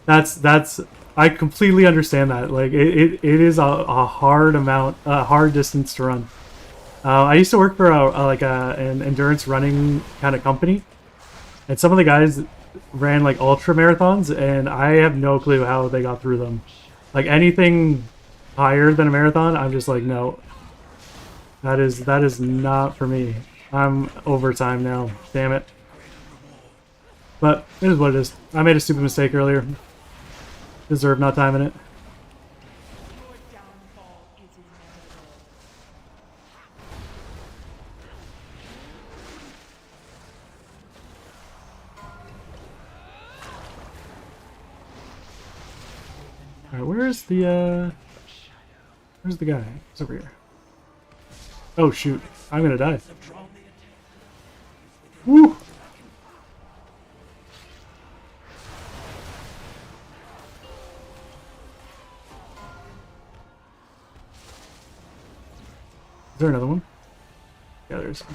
Speaker 2: That's I completely understand that. Like it is a hard distance to run. I used to work for an endurance running kind of company, and some of the guys ran like ultra marathons, and I have no clue how they got through them. Like anything higher than a marathon, I'm just like, no, that is not for me. I'm overtime now. Damn it. But it is what it is. I made a stupid mistake earlier. Deserve not timing it. Alright, where's the guy? He's over here. Oh shoot, I'm gonna die. Woo! Is there another one? Yeah, there's. Okay.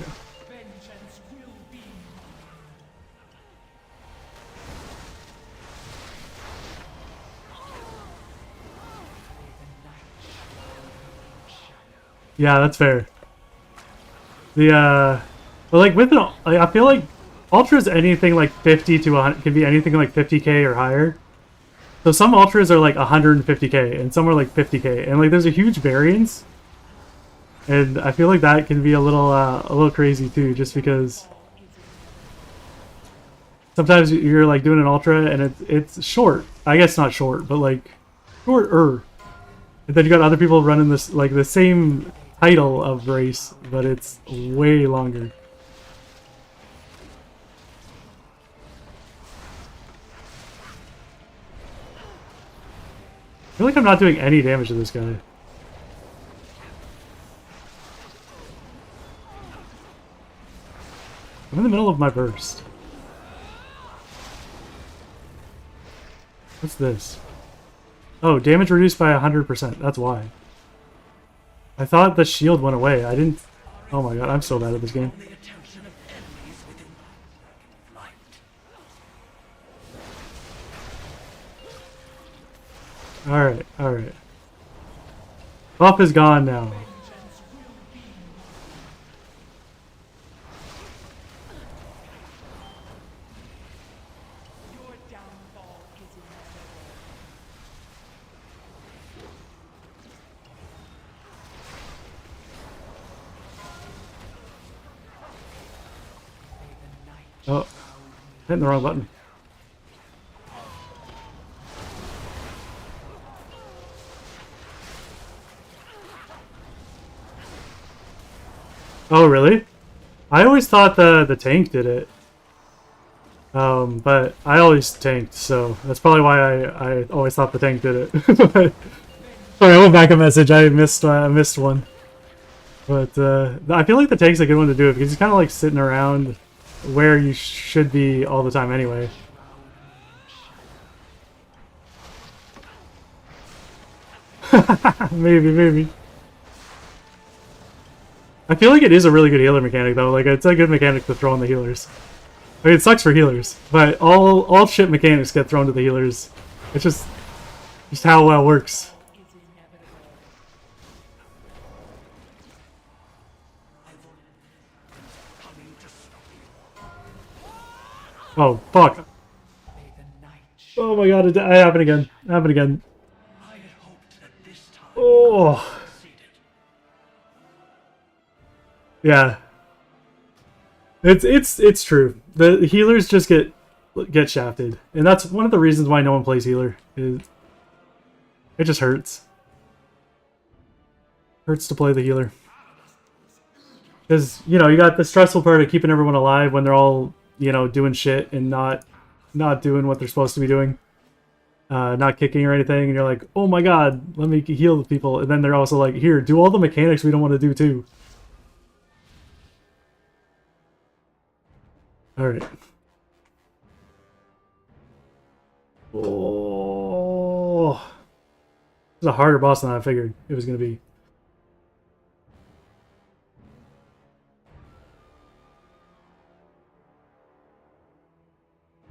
Speaker 2: Yeah, that's fair. But like with an, I feel like ultras anything like 50 to 100 can be anything like 50k or higher. So some ultras are like 150k and some are like 50k, and like there's a huge variance. And I feel like that can be a little crazy too, just because sometimes you're like doing an ultra and it's short. I guess not short, but like shorter. And then you got other people running this like the same title of race, but it's way longer. I feel like I'm not doing any damage to this guy. I'm in the middle of my burst. What's this? Oh, damage reduced by 100%. That's why. I thought the shield went away. I didn't... Oh my god, I'm so bad at this game. Alright, alright. Buff is gone now. Oh, hitting the wrong button. Oh, really? I always thought the tank did it. But I always tanked, so that's probably why I always thought the tank did it. Sorry, I went back a message. I missed one. But I feel like the tank's a good one to do it because he's kind of like sitting around where you should be all the time anyway. Maybe. I feel like it is a really good healer mechanic though. Like it's a good mechanic to throw on the healers. I mean, it sucks for healers, but all shit mechanics get thrown to the healers. It's just how well it works. Oh fuck! Oh my god! It happened again. It happened again. Oh. Yeah. It's true. The healers just get shafted, and that's one of the reasons why no one plays healer. It just hurts. Hurts to play the healer. Because, you know, you got the stressful part of keeping everyone alive when they're all, you know, doing shit and not doing what they're supposed to be doing. Not kicking or anything, and you're like, oh my god, let me heal the people. And then they're also like, here, do all the mechanics we don't want to do too. Alright. Oh. This is a harder boss than I figured it was going to be.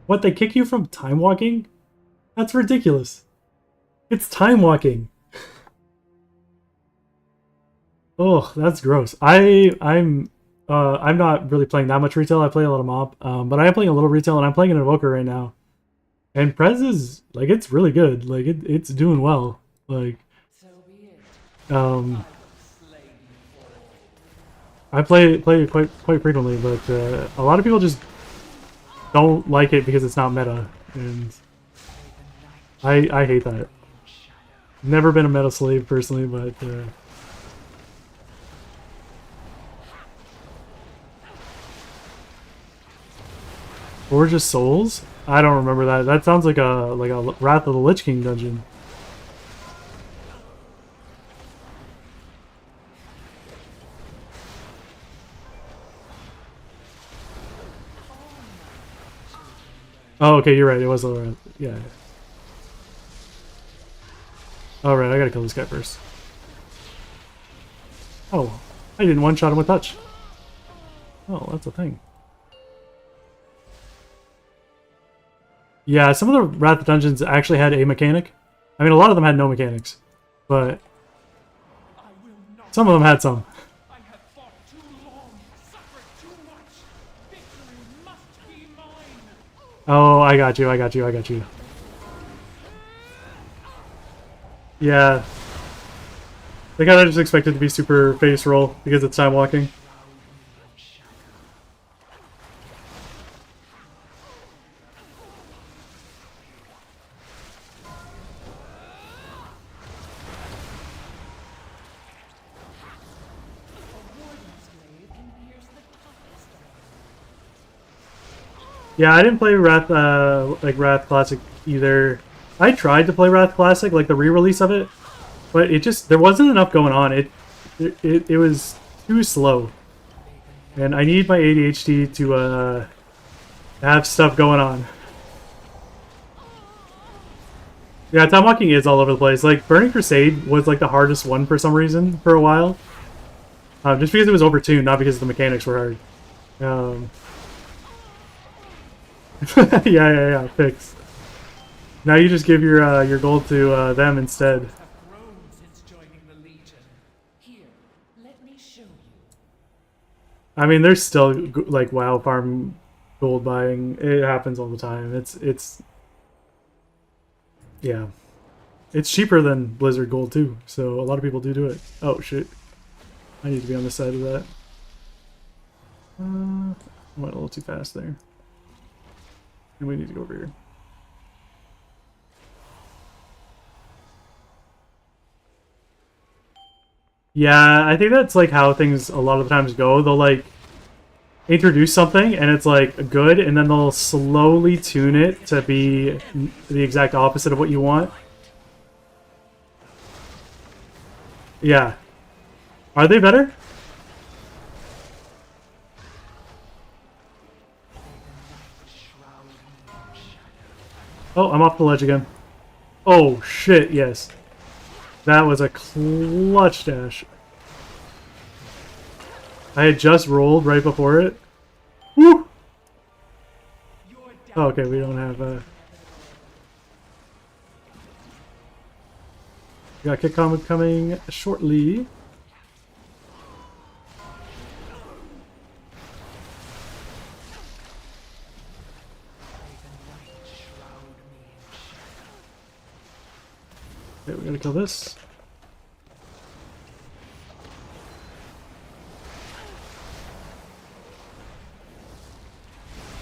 Speaker 2: What, they kick you from time walking? That's ridiculous. It's time walking. Oh, that's gross. I'm not really playing that much retail. I play a lot of MoP, but I am playing a little retail, and I'm playing an Evoker right now. And Prez is like it's really good. Like it's doing well. Like, I play it quite frequently, but a lot of people just don't like it because it's not meta, and I hate that. Never been a meta slave personally, but. Gorgeous Souls? I don't remember that. That sounds like a Wrath of the Lich King dungeon. Oh, okay, you're right. It was a Wrath. Yeah. Alright, I gotta kill this guy first. Oh, I didn't one-shot him with touch. Oh, that's a thing. Yeah, some of the Wrath dungeons actually had a mechanic. I mean, a lot of them had no mechanics, but some of them had some.
Speaker 10: I have fought too long, suffered too much. Victory must be mine.
Speaker 2: Oh, I got you, I got you, I got you. Yeah. They kind of just expected to be super face roll because it's time walking. Yeah, I didn't play Wrath, Wrath Classic either. I tried to play Wrath Classic, like the re-release of it, but it just there wasn't enough going on. It was too slow, and I need my ADHD to have stuff going on. Yeah, time walking is all over the place. Like Burning Crusade was like the hardest one for some reason for a while, just because it was overtuned, not because the mechanics were hard. yeah, fix. Now you just give your gold to them instead.
Speaker 10: Have grown since joining the Legion. Here, let me show you.
Speaker 2: I mean, there's still like WoW farm gold buying. It happens all the time. It's yeah, it's cheaper than Blizzard gold too. So a lot of people do it. Oh shit, I need to be on the side of that. I went a little too fast there. And we need to go over here. Yeah, I think that's like how things a lot of the times go. They'll like introduce something and it's like good, and then they'll slowly tune it to be the exact opposite of what you want. Yeah. Are they better? Oh, I'm off the ledge again. Oh, shit, yes. That was a clutch dash. I had just rolled right before it. Woo! Oh, okay, we don't have we got kick comet coming shortly. Okay, we're gonna kill this.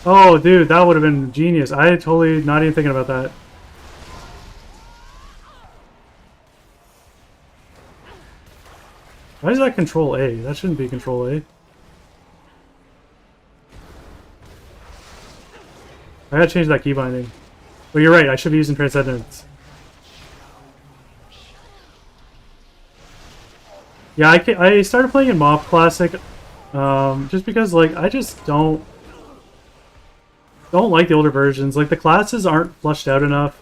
Speaker 2: Oh, dude, that would have been genius. I had totally not even thinking about that. Why is that Control A? That shouldn't be Control A. I gotta change that key binding. But you're right, I should be using Transcendence. Yeah, I started playing in MoP Classic, just because like I just don't like the older versions. Like the classes aren't fleshed out enough.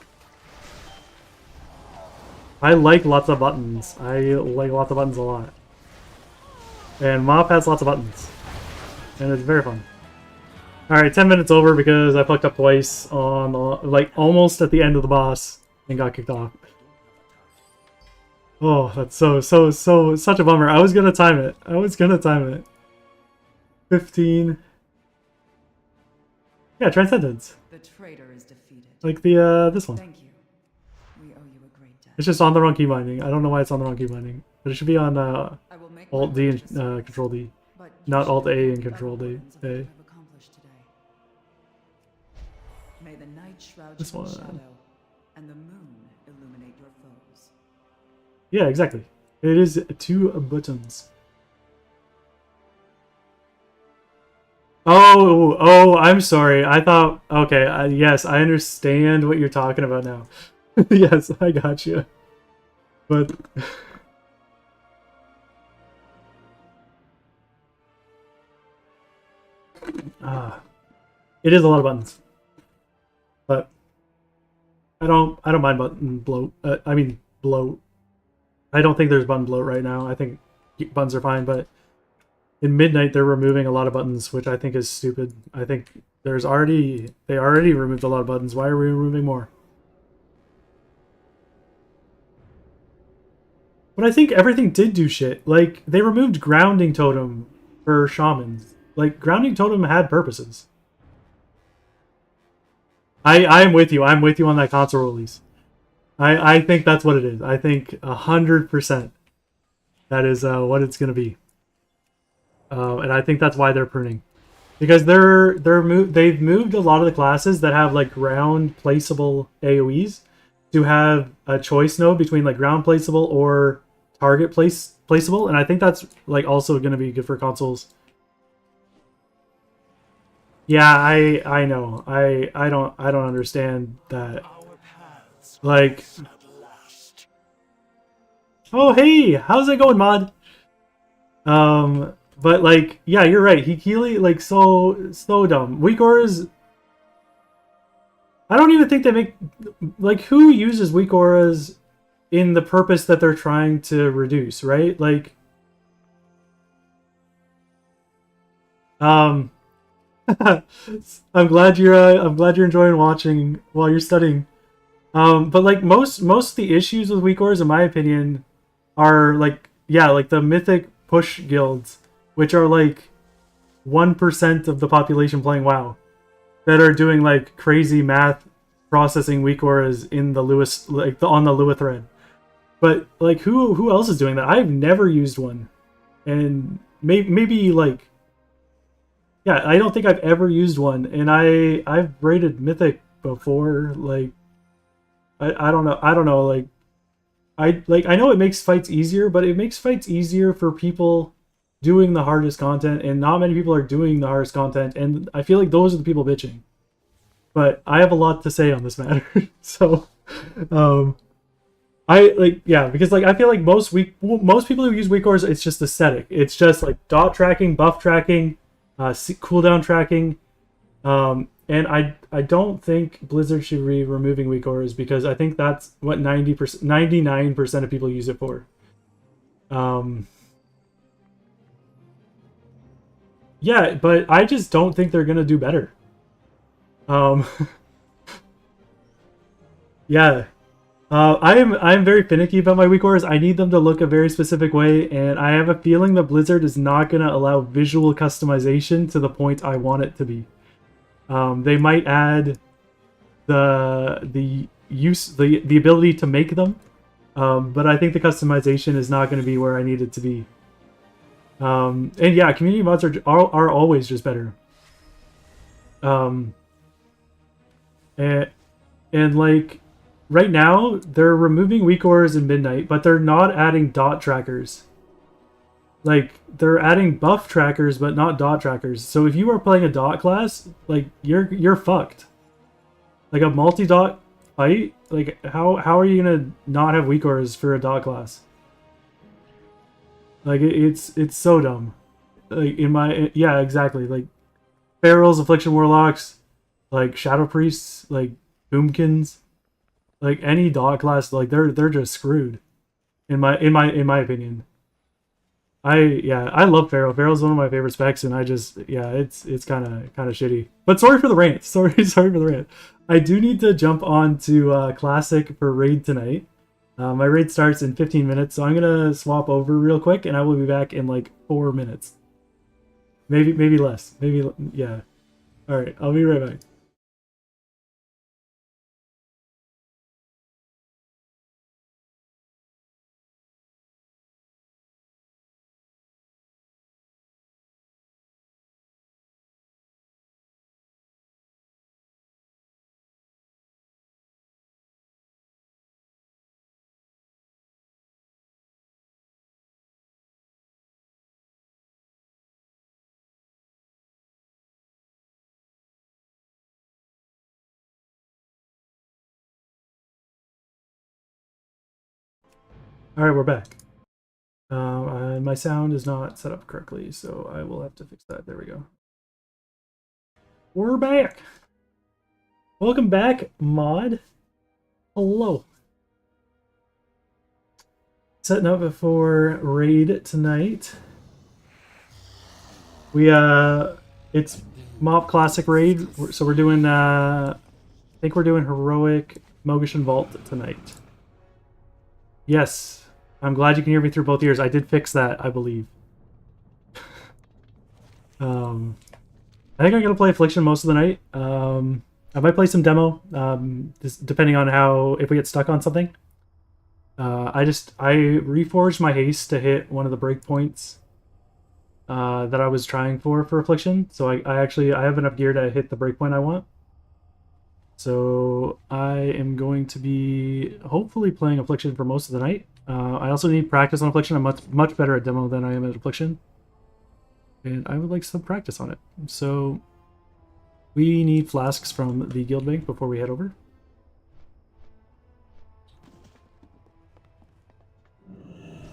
Speaker 2: I like lots of buttons. I like lots of buttons a lot, and MoP has lots of buttons, and it's very fun. All right, 10 minutes over because I fucked up twice on like almost at the end of the boss and got kicked off. Oh, that's such a bummer. I was gonna time it. 15. Yeah, Transcendence.
Speaker 4: The traitor is defeated.
Speaker 2: Like the this one.
Speaker 4: Thank you. We owe you a great debt.
Speaker 2: It's just on the wrong key binding. I don't know why it's on the wrong key binding. But it should be on
Speaker 4: I will make
Speaker 2: Alt
Speaker 4: my
Speaker 2: D
Speaker 4: way to
Speaker 2: and
Speaker 4: service,
Speaker 2: Control D.
Speaker 4: but you
Speaker 2: Not
Speaker 4: should
Speaker 2: Alt A
Speaker 4: know
Speaker 2: and
Speaker 4: the
Speaker 2: Control D.
Speaker 4: importance of what
Speaker 2: A.
Speaker 4: I've accomplished today. May the night shroud
Speaker 2: This
Speaker 4: you in
Speaker 2: one.
Speaker 4: shadow, and the moon illuminate your foes.
Speaker 2: Yeah, exactly. It is 2 buttons. Oh, I'm sorry. I thought, okay, yes, I understand what you're talking about now. Yes, I got you. But it is a lot of buttons. But I don't mind button bloat. I mean bloat. I don't think there's button bloat right now. I think buttons are fine, but in Midnight they're removing a lot of buttons, which I think is stupid. I think they already removed a lot of buttons. Why are we removing more? But I think everything did do shit. Like, they removed Grounding Totem for Shamans. Like, Grounding Totem had purposes. I am with you. I'm with you on that console release. I think that's what it is. I think 100% that is what it's going to be. And I think that's why they're pruning. Because they've moved a lot of the classes that have, like, ground placeable AoEs to have a choice node between, like, ground placeable or target placeable, and I think that's, like, also going to be good for consoles. Yeah, I know. I don't understand that. Like, oh hey, how's it going, Mod? But, like, yeah, you're right. Hikili, like, so dumb. Weak auras. I don't even think they make, like, who uses weak auras in the purpose that they're trying to reduce, right? Like, I'm glad you're enjoying watching while you're studying. But, like, most of the issues with weak auras, in my opinion, are, like, yeah, like the mythic push guilds, which are like 1% of the population playing WoW, that are doing, like, crazy math processing weak auras in the Lewis, like, on the Lua thread. But, like, who else is doing that? I've never used one, and maybe like, yeah, I don't think I've ever used one, and I've rated mythic before. Like, I don't know, like, I know it makes fights easier, but it makes fights easier for people doing the hardest content, and not many people are doing the hardest content, and I feel like those are the people bitching. But I have a lot to say on this matter. So, because, like, I feel like most people who use weak auras, it's just aesthetic. It's just, like, dot tracking, buff tracking, cooldown tracking, and I don't think Blizzard should be removing weak auras, because I think that's what 99% of people use it for. Yeah, but I just don't think they're gonna do better. Yeah. I'm very finicky about my weak auras. I need them to look a very specific way, and I have a feeling that Blizzard is not going to allow visual customization to the point I want it to be. They might add the ability to make them, but I think the customization is not going to be where I need it to be. And yeah, community mods are always just better. And like, right now, they're removing weak auras in Midnight, but they're not adding dot trackers. Like, they're adding buff trackers, but not dot trackers. So if you are playing a dot class, like, you're fucked. Like, a multi-dot fight, like, how are you gonna not have weak auras for a dot class? Like, it's so dumb. Like, yeah, exactly. Like, Pharaohs, Affliction Warlocks, like, Shadow Priests, like, Boomkins, like, any dot class, like, they're just screwed. In my opinion. I love Pharaoh. Pharaoh's one of my favorite specs, and it's kind of shitty. But sorry for the rant. Sorry for the rant. I do need to jump on to Classic for raid tonight. My raid starts in 15 minutes, so I'm gonna swap over real quick, and I will be back in like 4 minutes. Maybe less. Maybe, yeah. All right, I'll be right back. All right, we're back. My sound is not set up correctly, so I will have to fix that. There we go. We're back. Welcome back, mod. Hello. Setting up for raid tonight. It's MoP Classic raid, so we're doing I think we're doing Heroic Mogishan Vault tonight. Yes, I'm glad you can hear me through both ears. I did fix that, I believe. I think I'm gonna play Affliction most of the night. I might play some demo, just depending on if we get stuck on something. I reforged my haste to hit one of the breakpoints that I was trying for Affliction. So I have enough gear to hit the breakpoint I want. So I am going to be hopefully playing Affliction for most of the night. I also need practice on Affliction. I'm much better at demo than I am at Affliction. And I would like some practice on it. So we need flasks from the guild bank before we head over.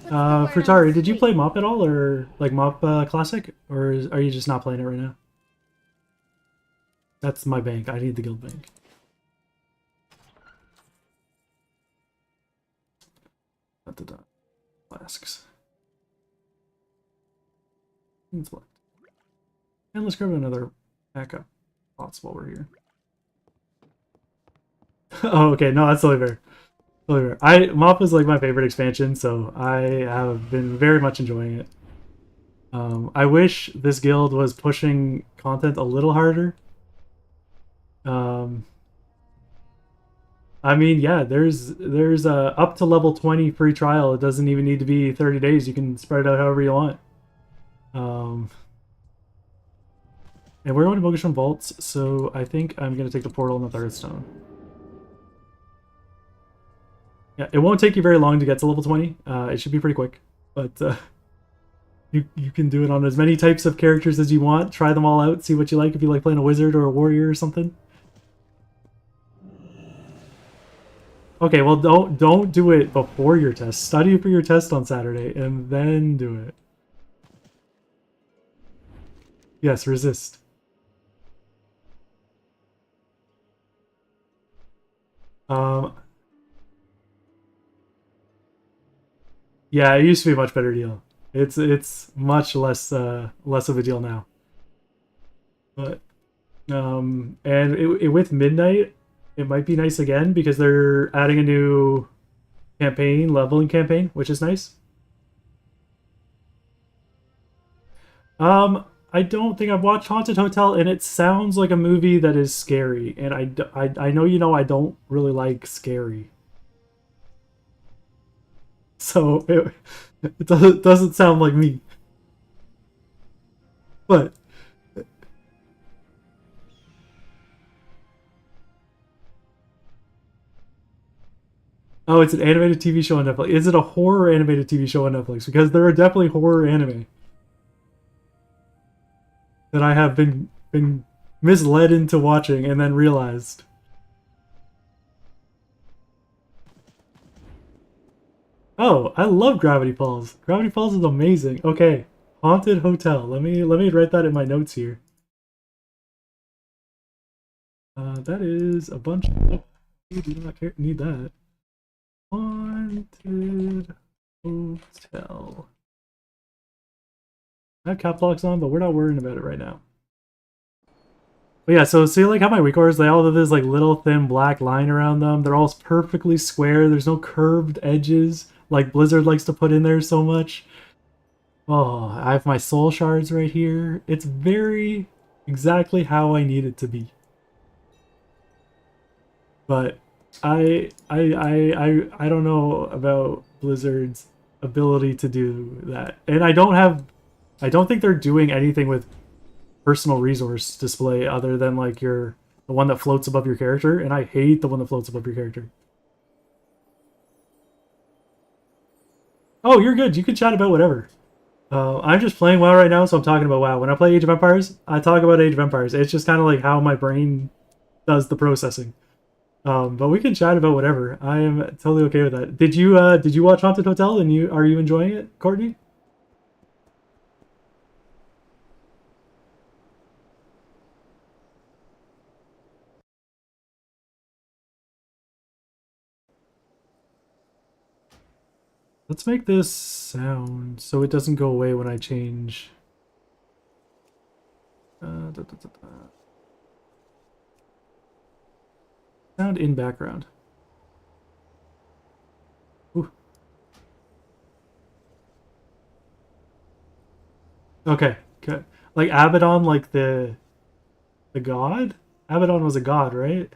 Speaker 2: Furtari, did you play MoP at all, or like MoP Classic, or are you just not playing it right now? That's my bank. I need the guild bank. Flasks. And let's grab another backup pots while we're here. Oh, okay. No, that's totally fair. Totally fair. MoP is like my favorite expansion, so I have been very much enjoying it. I wish this guild was pushing content a little harder. I mean, yeah, there's a up to level 20 free trial. It doesn't even need to be 30 days. You can spread it out however you want. And we're going to Mogishan Vaults, so I think I'm going to take the portal and the Hearthstone. Yeah, it won't take you very long to get to level 20. It should be pretty quick, but you can do it on as many types of characters as you want. Try them all out, see what you like. If you like playing a wizard or a warrior or something. Okay, well don't do it before your test. Study for your test on Saturday and then do it. Yes, resist. Yeah, it used to be a much better deal. It's much less less of a deal now. But and with Midnight, it might be nice again because they're adding a new leveling campaign, which is nice. I don't think I've watched Haunted Hotel, and it sounds like a movie that is scary, and I know you know I don't really like scary. So it doesn't sound like me. But oh, it's an animated TV show on Netflix. Is it a horror animated TV show on Netflix? Because there are definitely horror anime that I have been misled into watching and then realized. Oh, I love Gravity Falls. Gravity Falls is amazing. Okay, Haunted Hotel. Let me write that in my notes here. That is a bunch. You do not need that. Haunted Hotel. I have cap locks on, but we're not worrying about it right now. But yeah, so see like how my weak cores, they all have this like little thin black line around them. They're all perfectly square. There's no curved edges like Blizzard likes to put in there so much. Oh, I have my soul shards right here. It's very exactly how I need it to be. But I don't know about Blizzard's ability to do that. And I don't think they're doing anything with personal resource display other than like the one that floats above your character, and I hate the one that floats above your character. Oh, you're good. You can chat about whatever. I'm just playing WoW right now, so I'm talking about WoW. When I play Age of Empires, I talk about Age of Empires. It's just kind of like how my brain does the processing. But we can chat about whatever. I am totally okay with that. Did you watch Haunted Hotel and are you enjoying it, Courtney? Let's make this sound so it doesn't go away when I change. Sound in background. Ooh. Okay, good. Like Abaddon, like the god? Abaddon was a god, right?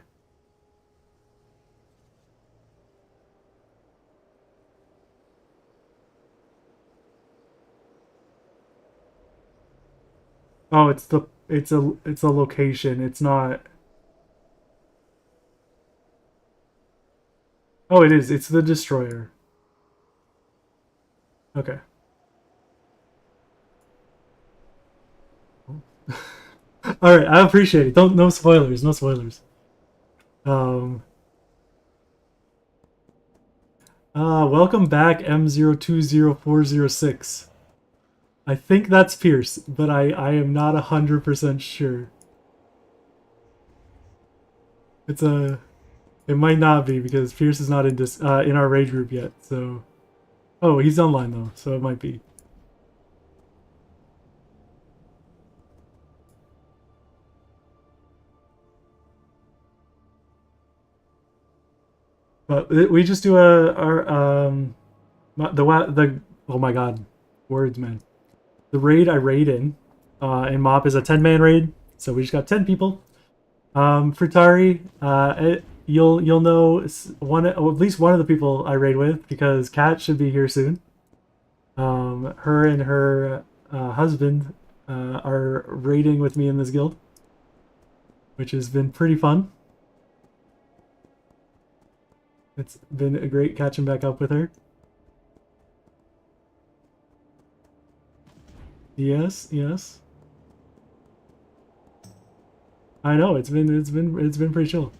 Speaker 2: Oh, it's a location. It's not. Oh, it is. It's the destroyer. Okay. All right, I appreciate it. No spoilers. No spoilers. Welcome back, M020406. I think that's Pierce, but I am not 100% sure. It might not be because Pierce is not in in our raid group yet. So, oh, he's online though, so it might be. But we just do the oh my god, words, man. The raid I raid in MoP is a 10-man raid, so we just got 10 people. Frutari, you'll know at least one of the people I raid with because Kat should be here soon. Her and her husband are raiding with me in this guild, which has been pretty fun. It's been a great catching back up with her. Yes, yes. I know it's been pretty chill.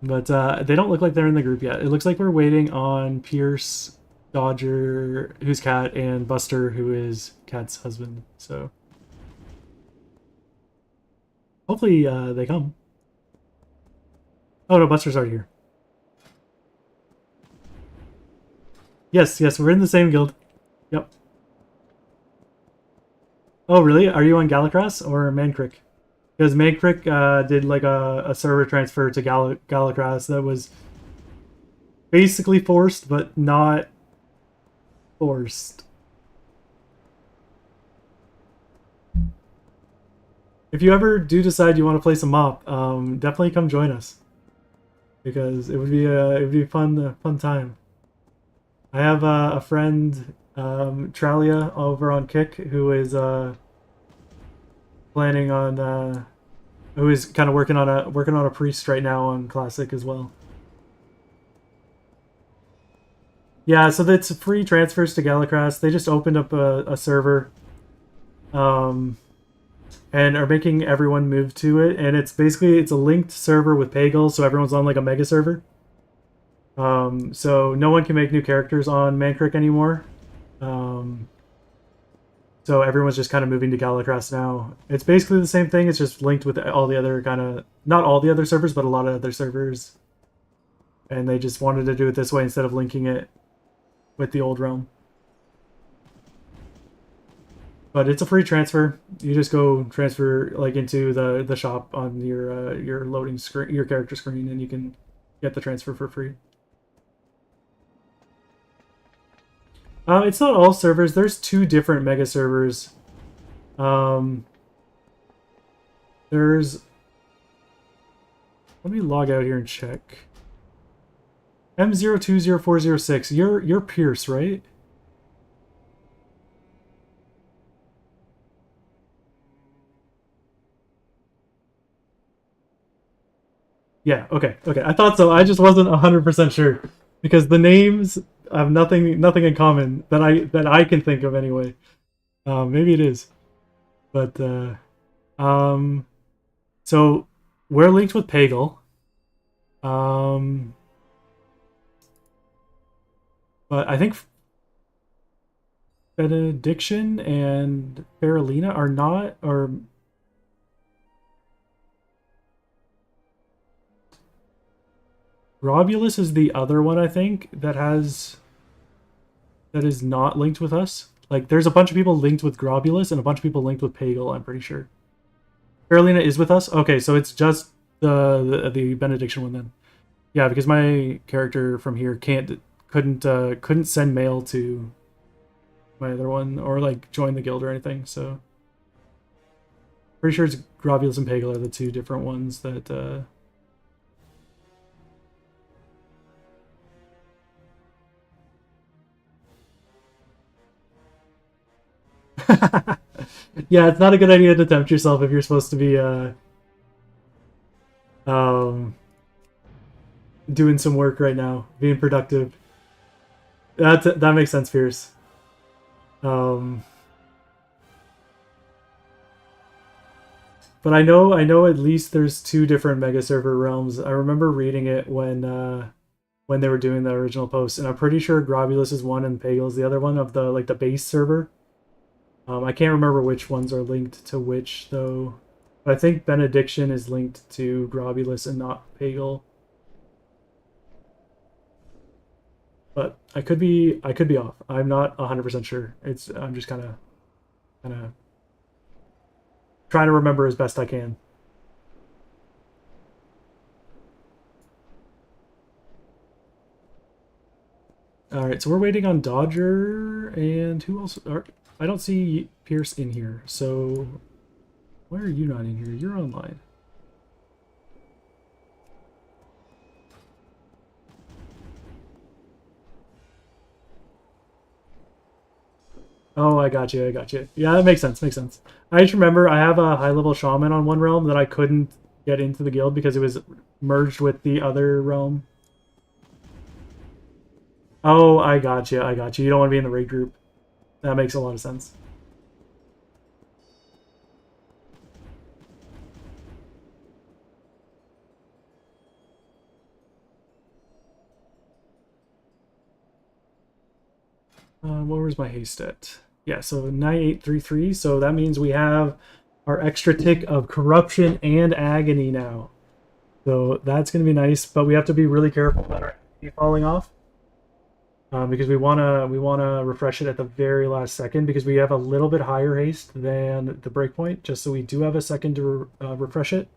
Speaker 2: But they don't look like they're in the group yet. It looks like we're waiting on Pierce, Dodger, who's Cat, and Buster, who is Cat's husband. So hopefully they come. Oh no, Buster's already here. Yes, we're in the same guild. Yep. Oh really? Are you on Galacras or Mankrik? Because Mankrik did like a server transfer to Galacras that was basically forced, but not forced. If you ever do decide you want to play some MoP, definitely come join us because it would be a fun time. I have a friend, Tralia, over on Kick, who is planning on who is kind of working on a priest right now on Classic as well. Yeah, so that's free transfers to Galacras. They just opened up a server, and are making everyone move to it. And it's a linked server with Pagel, so everyone's on like a mega server. So no one can make new characters on Mankrik anymore. So everyone's just kind of moving to Galacras now. It's basically the same thing. It's just linked with all the other not all the other servers, but a lot of other servers. And they just wanted to do it this way instead of linking it with the old realm. But it's a free transfer. You just go transfer like into the shop on your loading screen, your character screen, and you can get the transfer for free. It's not all servers. There's 2 different mega servers. There's... Let me log out here and check. M020406. You're Pierce, right? Yeah, okay. I thought so. I just wasn't 100% sure because the names have nothing in common that I can think of anyway. Maybe it is. But so we're linked with Pagel. But I think Benediction and Faralina are not, or Robulus is the other one I think that is not linked with us. Like there's a bunch of people linked with Grobulus and a bunch of people linked with Pagel, I'm pretty sure. Faralina is with us? Okay, so it's just the Benediction one then. Yeah, because my character from here couldn't send mail to my other one or like join the guild or anything, so pretty sure it's Grobulus and Pagel are the 2 different ones that yeah, it's not a good idea to tempt yourself if you're supposed to be doing some work right now, being productive. That makes sense, Fierce. But I know at least there's 2 different mega server realms. I remember reading it when they were doing the original post, and I'm pretty sure Grobulus is one and Pagel is the other one of the base server. I can't remember which ones are linked to which though. But I think Benediction is linked to Grobulus and not Pagel. But I could be off. I'm not 100% sure. I'm just kind of trying to remember as best I can. All right, so we're waiting on Dodger and who else? I don't see Pierce in here. So why are you not in here? You're online. Oh, I got you. Yeah, that makes sense. I just remember I have a high-level shaman on one realm that I couldn't get into the guild because it was merged with the other realm. Oh, I got you. You don't want to be in the raid group. That makes a lot of sense. What was my haste at? Yeah, so 9833. So that means we have our extra tick of corruption and agony now. So that's going to be nice, but we have to be really careful about our agony falling off. Because we wanna refresh it at the very last second because we have a little bit higher haste than the breakpoint, just so we do have a second to refresh it.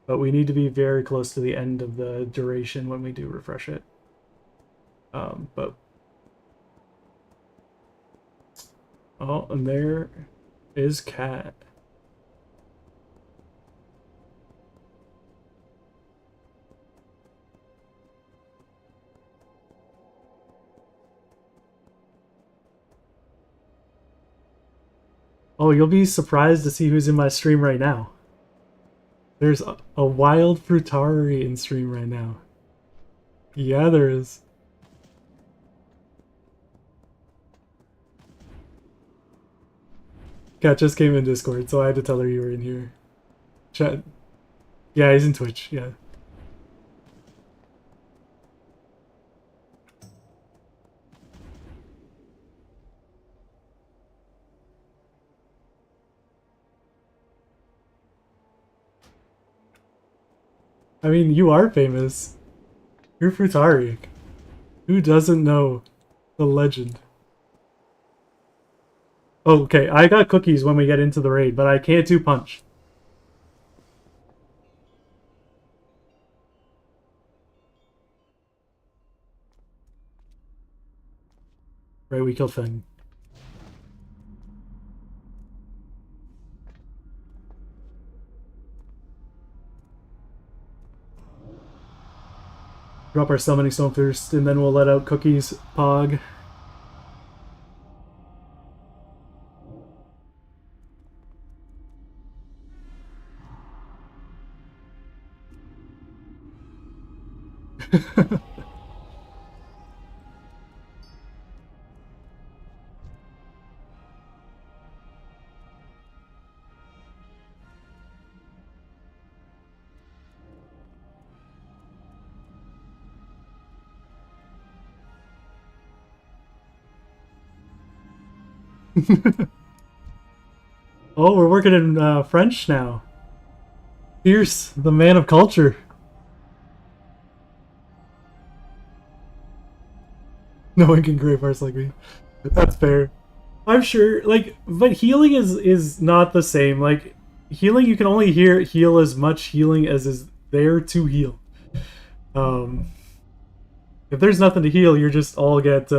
Speaker 2: But we need to be very close to the end of the duration when we do refresh it. But oh, and there is Cat. Oh, you'll be surprised to see who's in my stream right now. There's a wild Frutari in stream right now. Yeah, there is. Cat just came in Discord, so I had to tell her you were in here. Chat. Yeah, he's in Twitch, yeah. I mean, you are famous. You're Frutari. Who doesn't know the legend? Oh, okay, I got cookies when we get into the raid, but I can't do punch. Right, we killed Finn. Drop our summoning stone first, and then we'll let out cookies, Pog. Oh, we're working in French now. Fierce, the man of culture. No one can grave hearts like me. That's fair. I'm sure, like, but healing is not the same. Like, healing, you can only heal as much healing as is there to heal. If there's nothing to heal, you just all get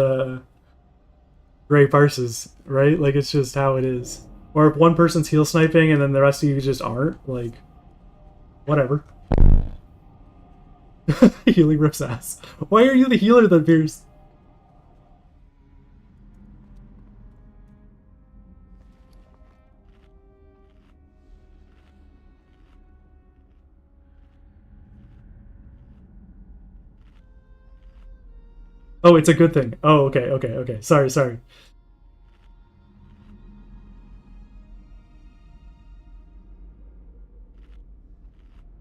Speaker 2: gray parses, right? Like, it's just how it is. Or if one person's heal sniping and then the rest of you just aren't, like, whatever. Healing rips ass. Why are you the healer then, Pierce? Oh, it's a good thing. Oh, okay, okay, okay. Sorry, sorry.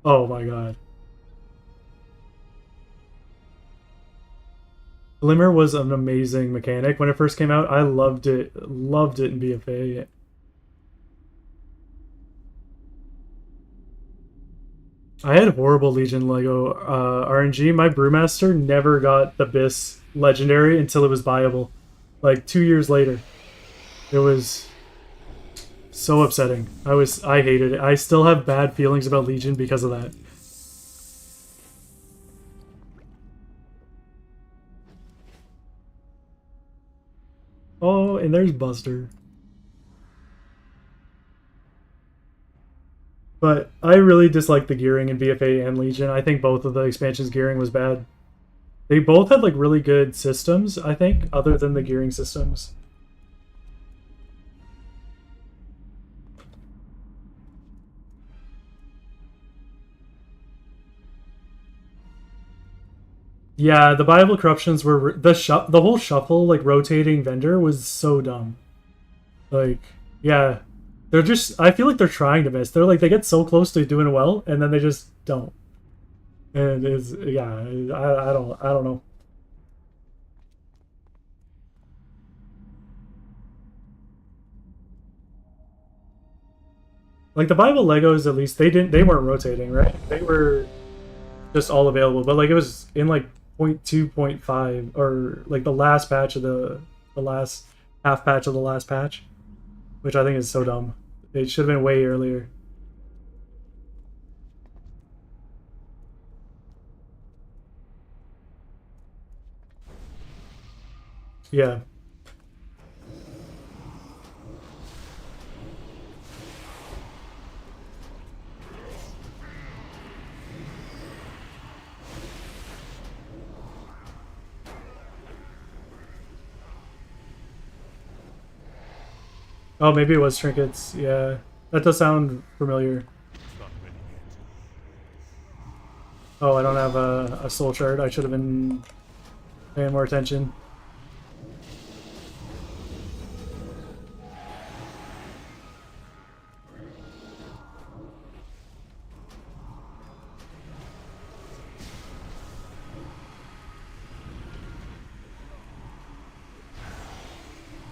Speaker 2: Oh my god. Glimmer was an amazing mechanic when it first came out. I loved it in BFA. I had horrible Legion Lego RNG. My Brewmaster never got the BIS legendary until it was viable. Like 2 years later. It was so upsetting. I hated it. I still have bad feelings about Legion because of that. Oh, and there's Buster. But I really dislike the gearing in BFA and Legion. I think both of the expansions' gearing was bad. They both had like really good systems, I think, other than the gearing systems. Yeah, the Bible corruptions were the whole shuffle, like rotating vendor, was so dumb. Like, yeah, they're just. I feel like they're trying to miss. They're like they get so close to doing well, and then they just don't. And it's yeah, I don't know. Like the Bible Legos, at least they weren't rotating, right? They were just all available, but like it was in like 0.2, 0.5, or like the last patch of the last half patch of the last patch, which I think is so dumb. It should have been way earlier. Yeah. Oh, maybe it was trinkets. Yeah, that does sound familiar. Oh, I don't have a soul shard. I should have been paying more attention.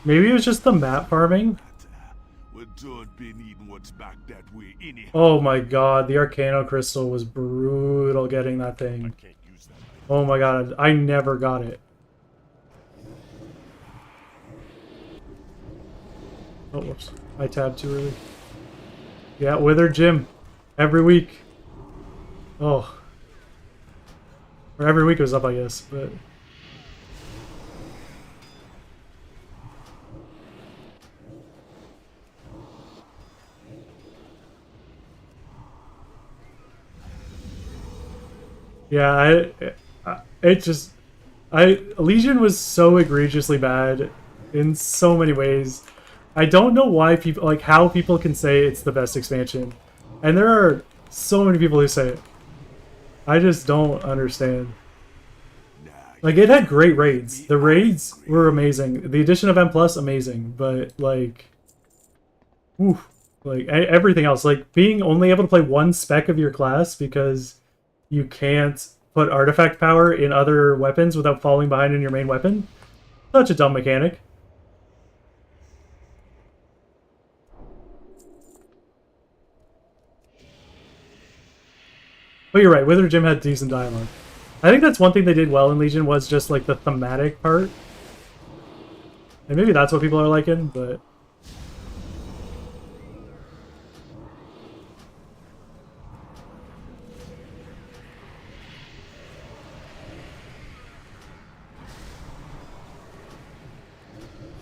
Speaker 2: Maybe it was just the map farming. Oh my god, the Arcano Crystal was brutal getting that thing. Oh my god, I never got it. Oh, whoops. I tabbed too early. Yeah, Withered Gym. Every week. Oh. Or every week it was up, I guess, but... Yeah, Legion was so egregiously bad in so many ways. I don't know why people, like, how people can say it's the best expansion. And there are so many people who say it. I just don't understand. Like, it had great raids. The raids were amazing. The addition of M+, amazing. But, like... Oof. Like, everything else. Like, being only able to play one spec of your class because you can't put artifact power in other weapons without falling behind in your main weapon. Such a dumb mechanic. But you're right, Wither Gym had decent dialogue. I think that's one thing they did well in Legion was just like the thematic part. And maybe that's what people are liking, but...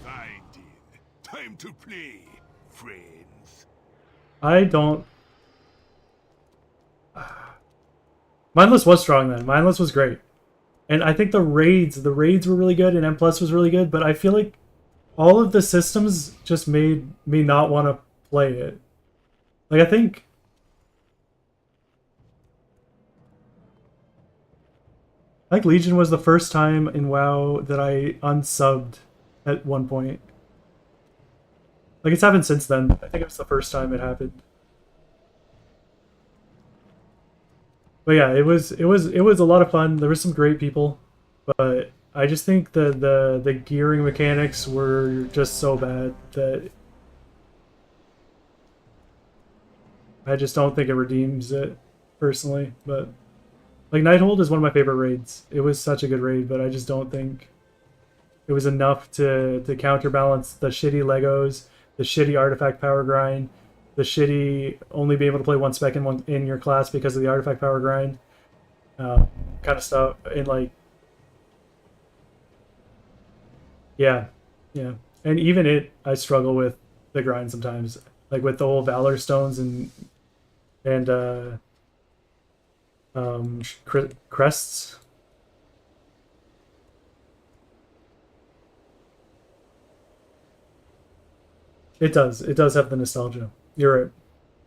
Speaker 1: Fine deal. Time to play, friends.
Speaker 2: I don't... Mindless was strong then. Mindless was great. And I think the raids were really good and M Plus was really good, but I feel like all of the systems just made me not want to play it. Like, I think... Legion was the first time in WoW that I unsubbed at one point. Like, it's happened since then. I think it was the first time it happened. But yeah, it was a lot of fun. There were some great people, but I just think the gearing mechanics were just so bad that I just don't think it redeems it personally. But like Nighthold is one of my favorite raids. It was such a good raid, but I just don't think it was enough to counterbalance the shitty Legos, the shitty artifact power grind, the shitty only be able to play one spec in your class because of the artifact power grind, kind of stuff. And like, yeah, and even I struggle with the grind sometimes, like with the whole Valor Stones and crests. It does have the nostalgia. You're right.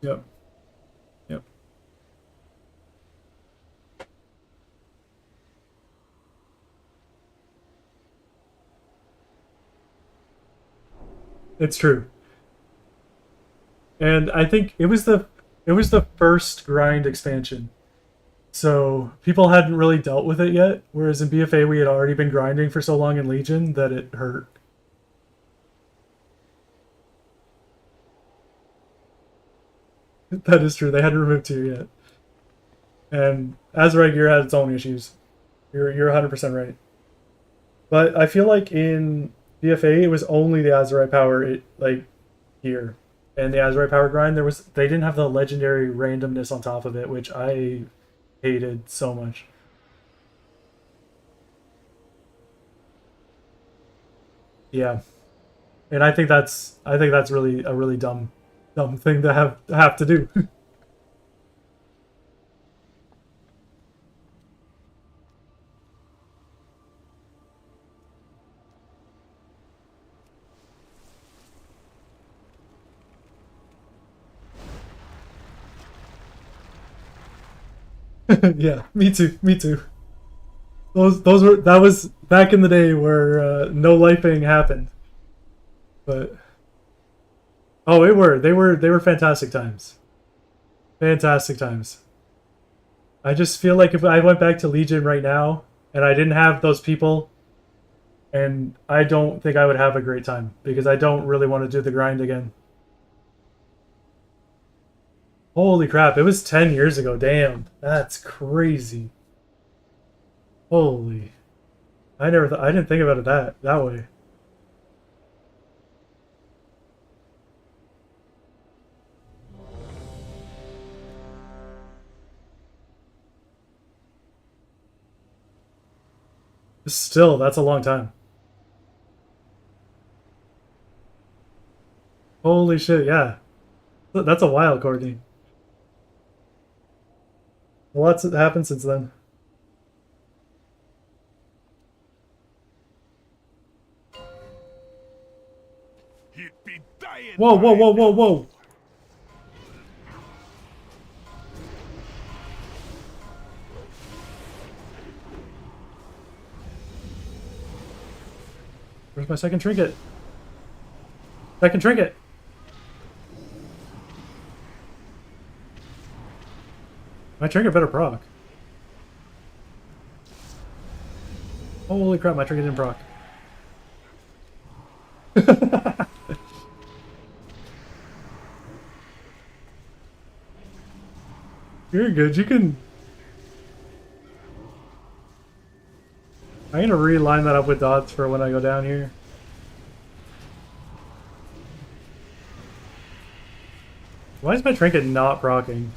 Speaker 2: Yep. Yep. It's true. And I think it was the first grind expansion. So people hadn't really dealt with it yet, whereas in BFA we had already been grinding for so long in Legion that it hurt. That is true. They hadn't removed tier yet. And Azure gear had its own issues. You're 100% right. But I feel like in BFA it was only the Azure power gear. And the Azure power grind they didn't have the legendary randomness on top of it, which I hated so much. Yeah. And I think that's really a really dumb thing to have to do. Yeah, me too. That was back in the day where no lifing happened. But oh, they were fantastic times. Fantastic times. I just feel like if I went back to Legion right now and I didn't have those people, and I don't think I would have a great time because I don't really want to do the grind again. Holy crap, it was 10 years ago. Damn, that's crazy. Holy. I didn't think about it that way. Still, that's a long time. Holy shit, yeah. That's a while, Courtney. What's happened since then? Whoa, whoa, whoa, whoa, whoa! Where's my second trinket? Second trinket! My trinket better proc. Holy crap, my trinket didn't proc. You're good, you can... I'm gonna reline that up with dots for when I go down here. Why is my trinket not proccing?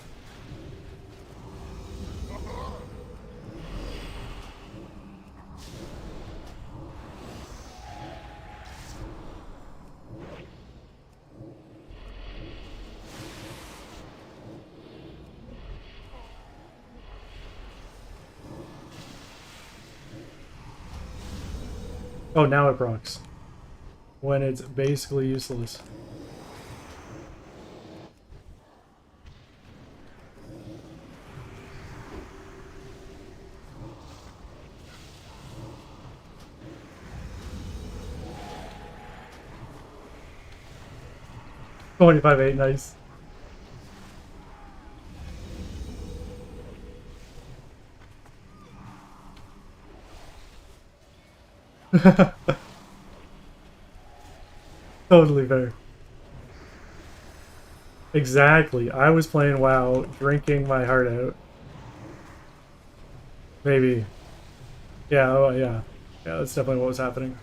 Speaker 2: Oh, now it procs. When it's basically useless. $25.8, nice. Totally fair. Exactly. I was playing WoW, drinking my heart out. Maybe. Yeah, oh yeah. Yeah, that's definitely what was happening.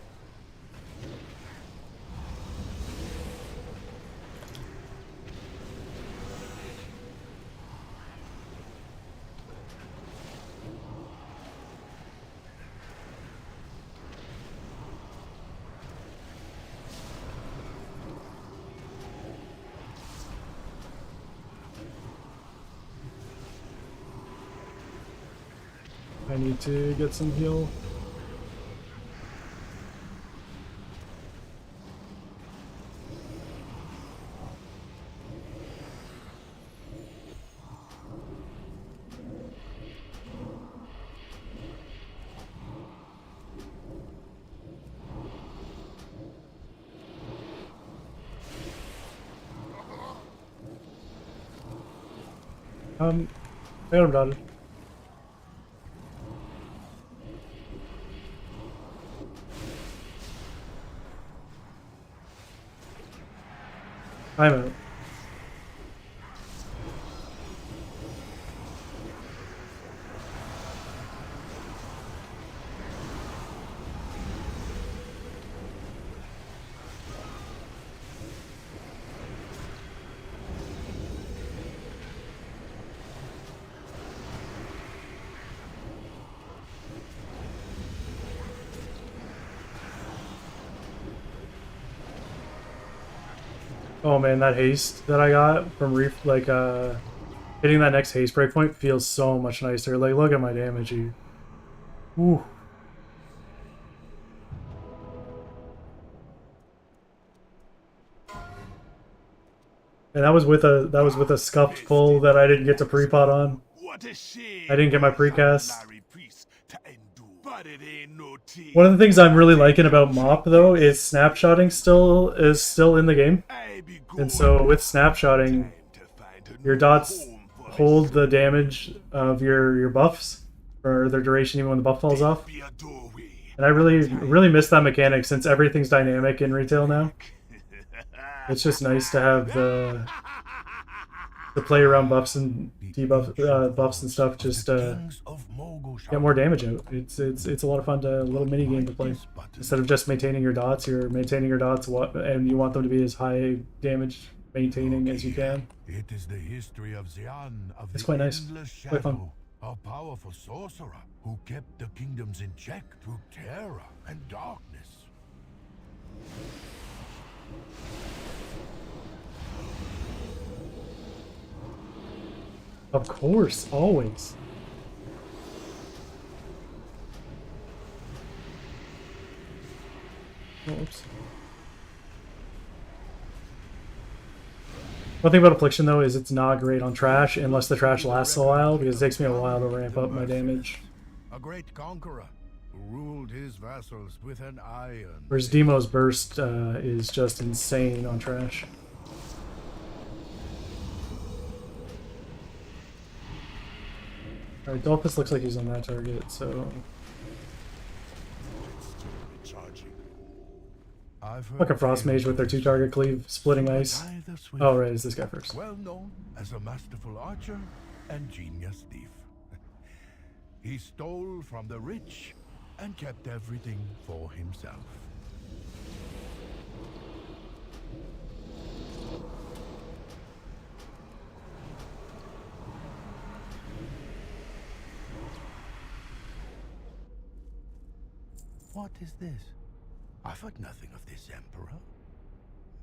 Speaker 2: I need to get some heal. I got him dotted. I'm out. Oh man, that haste that I got from hitting that next haste breakpoint feels so much nicer. Like, look at my damage here. Ooh. And that was with a scuffed pull that I didn't get to pre-pot on. I didn't get my precast. One of the things I'm really liking about MoP though is snapshotting is still in the game. And so with snapshotting, your dots hold the damage of your buffs for their duration even when the buff falls off. And I really miss that mechanic since everything's dynamic in retail now. It's just nice to have the play around buffs and debuff buffs and stuff just get more damage out. It's a lot of fun a little mini game to play. Instead of just maintaining your dots, you're maintaining your dots and you want them to be as high damage maintaining as you can.
Speaker 1: It is the history of Xian of
Speaker 2: It's quite nice. Quite fun.
Speaker 1: A powerful sorcerer who kept the kingdoms in check through terror and darkness.
Speaker 2: Of course, always. Oops. One thing about Affliction, though, is it's not great on trash unless the trash lasts a while, because it takes me a while to ramp up my damage.
Speaker 1: A great conqueror who ruled his vassals with an iron.
Speaker 2: Whereas Demo's Burst is just insane on trash. Alright, Dolphus looks like he's on that target, so... Like a Frost Mage with their 2-target cleave, splitting ice. Oh, right, it's this guy first.
Speaker 1: Well known as a masterful archer and genius thief. He stole from the rich and kept everything for himself. What is this? I've heard nothing of this emperor.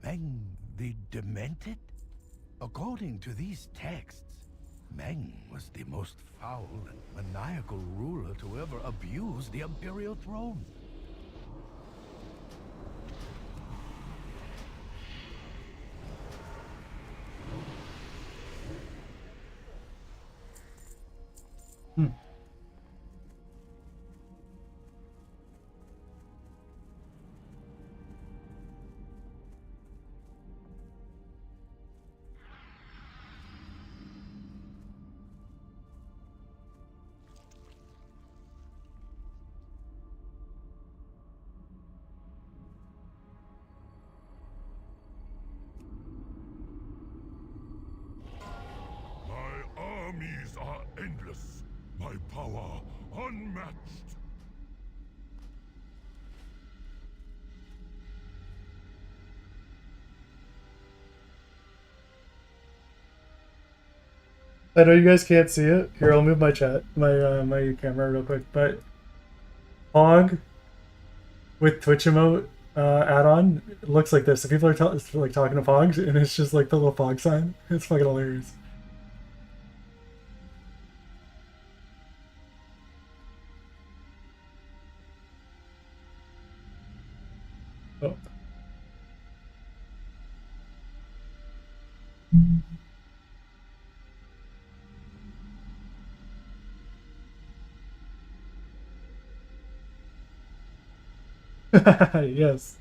Speaker 1: Meng the Demented? According to these texts, Meng was the most foul and maniacal ruler to ever abuse the imperial throne. Armies are endless, my power unmatched.
Speaker 2: I know you guys can't see it. Here, I'll move my chat, my camera real quick. But Hog with Twitch emote add-on looks like this. So people are like talking to Fogs, and it's just like the little Fog sign. It's fucking hilarious. Oh. Yes.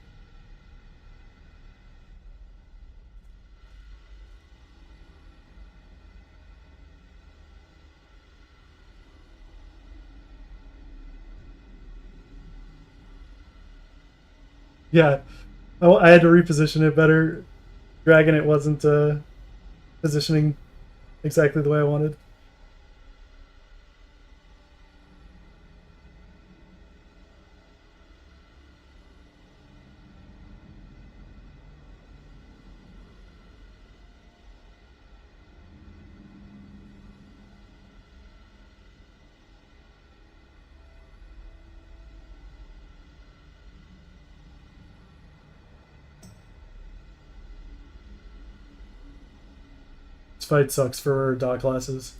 Speaker 2: Yeah. Oh, I had to reposition it better. Dragon, it wasn't positioning exactly the way I wanted. This fight sucks for dot classes.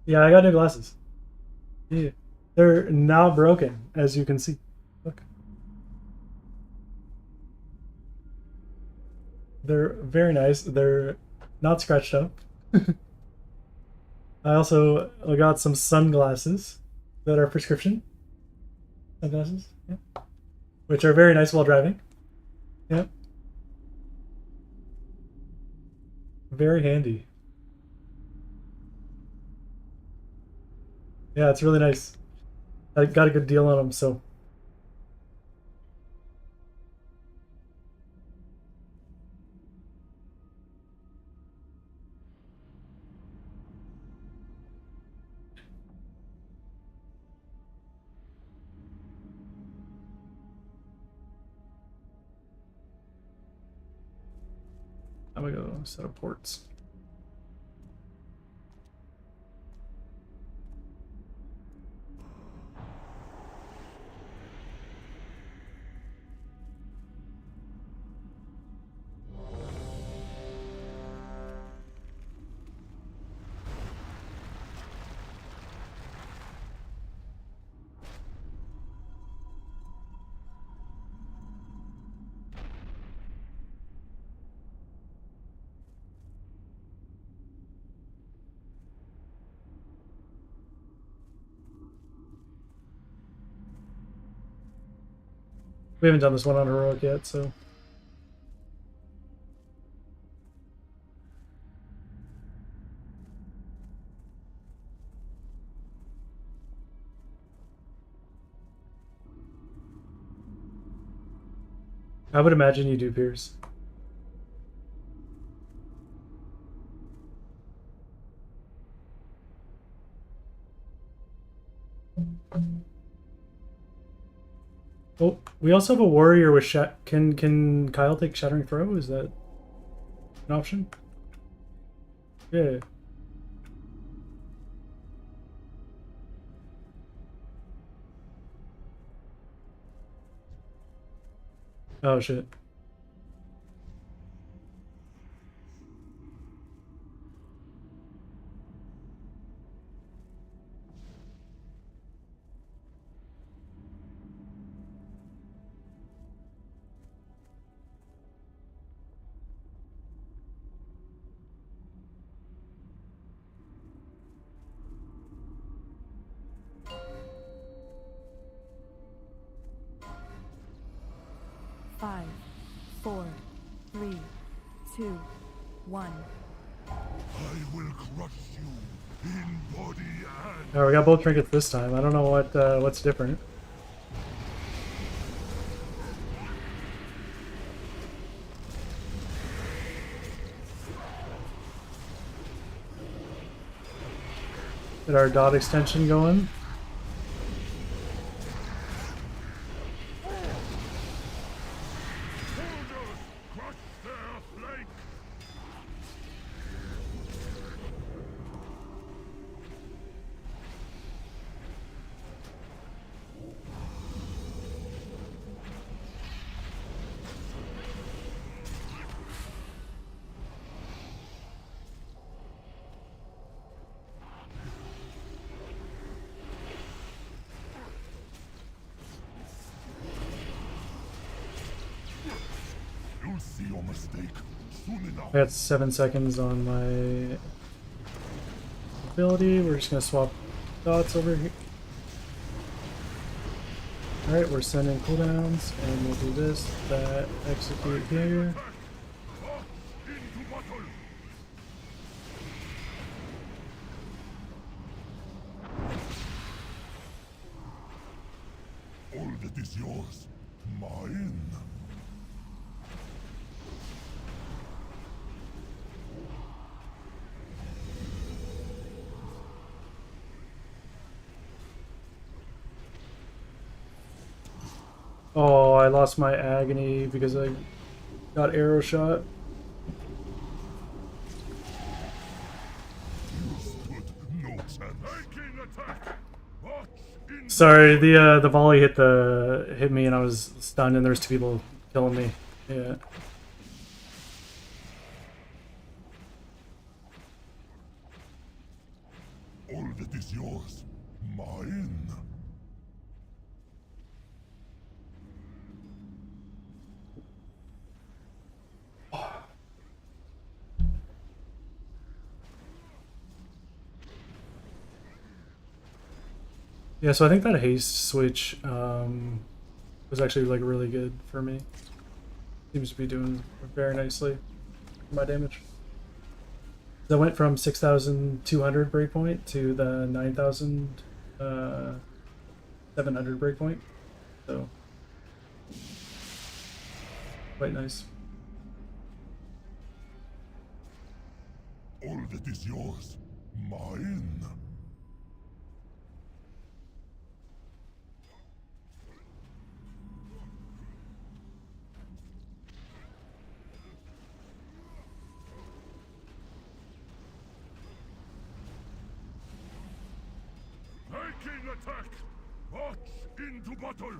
Speaker 2: Yeah, I got new glasses. Yeah. They're now broken, as you can see. Look. They're very nice. They're not scratched up. I also got some sunglasses that are prescription sunglasses. Yeah. which are very nice while driving. Yep. Very handy. Yeah, it's really nice. I got a good deal on them, so. I'm gonna go set up ports. We haven't done this one on heroic yet, so. I would imagine you do, Pierce. Oh, we also have a warrior with Can Kyle take Shattering Throw? Is that an option? Yeah. Oh shit.
Speaker 11: Five, 4, 3, 2, 1.
Speaker 1: I will crush you in body and...
Speaker 2: Oh, we got both trinkets this time. I don't know what's different. Get our dot extension going.
Speaker 1: You'll see your mistake soon enough.
Speaker 2: I got 7 seconds on my ability. We're just gonna swap dots over here. Alright, we're sending cooldowns, and we'll do this, that, execute here.
Speaker 1: All that is yours, mine.
Speaker 2: Oh, I lost my agony because I got arrow shot. Sorry, the volley hit me and I was stunned and there's 2 people killing me. Yeah.
Speaker 1: All that is yours, mine.
Speaker 2: Yeah, so I think that haste switch was actually like really good for me. Seems to be doing very nicely for my damage. I went from 6,200 breakpoint to the 9,700 breakpoint, so quite nice.
Speaker 1: All that is yours, mine. Taking attack! March into battle!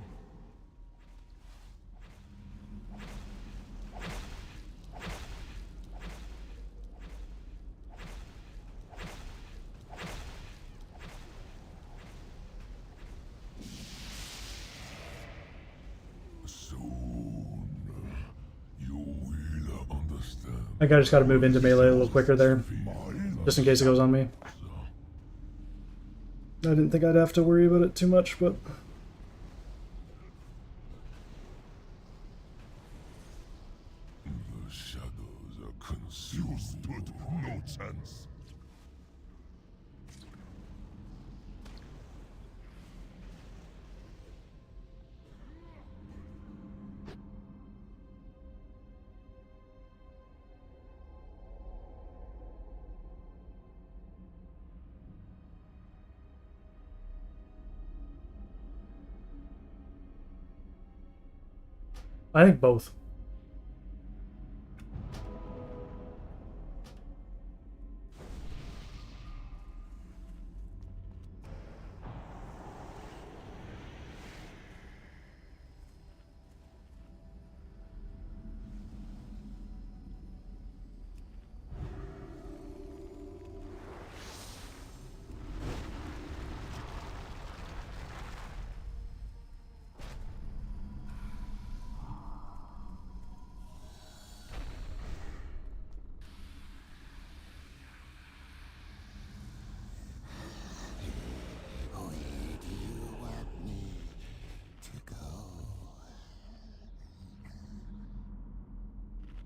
Speaker 1: Soon, you will understand.
Speaker 2: I think I just got to move into melee a little quicker there, just in case it goes on me. I didn't think I'd have to worry about it too much, but...
Speaker 1: The shadows are consumed. You stood no chance.
Speaker 2: I think both.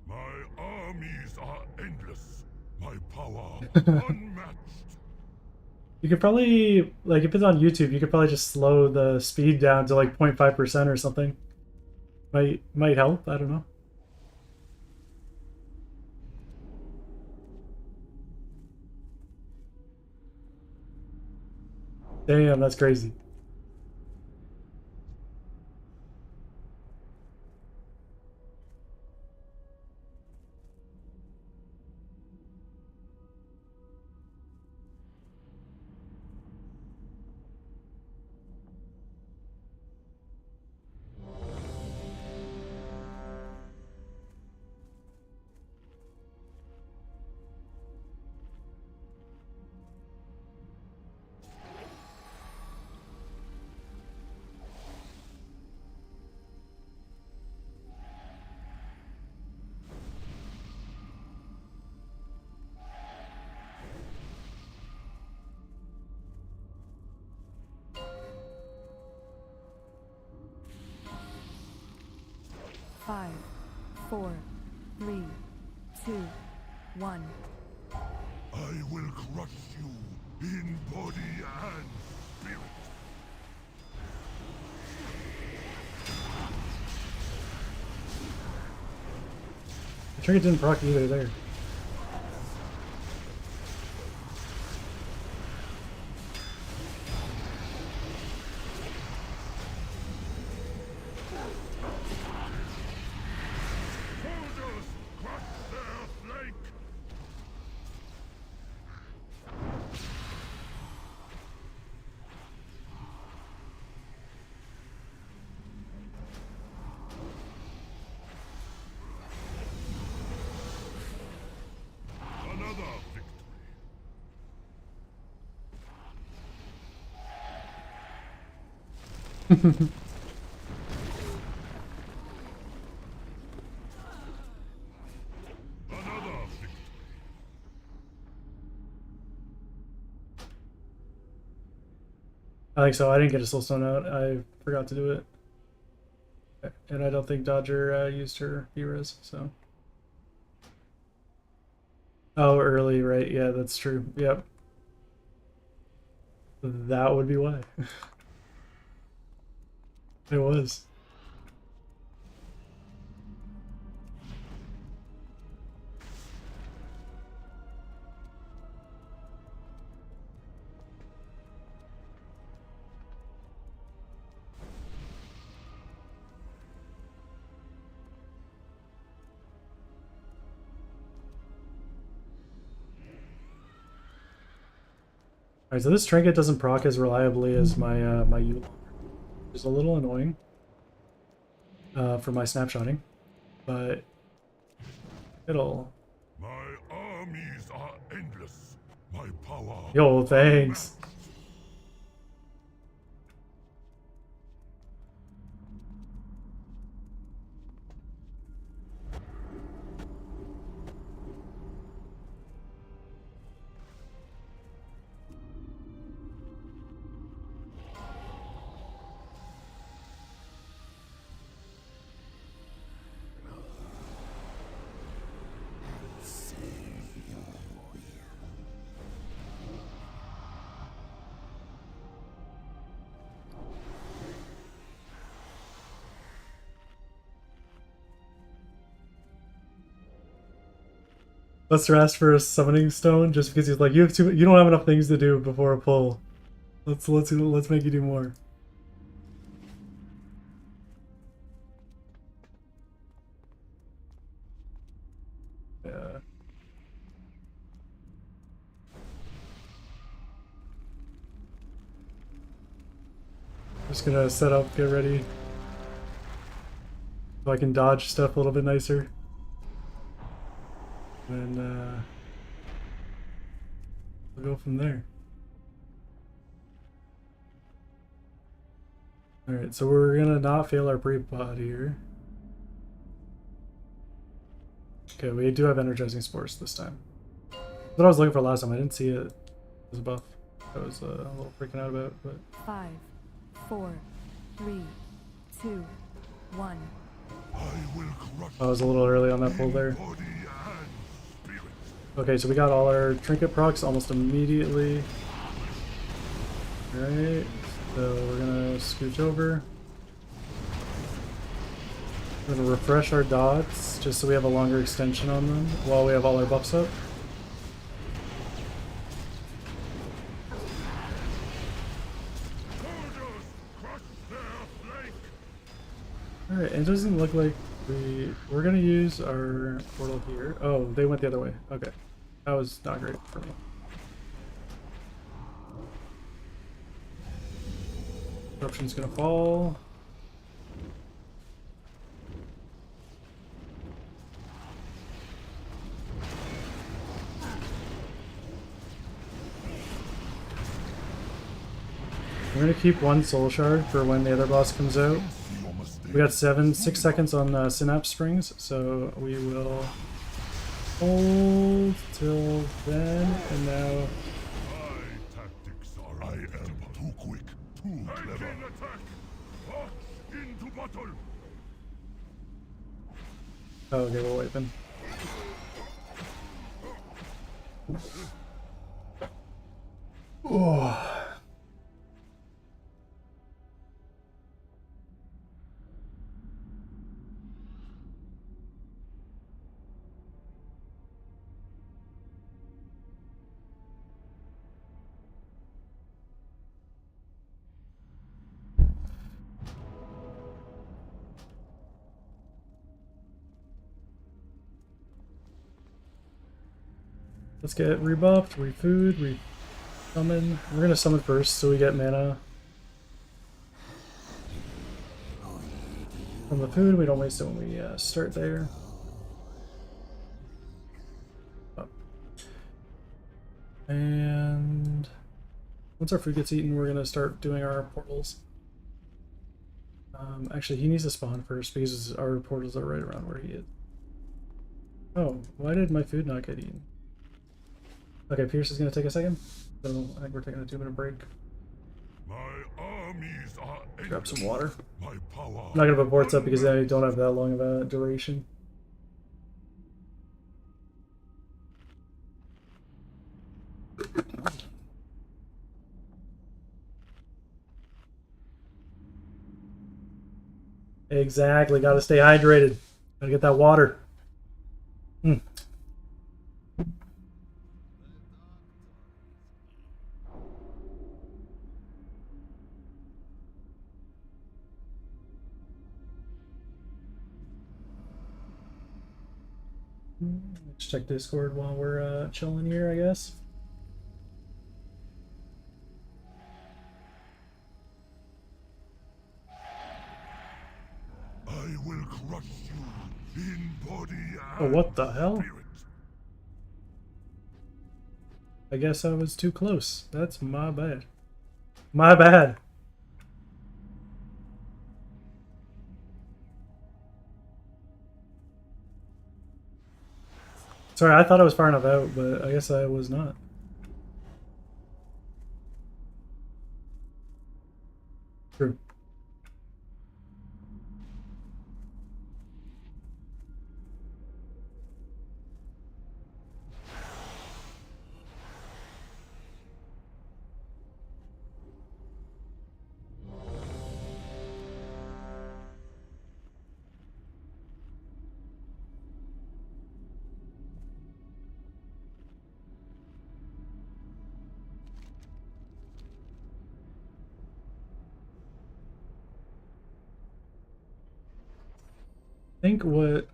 Speaker 2: My armies are endless. My power unmatched. You could probably, like, if it's on YouTube, you could probably just slow the speed down to like 0.5% or something. Might help, I don't know. Damn, that's crazy.
Speaker 11: Five, 4, 3, 2, 1.
Speaker 1: I will crush you in body and spirit.
Speaker 2: The trinket didn't proc either there.
Speaker 1: Soldiers, crush their flank! Another victory. Another victory.
Speaker 2: I think so. I didn't get a soul stone out. I forgot to do it. and I don't think Dodger used her P-Res, so. Oh, early, right? Yeah, that's true. Yep. That would be why. It was. Alright, so this trinket doesn't proc as reliably as my my U, which is a little annoying for my snapshotting, but it'll.
Speaker 1: My armies are endless. My power.
Speaker 2: Yo, thanks. Lester asked for a summoning stone just because he's like, you don't have enough things to do before a pull. Let's make you do more. Yeah. Just gonna set up, get ready. So I can dodge stuff a little bit nicer. And we'll go from there. Alright, so we're gonna not fail our pre-pod here. Okay, we do have energizing spores this time. That's what I was looking for last time. I didn't see it as a buff. I was a little freaking out about, but
Speaker 11: 5, 4, 3, 2, 1.
Speaker 2: I was a little early on that pull there. Okay, so we got all our trinket procs almost immediately. Alright, so we're gonna scooch over. We're gonna refresh our dots just so we have a longer extension on them while we have all our buffs up. Alright, it doesn't look like we're gonna use our portal here. Oh, they went the other way. Okay. That was not great for me. Corruption's gonna fall. We're gonna keep one soul shard for when the other boss comes out. We got 6 seconds on synapse springs, so we will hold till then, and now.
Speaker 1: I am too quick, too clever. Into battle.
Speaker 2: Oh, okay, we're wiping. Oh. Let's get rebuffed, refood, re-summon. We're gonna summon first so we get mana. From the food, we don't waste it when we start there. Oh. And once our food gets eaten, we're gonna start doing our portals. Actually, he needs to spawn first because our portals are right around where he is. Oh, why did my food not get eaten? Okay, Pierce is going to take a second, so I think we're taking a 2-minute break.
Speaker 1: My armies are
Speaker 2: Grab some
Speaker 1: endless.
Speaker 2: water.
Speaker 1: My power.
Speaker 2: I'm not gonna put ports up because they don't have that long of a duration. Exactly, gotta stay hydrated. Gotta get that water. Let's check Discord while we're chilling here, I guess.
Speaker 1: I will crush you in body and
Speaker 2: Oh, what the hell?
Speaker 1: spirit.
Speaker 2: I guess I was too close. That's my bad. My bad. Sorry, I thought I was far enough out, but I guess I was not. True. Think what...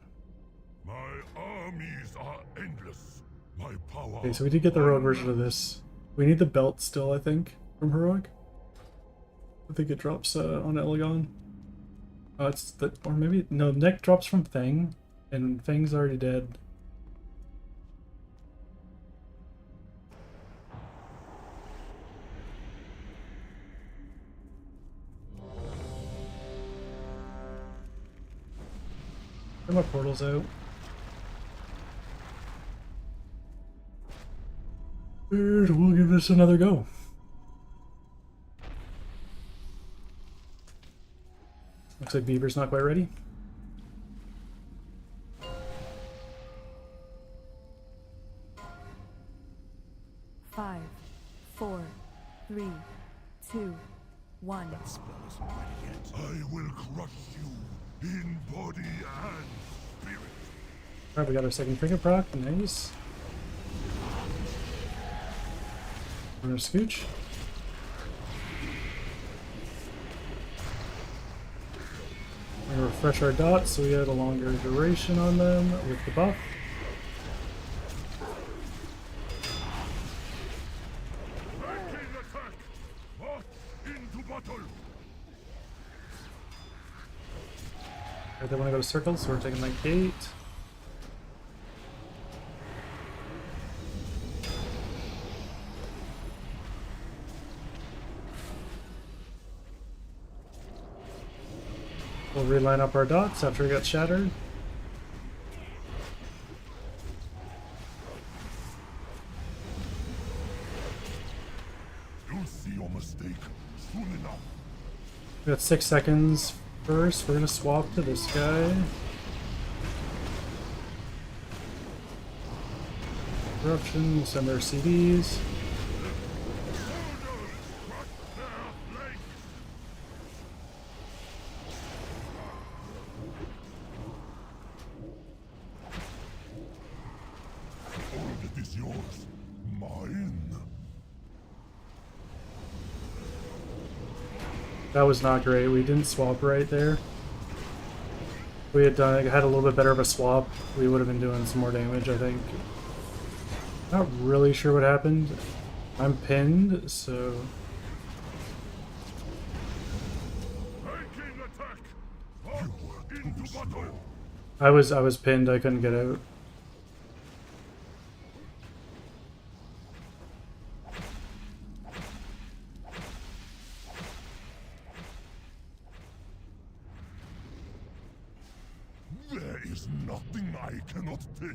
Speaker 1: My armies are endless. My power.
Speaker 2: Okay, so we did get the heroic version of this. We need the belt still, I think, from heroic. I think it drops on Elegon. It's the... or maybe... no, neck drops from Fang, and Fang's already dead. Get my portals out. And we'll give this another go. Looks like Beaver's not quite ready.
Speaker 11: Five, 4, 3, 2, 1.
Speaker 5: That spell isn't ready yet.
Speaker 1: I will crush you in body and spirit.
Speaker 2: Alright, we got our second finger proc. Nice. We're gonna scooch. We're gonna refresh our dots so we get a longer duration on them with the buff.
Speaker 1: Breaking attack. March into battle.
Speaker 2: Alright, they want to go to circle, so we're taking that gate. We'll reline up our dots after we got shattered.
Speaker 1: You'll see your mistake soon enough.
Speaker 2: We got 6 seconds first. We're gonna swap to this guy. Corruption, we'll send our CDs.
Speaker 1: All of it is yours. Mine.
Speaker 2: That was not great. We didn't swap right there. If we had had a little bit better of a swap, we would have been doing some more damage, I think. Not really sure what happened. I'm pinned, so...
Speaker 1: Taking attack. March into battle.
Speaker 2: I was pinned, I couldn't get out.
Speaker 1: There is nothing I cannot take.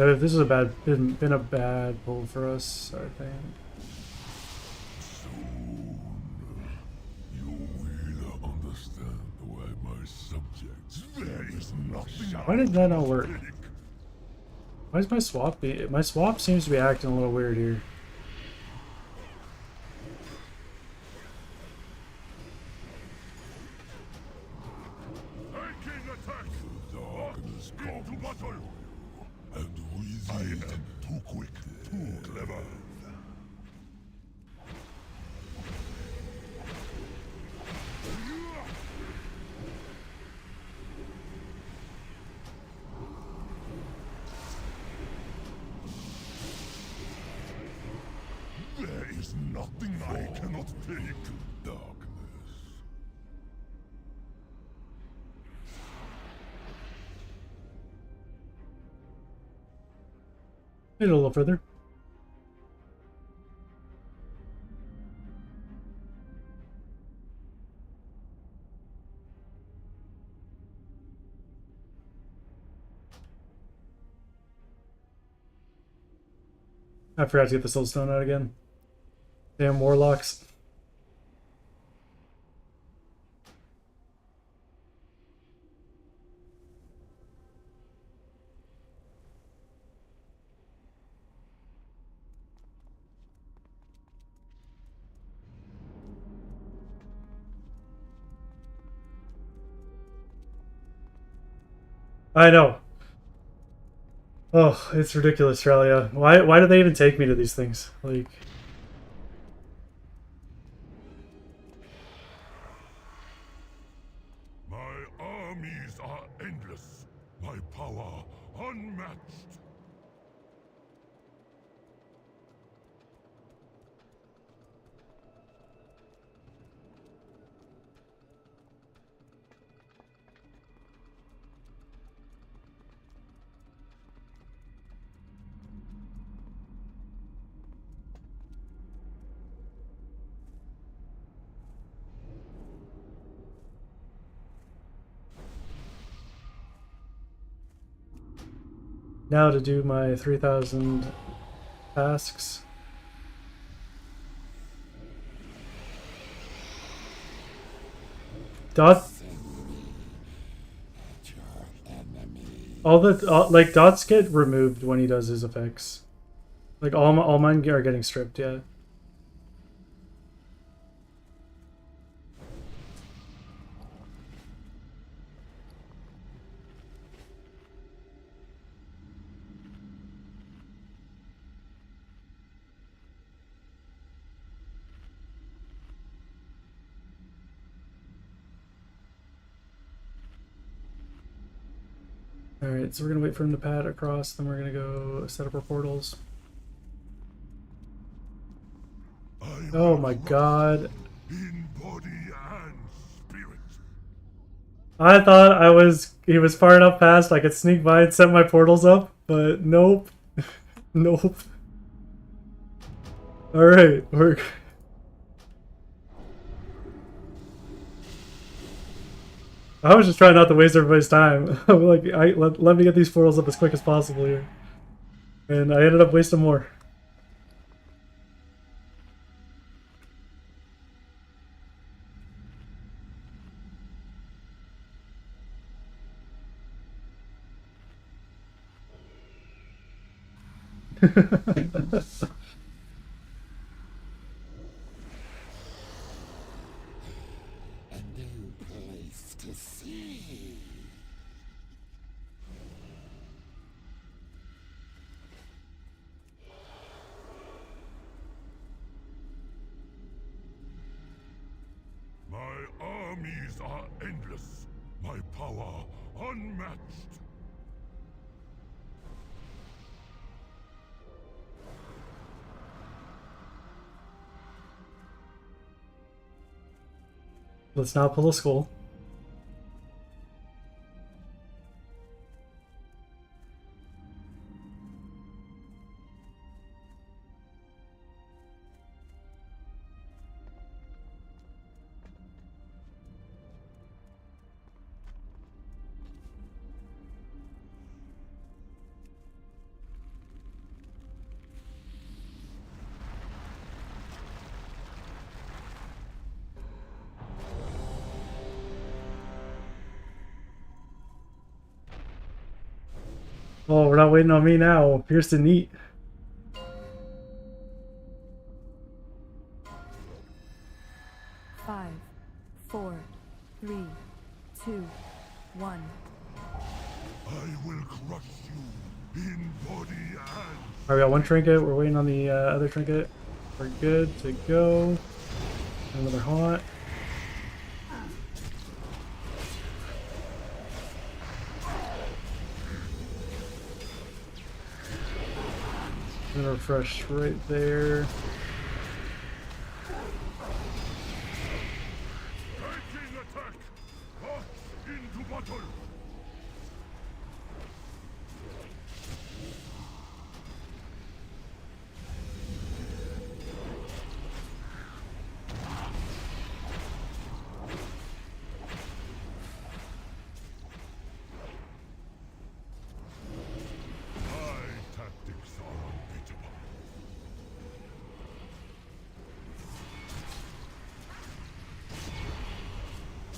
Speaker 2: This is a been a bad pull for us, I think.
Speaker 1: You will understand why my subjects. There is nothing.
Speaker 2: Why did that not work? Why is my swap be? My swap seems to be acting a little weird here.
Speaker 1: Taking attack. The darkness comes to battle. And with I am too quick, too clever. There is nothing I cannot take. Darkness.
Speaker 2: Wait a little further. I forgot to get the soul stone out again. Damn warlocks. I know. Oh, it's ridiculous, Australia. Why do they even take me to these things? Like,
Speaker 1: My armies are endless. My power unmatched.
Speaker 2: now to do my 3,000 tasks. Dots. Like dots get removed when he does his effects. Like all mine are getting stripped. Yeah. Alright, so we're gonna wait for him to pad across, then we're gonna go set up our portals. Oh my god.
Speaker 1: In body and spirit.
Speaker 2: I thought he was far enough past I could sneak by and set my portals up, but nope. Nope. Alright, we're I was just trying not to waste everybody's time. Like, let me get these portals up as quick as possible here. And I ended up wasting more.
Speaker 1: My armies are endless. My power unmatched.
Speaker 2: Let's not pull a skull. Oh, we're not waiting on me now. Here's to neat.
Speaker 11: Five, 4, 3, 2, 1.
Speaker 1: I will crush you in body and...
Speaker 2: Alright, we got one trinket. We're waiting on the other trinket. We're good to go. Another haunt. And refresh right there.
Speaker 1: Taking attack! March into battle! My tactics are unbeatable.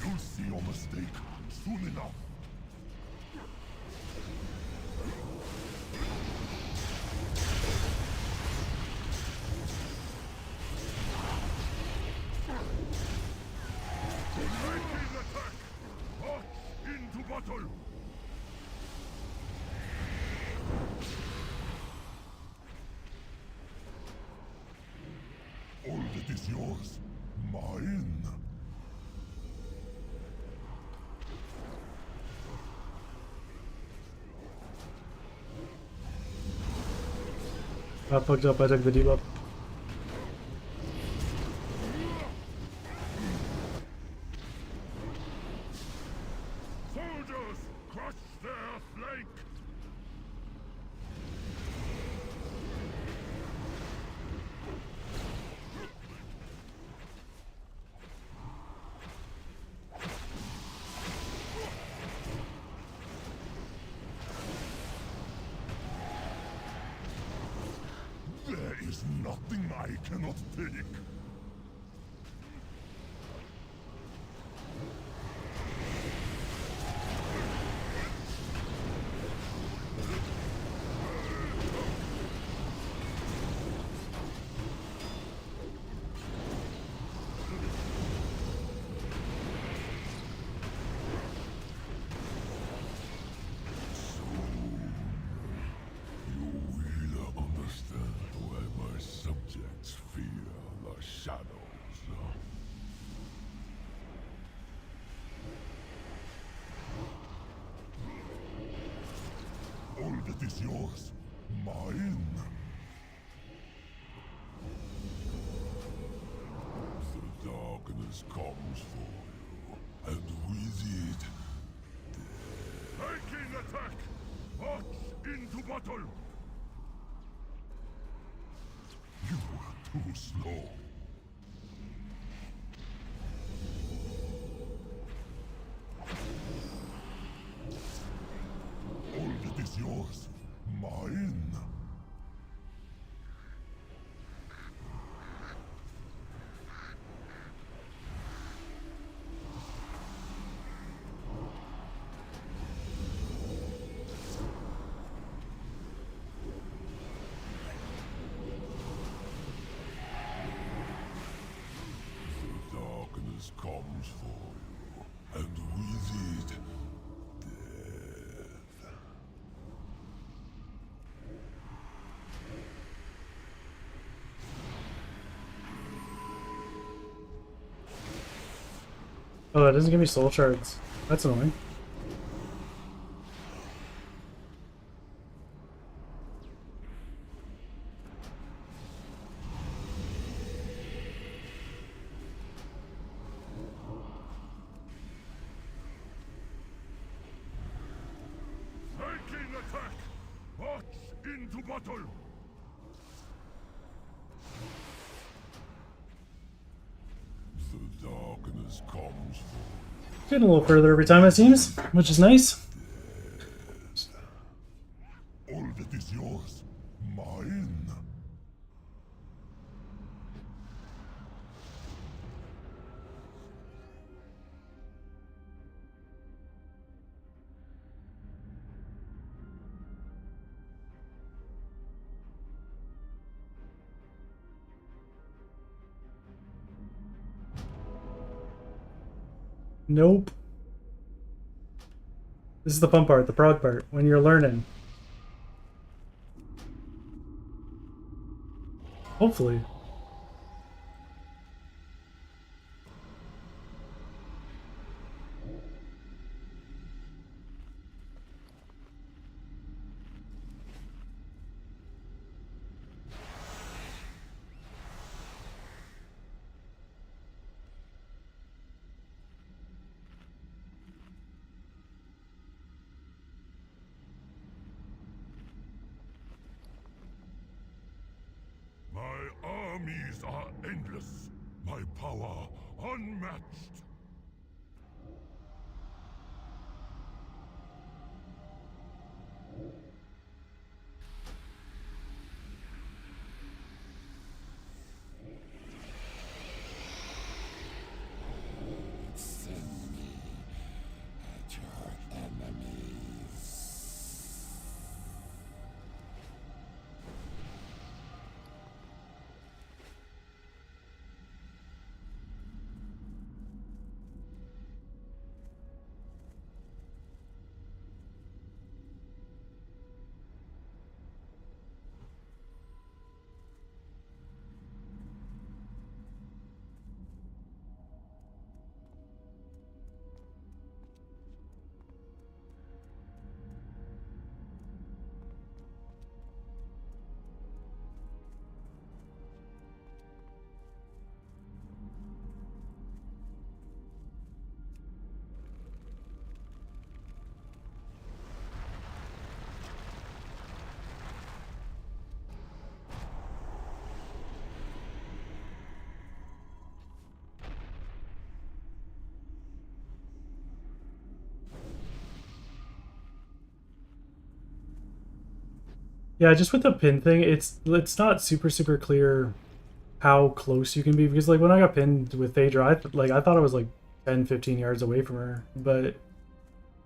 Speaker 1: You'll see your mistake soon enough. Taking attack! March into battle! All that is yours, mine.
Speaker 2: I fucked up. I took the debuff.
Speaker 1: Soldiers, crush their flank! There is nothing I cannot take. You will understand why my subjects fear the shadows. All that is yours, mine. The darkness comes for you, and with it, taking attack! March into battle! You were too slow. All that is yours, mine. The darkness comes for you, and with it, death.
Speaker 2: Oh, it doesn't give me soul shards. That's annoying.
Speaker 1: Taking attack! March into battle! The darkness comes for
Speaker 2: Getting a little further every time it seems, which is nice.
Speaker 1: all that is yours, mine.
Speaker 2: Nope. This is the fun part, the prog part, when you're learning. Hopefully.
Speaker 1: My armies are endless, my power unmatched. Send me at your enemies.
Speaker 2: Yeah, just with the pin thing, it's not super clear how close you can be, because like when I got pinned with Phaedra, I thought I was like 10-15 yards away from her, but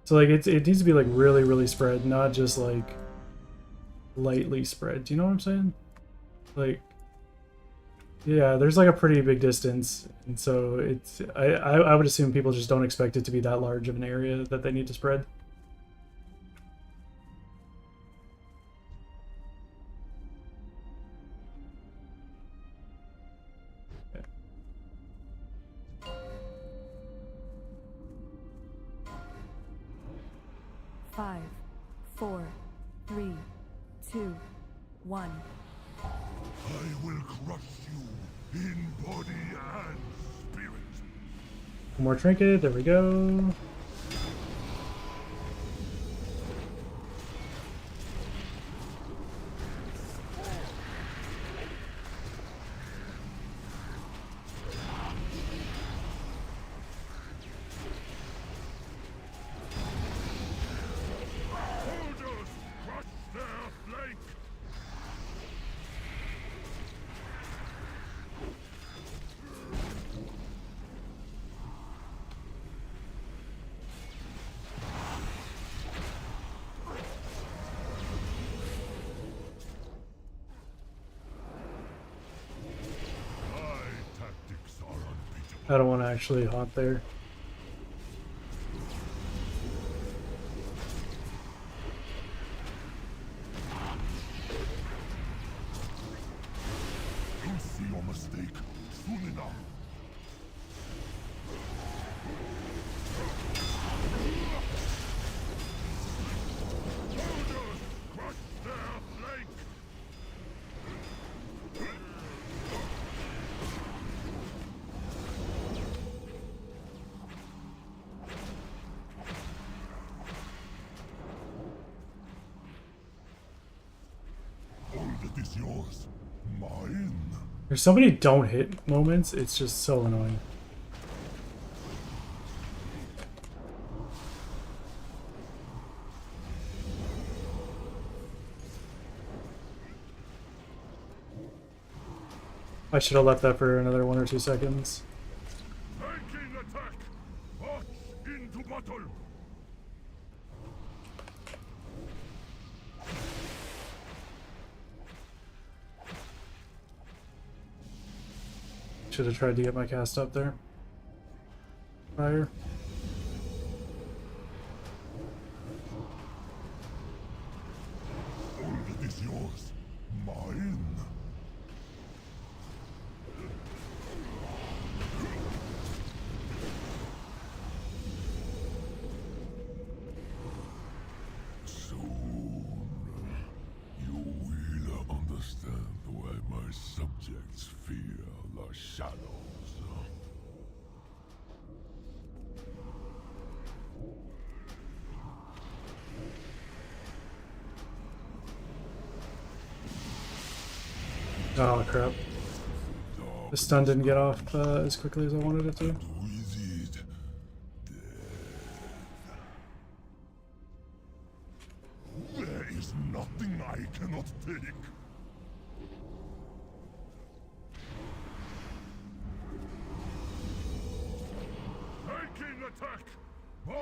Speaker 2: so like it needs to be like really spread, not just like lightly spread. Do you know what I'm saying? Like, yeah, there's like a pretty big distance, and so it's I would assume people just don't expect it to be that large of an area that they need to spread.
Speaker 11: 5, 4, 3, 2, 1.
Speaker 1: I will crush you in body and spirit.
Speaker 2: One more trinket, there we go. I don't want to actually haunt there.
Speaker 1: You'll see your mistake soon enough. Is yours mine?
Speaker 2: There's so many don't hit moments, it's just so annoying. I should have left that for another 1 or 2 seconds.
Speaker 1: Taking attack! March into battle!
Speaker 2: Should have tried to get my cast up there prior.
Speaker 1: My subjects fear the shadows.
Speaker 2: Oh crap. The stun didn't get off as quickly as I wanted it to.
Speaker 1: There is nothing I cannot take. Taking attack!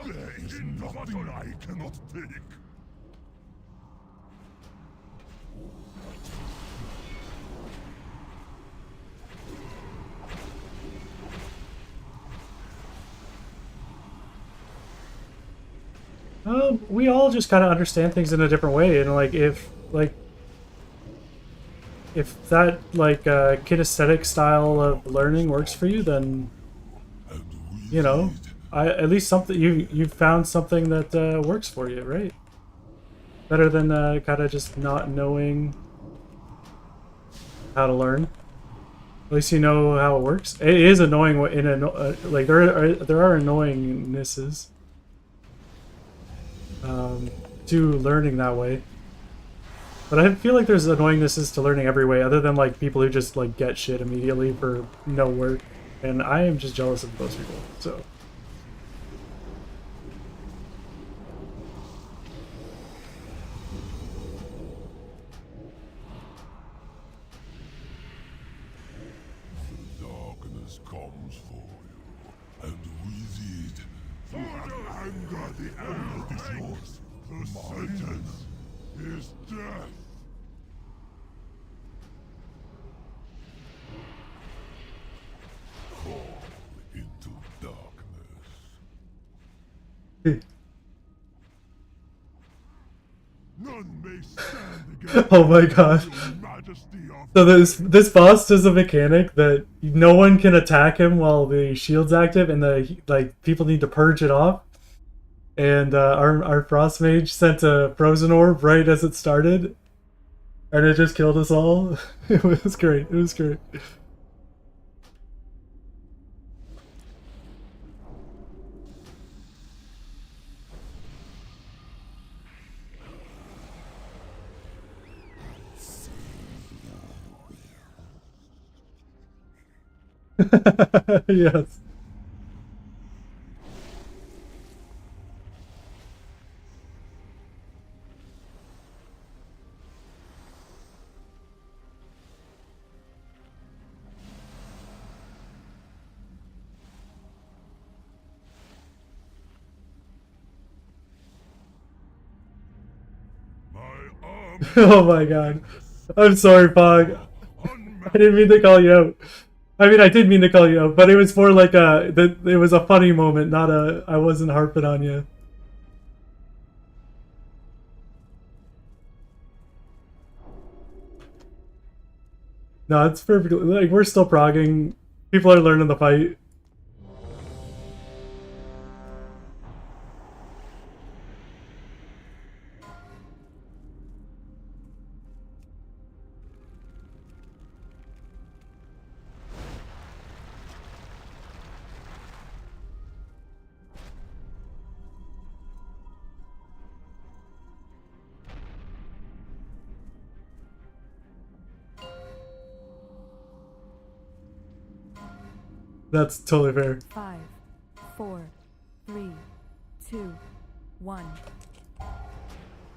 Speaker 1: There is nothing I cannot take.
Speaker 2: We all just kind of understand things in a different way, and like if that like kinesthetic style of learning works for you, then you know, at least something you found something that works for you, right? Better than kind of just not knowing how to learn. At least you know how it works. It is annoying in a like there are annoyingnesses to learning that way, but I feel like there's annoyingnesses to learning every way, other than like people who just like get shit immediately for no work, and I am just jealous of those people. So.
Speaker 1: Darkness comes for you, and with it, you have anger. The anger is yours. The sentence is death. Fall into darkness. None may stand against
Speaker 2: Oh my god.
Speaker 1: the majesty of
Speaker 2: So this boss does a mechanic that no one can attack him while the shield's active, and the like people need to purge it off. And our frost mage sent a frozen orb right as it started, and it just killed us all. It was great. It was great. Yes. Oh my god. I'm sorry, Pog. I didn't mean to call you out. I mean, I did mean to call you out, but it was more like it was a funny moment, not I wasn't harping on you. No, it's perfectly, like, we're still progging. People are learning the fight. That's totally fair.
Speaker 11: 5, 4, 3, 2, 1.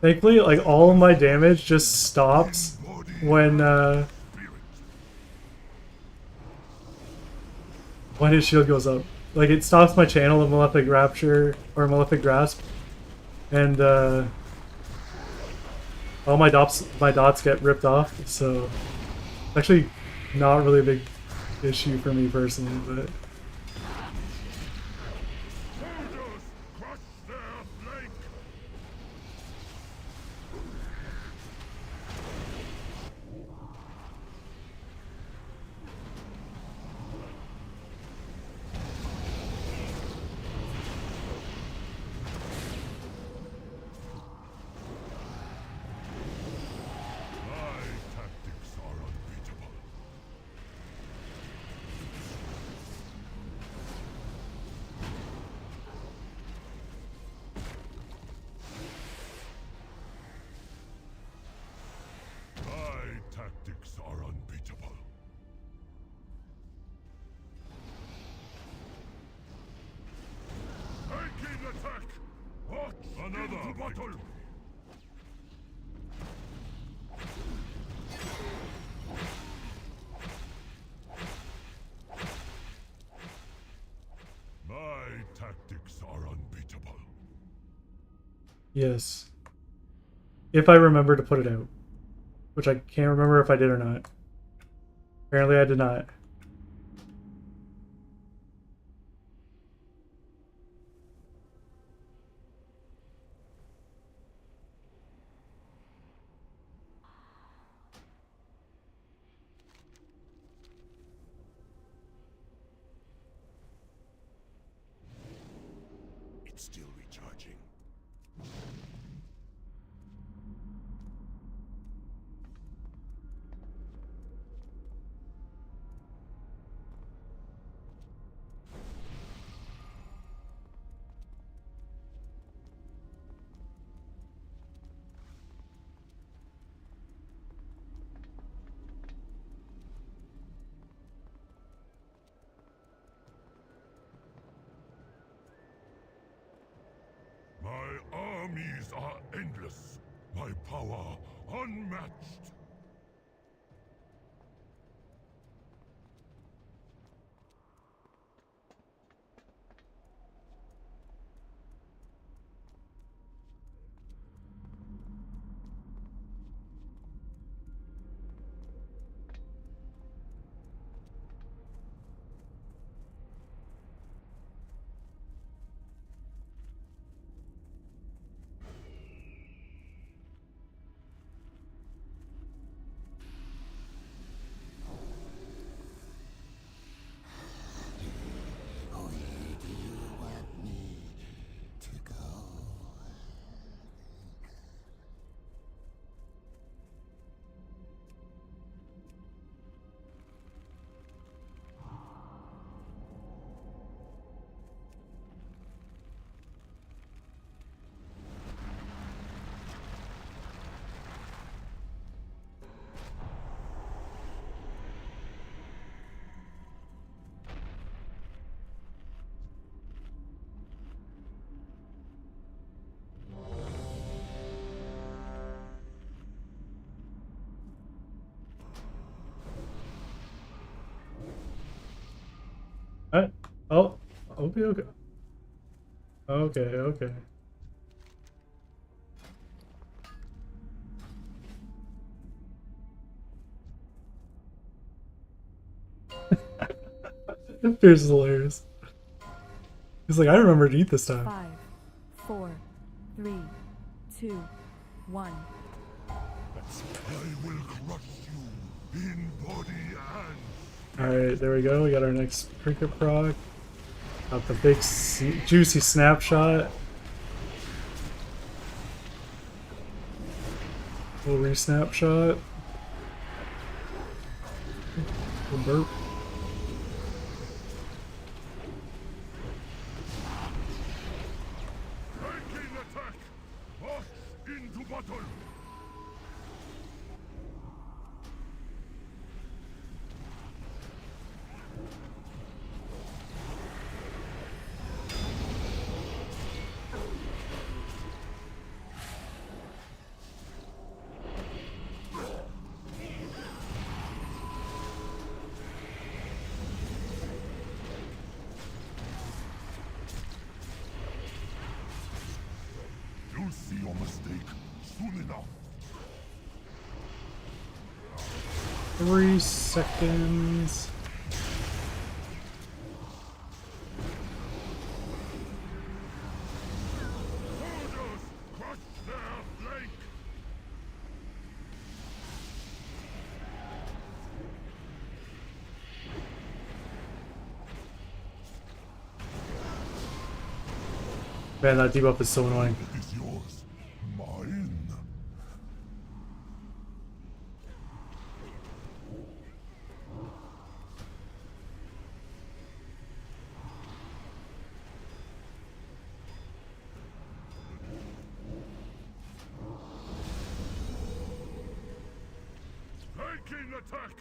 Speaker 2: Thankfully, like, all my damage just stops when his shield goes up. Like, it stops my channel of Malefic Rapture or Malefic Grasp, and all my dots get ripped off. So, it's actually not really a big issue for me personally, but. Yes. If I remember to put it out. Which I can't remember if I did or not. Apparently I did not.
Speaker 1: It's still recharging. My armies are endless. My power unmatched.
Speaker 2: What? Oh, okay, okay. Okay, okay. Pierce is hilarious. He's like, I remember to eat this time.
Speaker 11: 5, 4, 3, 2, 1.
Speaker 1: I will crush you in body and...
Speaker 2: Alright, there we go. We got our next trinket proc. Got the big juicy snapshot. Little re-snapshot. Little burp.
Speaker 1: Taking attack! March into battle! You'll see your mistake soon enough.
Speaker 2: 3 seconds.
Speaker 1: Soldiers, crush their flank!
Speaker 2: Man, that debuff is so annoying.
Speaker 1: It is yours. Mine. Taking attack!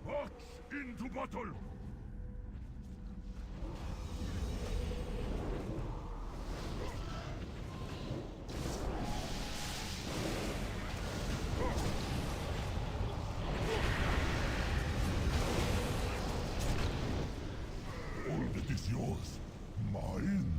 Speaker 1: March into battle! All that is yours. Mine.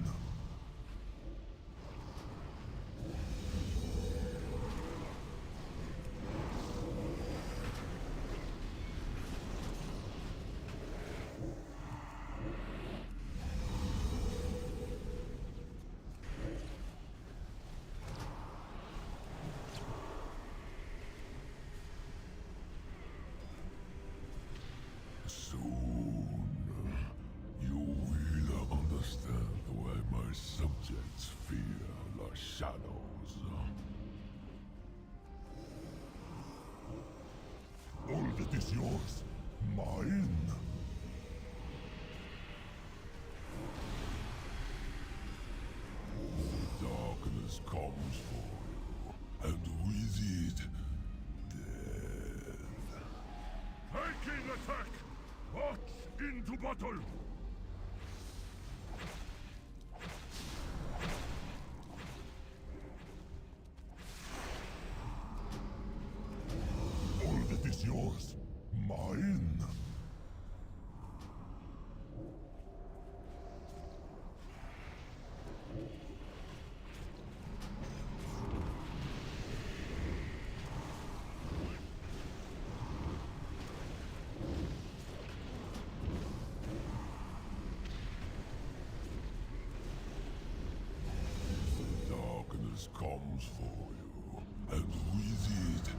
Speaker 1: that is yours, mine. The darkness comes for you, and with it, death. Taking attack! March into battle! All that is yours, mine. The darkness comes for you, and with it, death.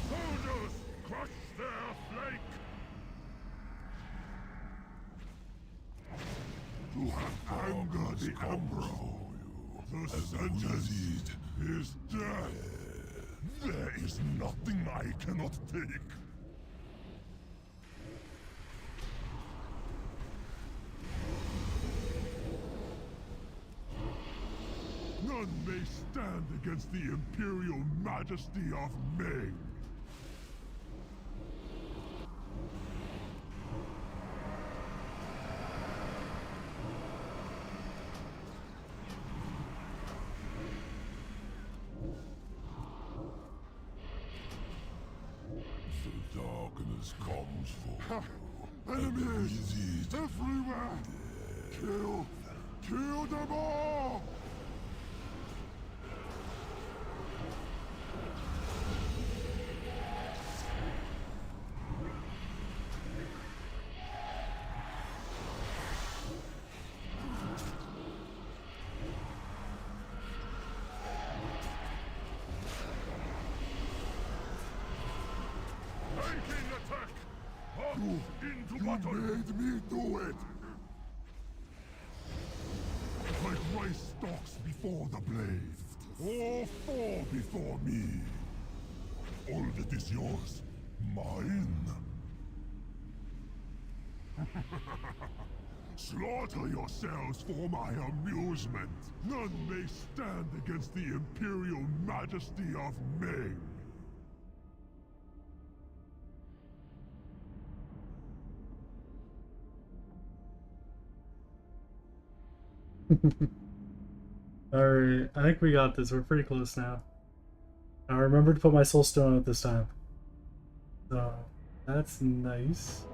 Speaker 1: Soldiers, crush their flank! To have angered the Emperor, the sentence is death. There is nothing I cannot take. None may stand against the Imperial Majesty of Ming. The darkness comes for you. Enemies everywhere! Kill them all! Taking attack! March into battle! You made me do it! Like rice stalks before the blaze, or fall before me. All that is yours, mine. Slaughter yourselves for my amusement. None may stand against the Imperial Majesty of Ming.
Speaker 2: Alright, I think we got this. We're pretty close now. I remember to put my soul stone out this time. So, that's nice.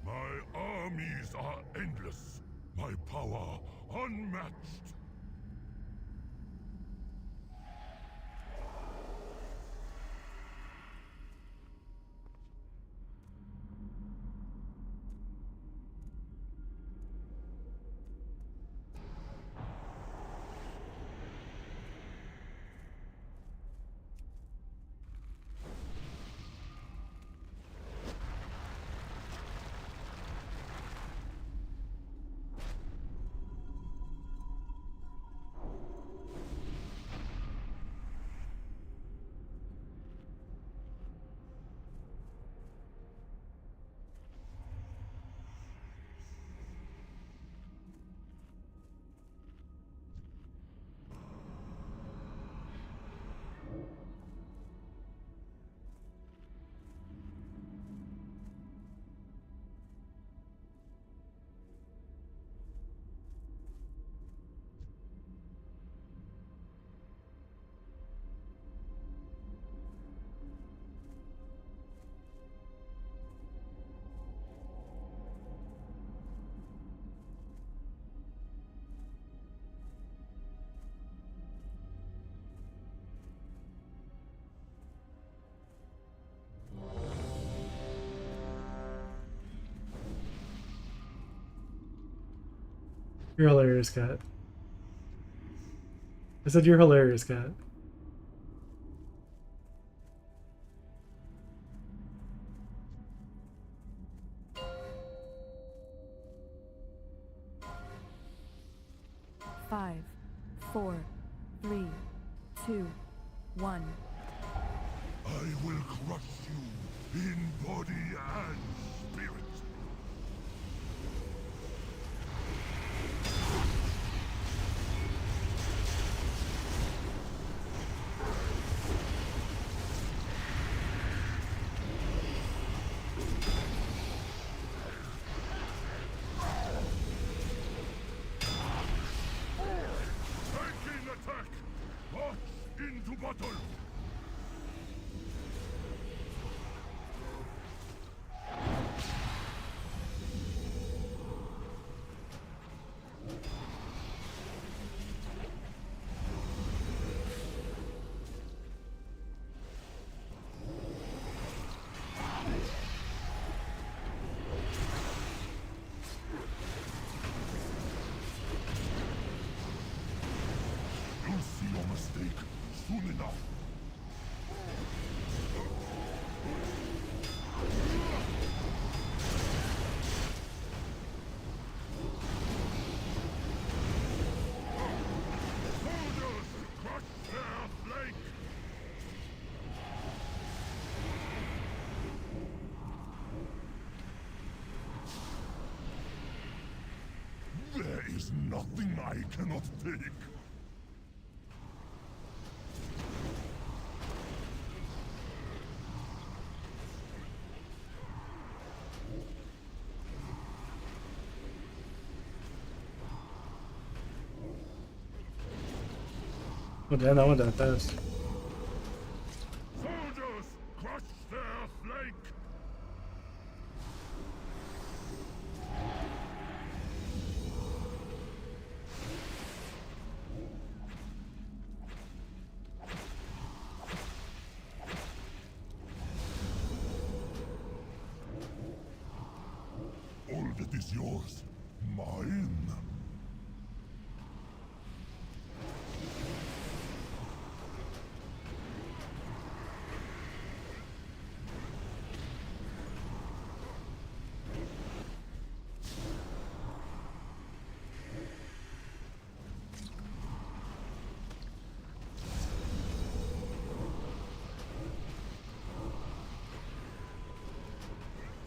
Speaker 1: My armies are endless. My power unmatched.
Speaker 2: You're hilarious, cat. I said you're hilarious, cat.
Speaker 11: Five, four, three, two, one.
Speaker 1: I will crush you in body and spirit. Taking attack! March into battle! You'll see your mistake soon enough. Soldiers, crush their flank! There is nothing I cannot take.
Speaker 2: Oh damn, that went that fast.
Speaker 1: Soldiers, crush their flank! All that is yours, mine.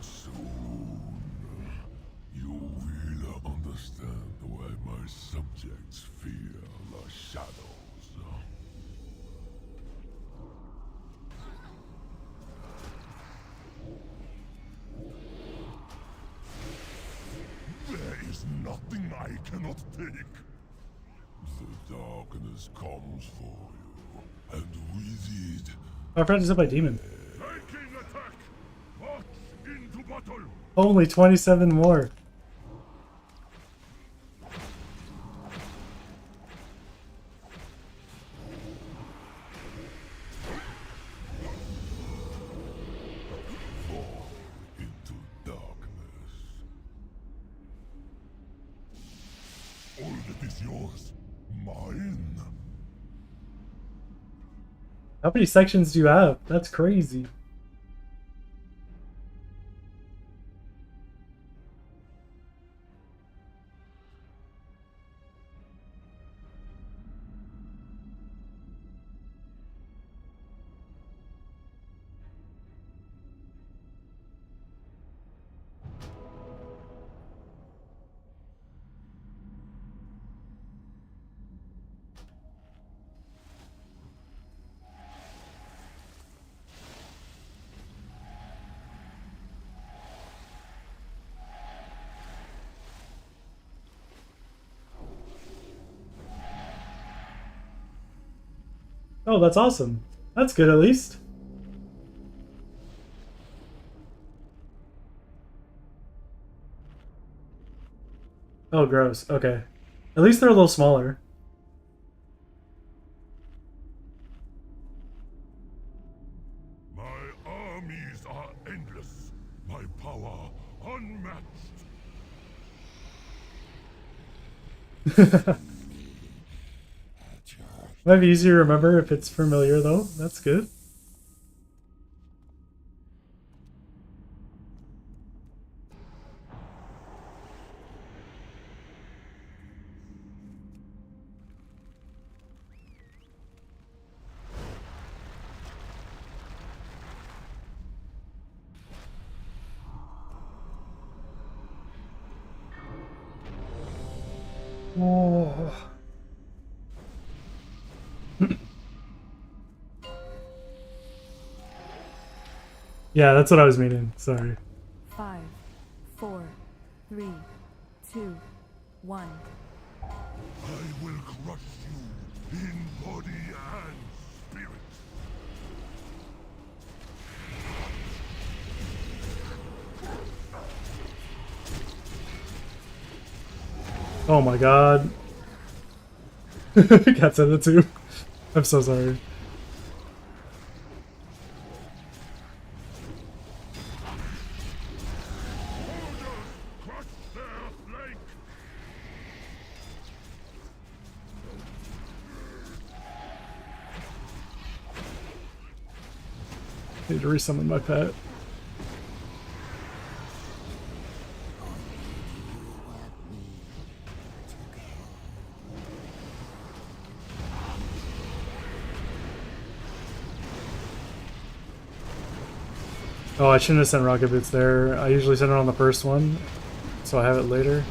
Speaker 1: Soon, you will understand why my subjects fear the shadows. There is nothing I cannot take. The darkness comes for you, and with it,
Speaker 2: I forgot to set by demon.
Speaker 1: taking attack! March into battle!
Speaker 2: Only 27 more.
Speaker 1: Fall into darkness. All that is yours, mine.
Speaker 2: How many sections do you have? That's crazy. Oh, that's awesome. That's good at least. Oh, gross. Okay. At least they're a little smaller.
Speaker 1: My armies are endless. My power unmatched.
Speaker 2: Might be easier to remember if it's familiar though. That's good. Oh. Yeah, that's what I was meaning. Sorry.
Speaker 11: 5, 4, 3, 2, 1.
Speaker 1: I will crush you in body and spirit.
Speaker 2: Oh my god. Cat said it too. I'm so sorry.
Speaker 1: Crush their flank.
Speaker 2: Need to resummon my pet. Oh, I shouldn't have sent rocket boots there. I usually send it on the first one, so I have it later.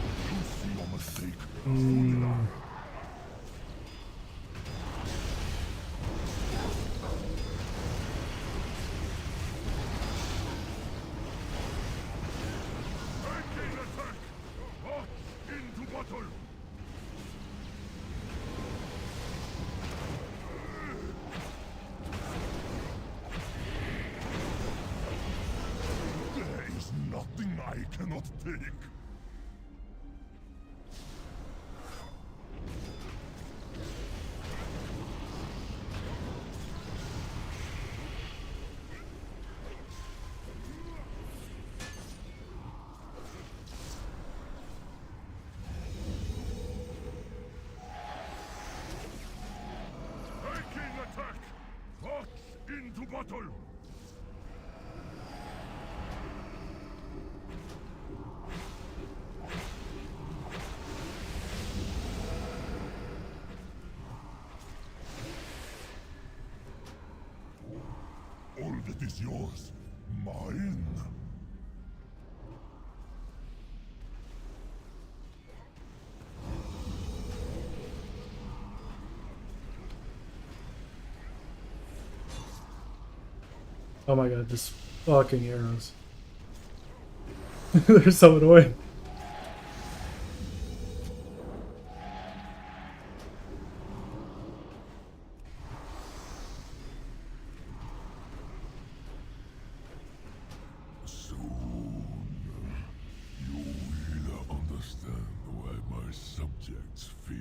Speaker 1: Taking attack. March into battle. There is nothing I cannot take. Taking attack. March into battle. All that is yours, mine.
Speaker 2: Oh my god, just fucking arrows. They're so annoying.
Speaker 1: Soon, you will understand why my subjects fear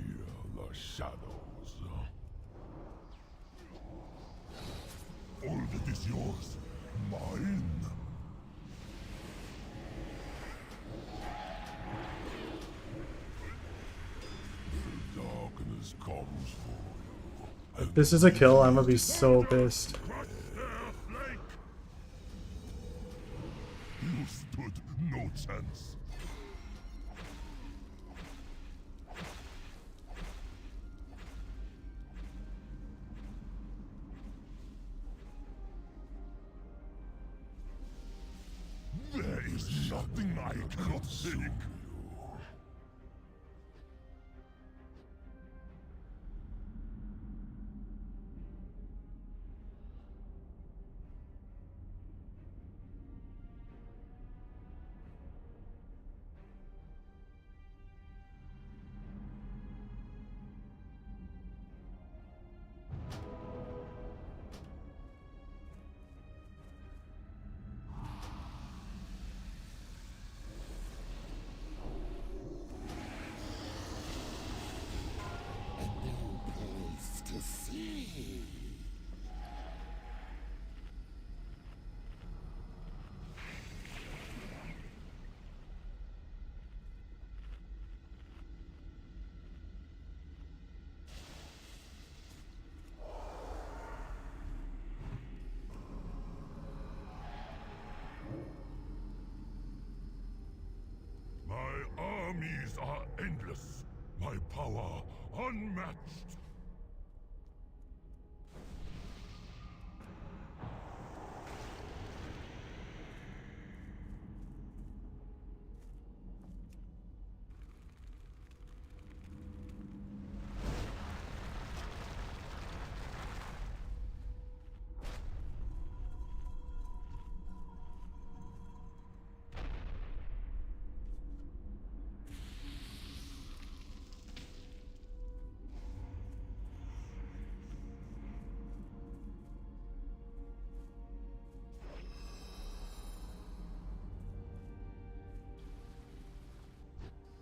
Speaker 1: the shadows. All that is yours, mine. The darkness comes for you.
Speaker 2: If this is a kill, I'm gonna be so pissed.
Speaker 1: Crush their flank. You stood no chance. There is nothing I cannot take. are endless, my power unmatched.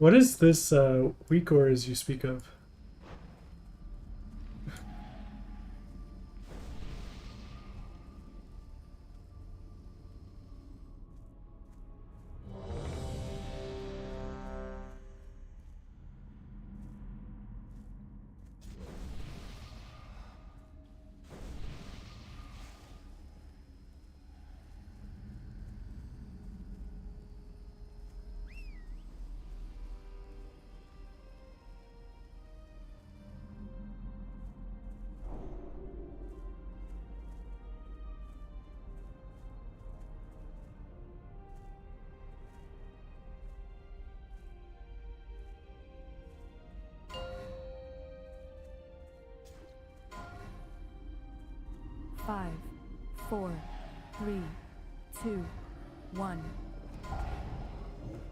Speaker 2: What is this weak auras you speak of?
Speaker 11: Five, 4, 3, 2, 1.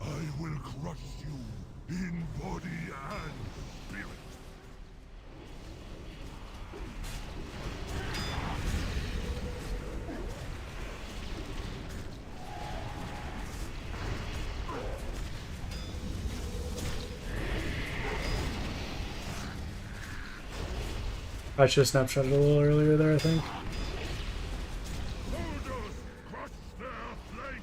Speaker 1: I will crush you in body and spirit.
Speaker 2: I should have snapshotted a little earlier there, I think.
Speaker 1: Soldiers, crush their flank!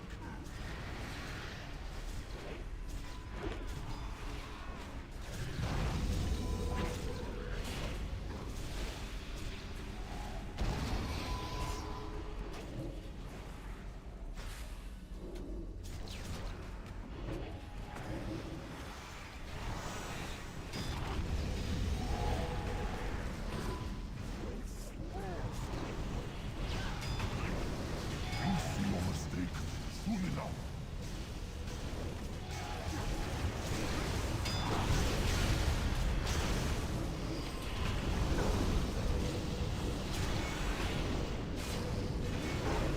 Speaker 1: You see your mistake soon enough.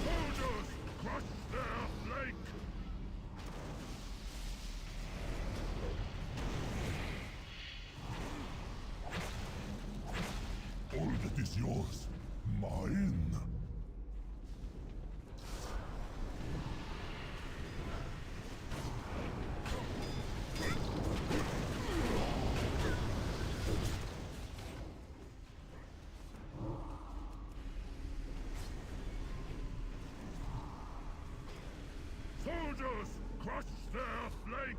Speaker 1: Soldiers, crush their flank! All that is yours, mine. Soldiers, crush their flank!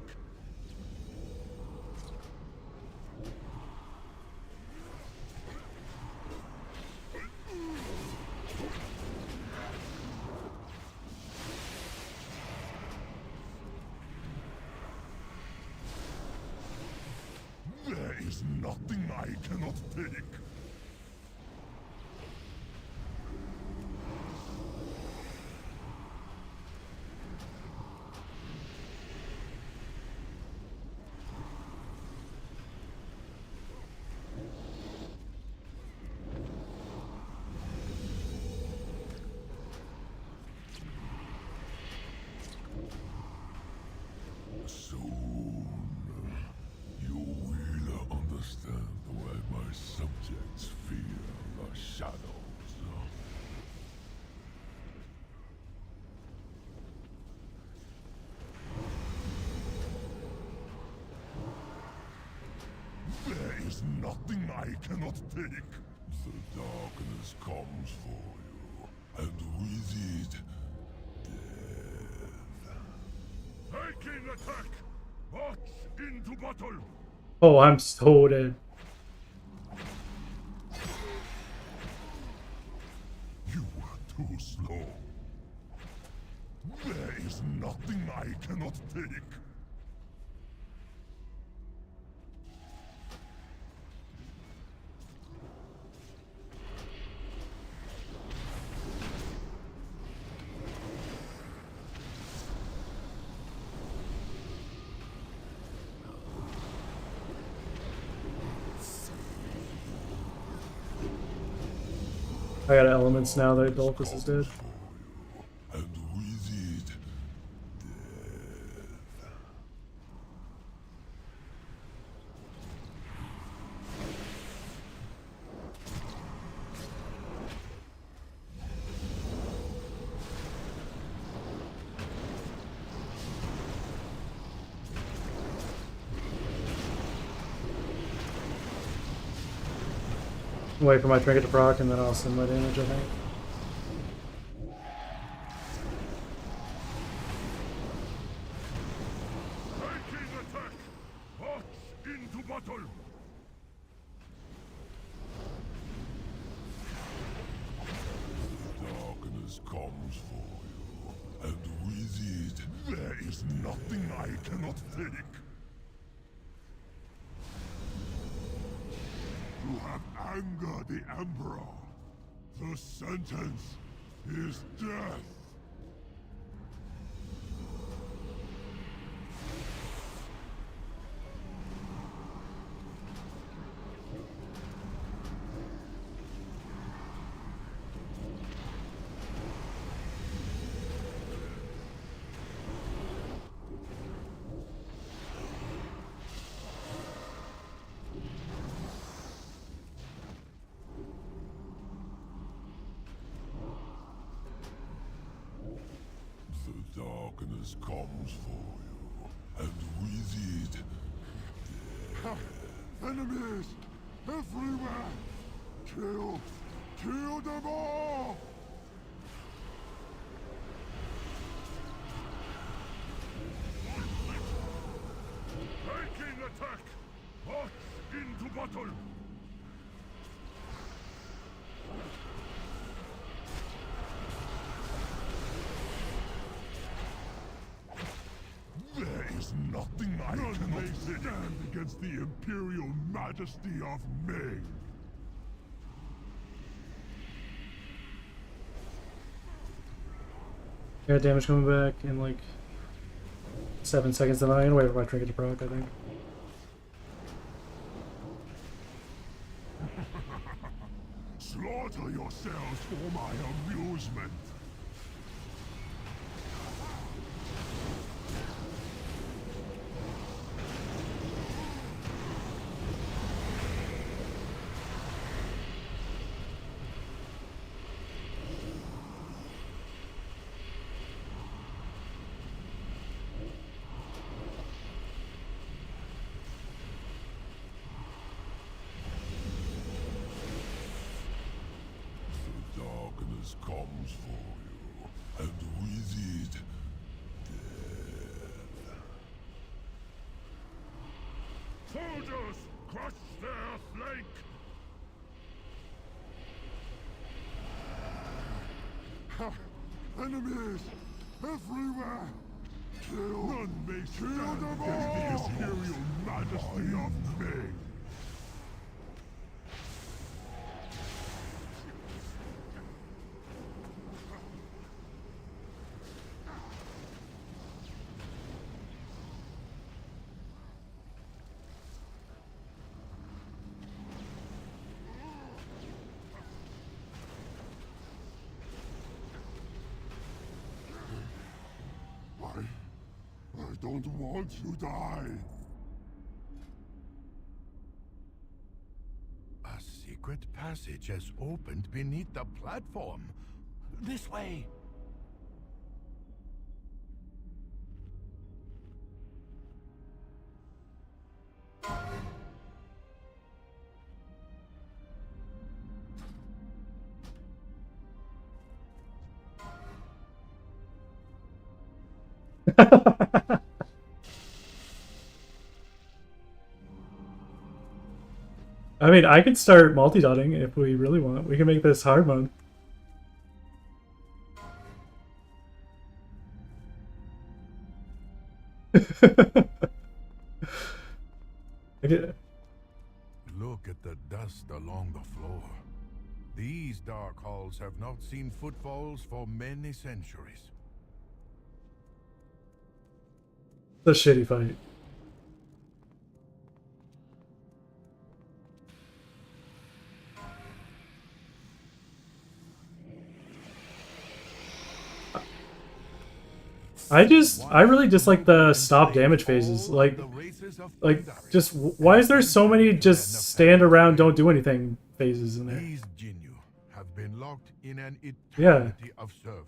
Speaker 1: There is nothing I cannot take. Soon, you will understand why my subjects fear the shadows. There is nothing I cannot take. The darkness comes for you, and with it, death. Taking attack! March into battle!
Speaker 2: Oh, I'm so dead.
Speaker 1: You are too slow. There is nothing I cannot take.
Speaker 2: I got elements now that Dolphus is dead.
Speaker 1: And with it, death.
Speaker 2: Wait for my trinket to proc and then I'll send my damage, I think.
Speaker 1: Taking attack! March into battle! Darkness comes for you, and with it, there is nothing I cannot take. You have angered the Emperor. The sentence is death. The darkness comes for you, and with it, death. Enemies everywhere! Kill them all! Taking attack! March into battle! There is nothing I cannot stand against the Imperial Majesty of Ming.
Speaker 2: I got damage coming back in like 7 seconds, then I'm gonna wait for my trinket to proc, I think.
Speaker 1: Slaughter yourselves for my amusement. Darkness comes for you, and with it, death. Soldiers, crush their flank! Enemies everywhere! None may stand against the Imperial Majesty of Ming! I don't want to die.
Speaker 12: A secret passage has opened beneath the platform. This way.
Speaker 2: I mean, I could start multi-dotting if we really want. We can make this hard mode.
Speaker 12: Look at the dust along the floor. These dark halls have not seen footfalls for many centuries.
Speaker 2: It's a shitty fight. I really dislike the stop damage phases. Like, just why is there so many just stand around, don't do anything phases in there?
Speaker 12: These Jinyu have been locked in an
Speaker 2: Yeah.
Speaker 12: eternity of servitude.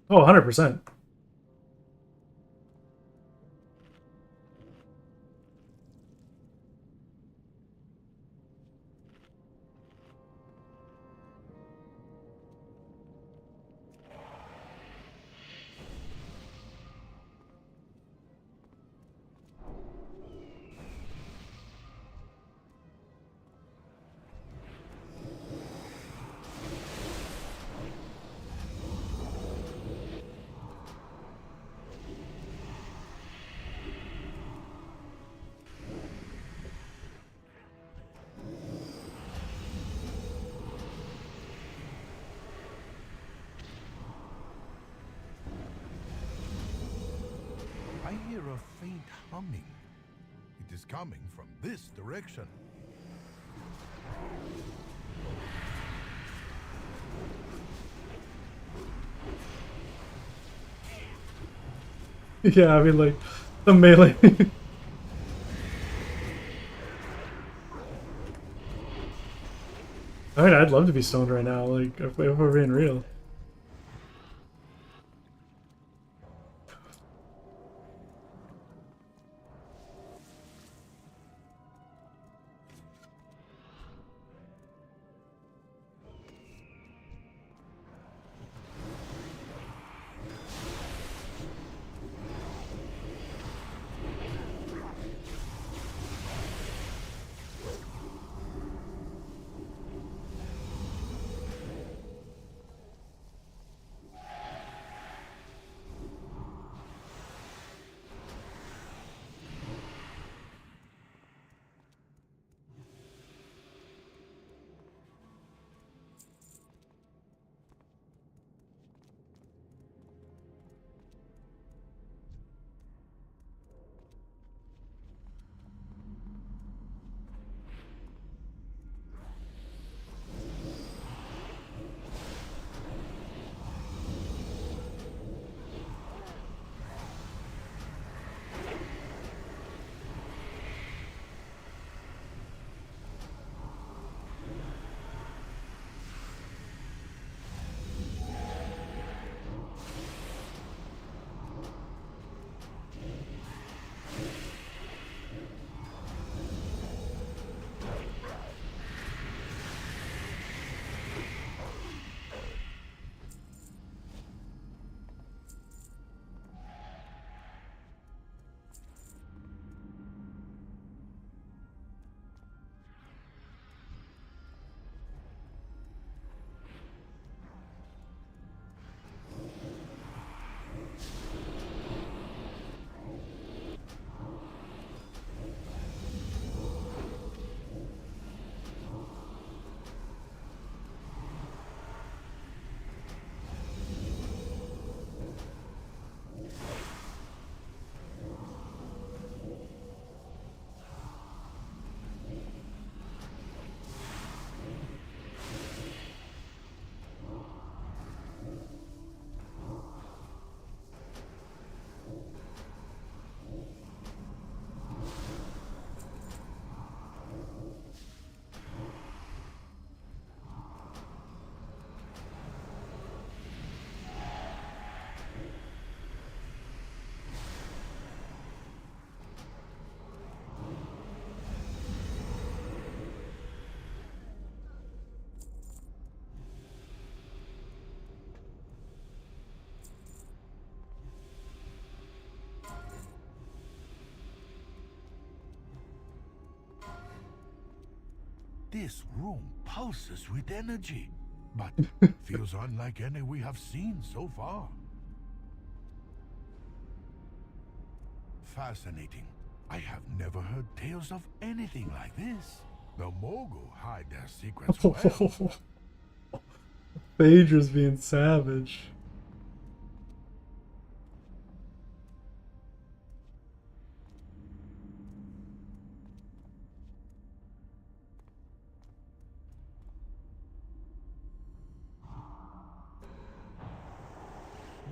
Speaker 2: Oh, 100%.
Speaker 12: I hear a faint humming. It is coming from this direction.
Speaker 2: Yeah, I mean, like, the melee. I mean, I'd love to be stoned right now, like, if we're being real.
Speaker 12: This room pulses with energy, but feels unlike any we have seen so far. Fascinating. I have never heard tales of anything like this. The Mogul hide their secrets well.
Speaker 2: Phaedra's being savage.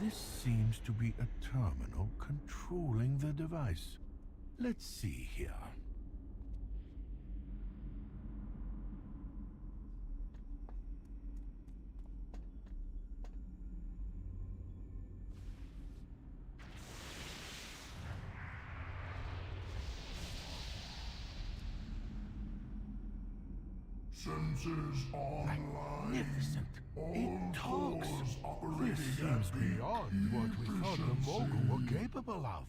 Speaker 12: This seems to be a terminal controlling the device. Let's see here.
Speaker 1: Sensors online.
Speaker 12: Magnificent.
Speaker 1: All
Speaker 12: It talks.
Speaker 1: cores operating
Speaker 12: This seems
Speaker 1: at the
Speaker 12: beyond what we thought the Mogul were capable of.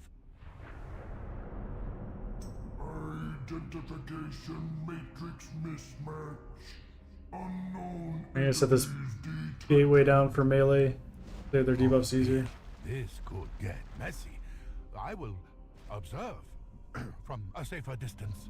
Speaker 1: Identification matrix mismatch. Unknown.
Speaker 2: I'm gonna set this gateway down for melee. Say their debuffs easier.
Speaker 12: This could get messy. I will observe from a safer distance.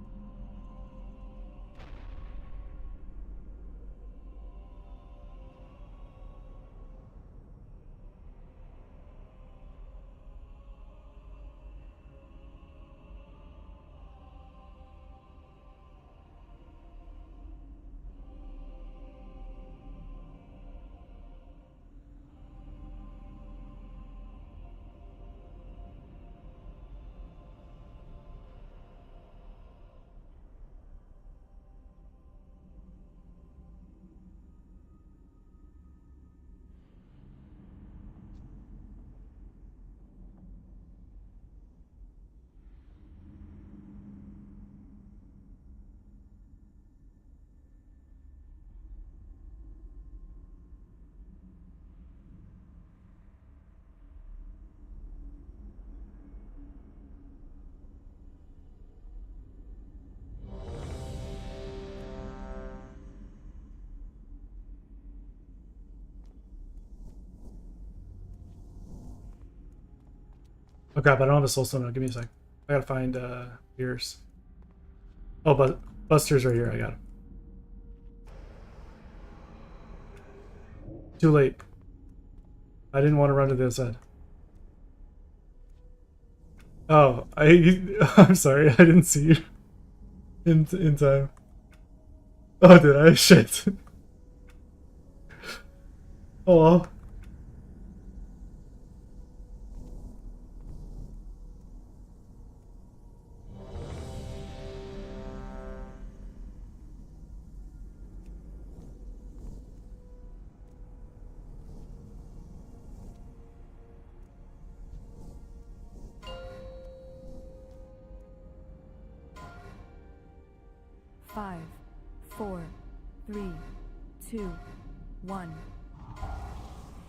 Speaker 2: Oh crap, I don't have a soul stone now. Give me a sec. I gotta find Pierce. Oh, but Buster's right here. I got him. Too late. I didn't want to run to the other side. Oh, I'm sorry. I didn't see you in time. Oh, did I? Shit. Oh well.
Speaker 11: Five, 4, 3, 2, 1.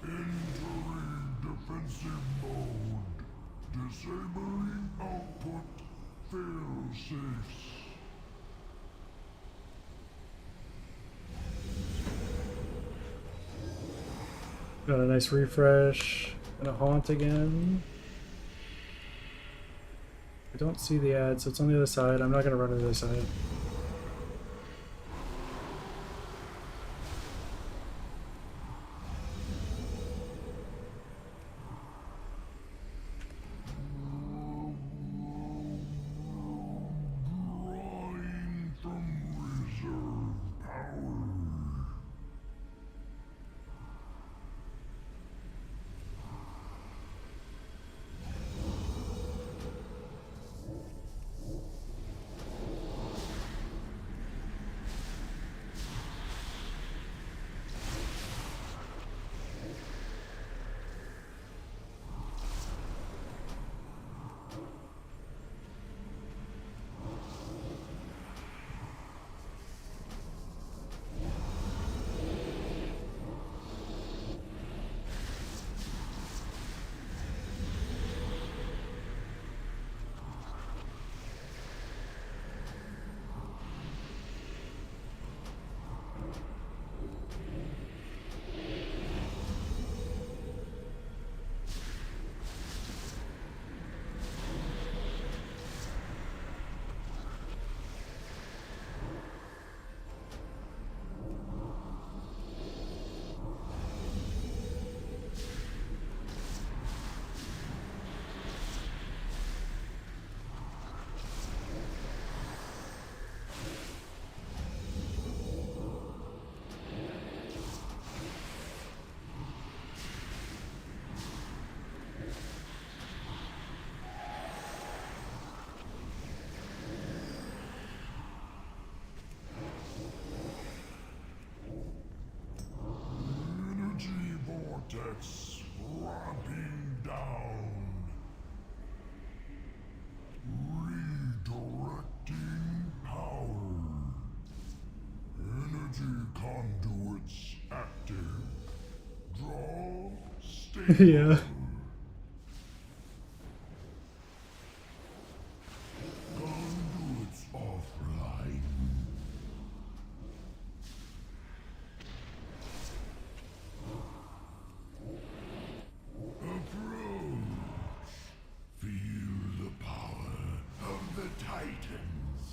Speaker 1: Entering defensive mode. Disabling output fail-safes.
Speaker 2: Got a nice refresh. Gonna haunt again. I don't see the ad, so it's on the other side. I'm not gonna run to the other side.
Speaker 1: Drawing from reserve power. vortex ramping down. Redirecting power. Energy conduits active. Draw stable.
Speaker 2: Yeah.
Speaker 1: Conduits offline. Approach. Feel the power of the Titans.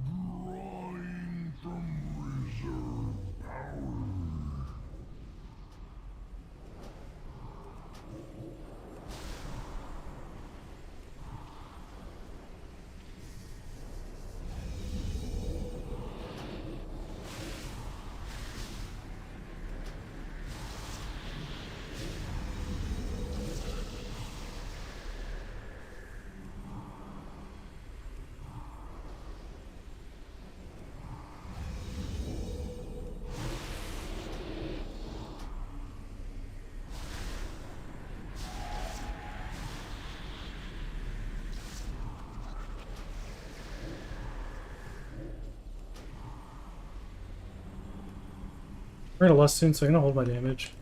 Speaker 1: Drawing from reserve power.
Speaker 2: We're gonna lust soon, so I'm gonna hold my damage.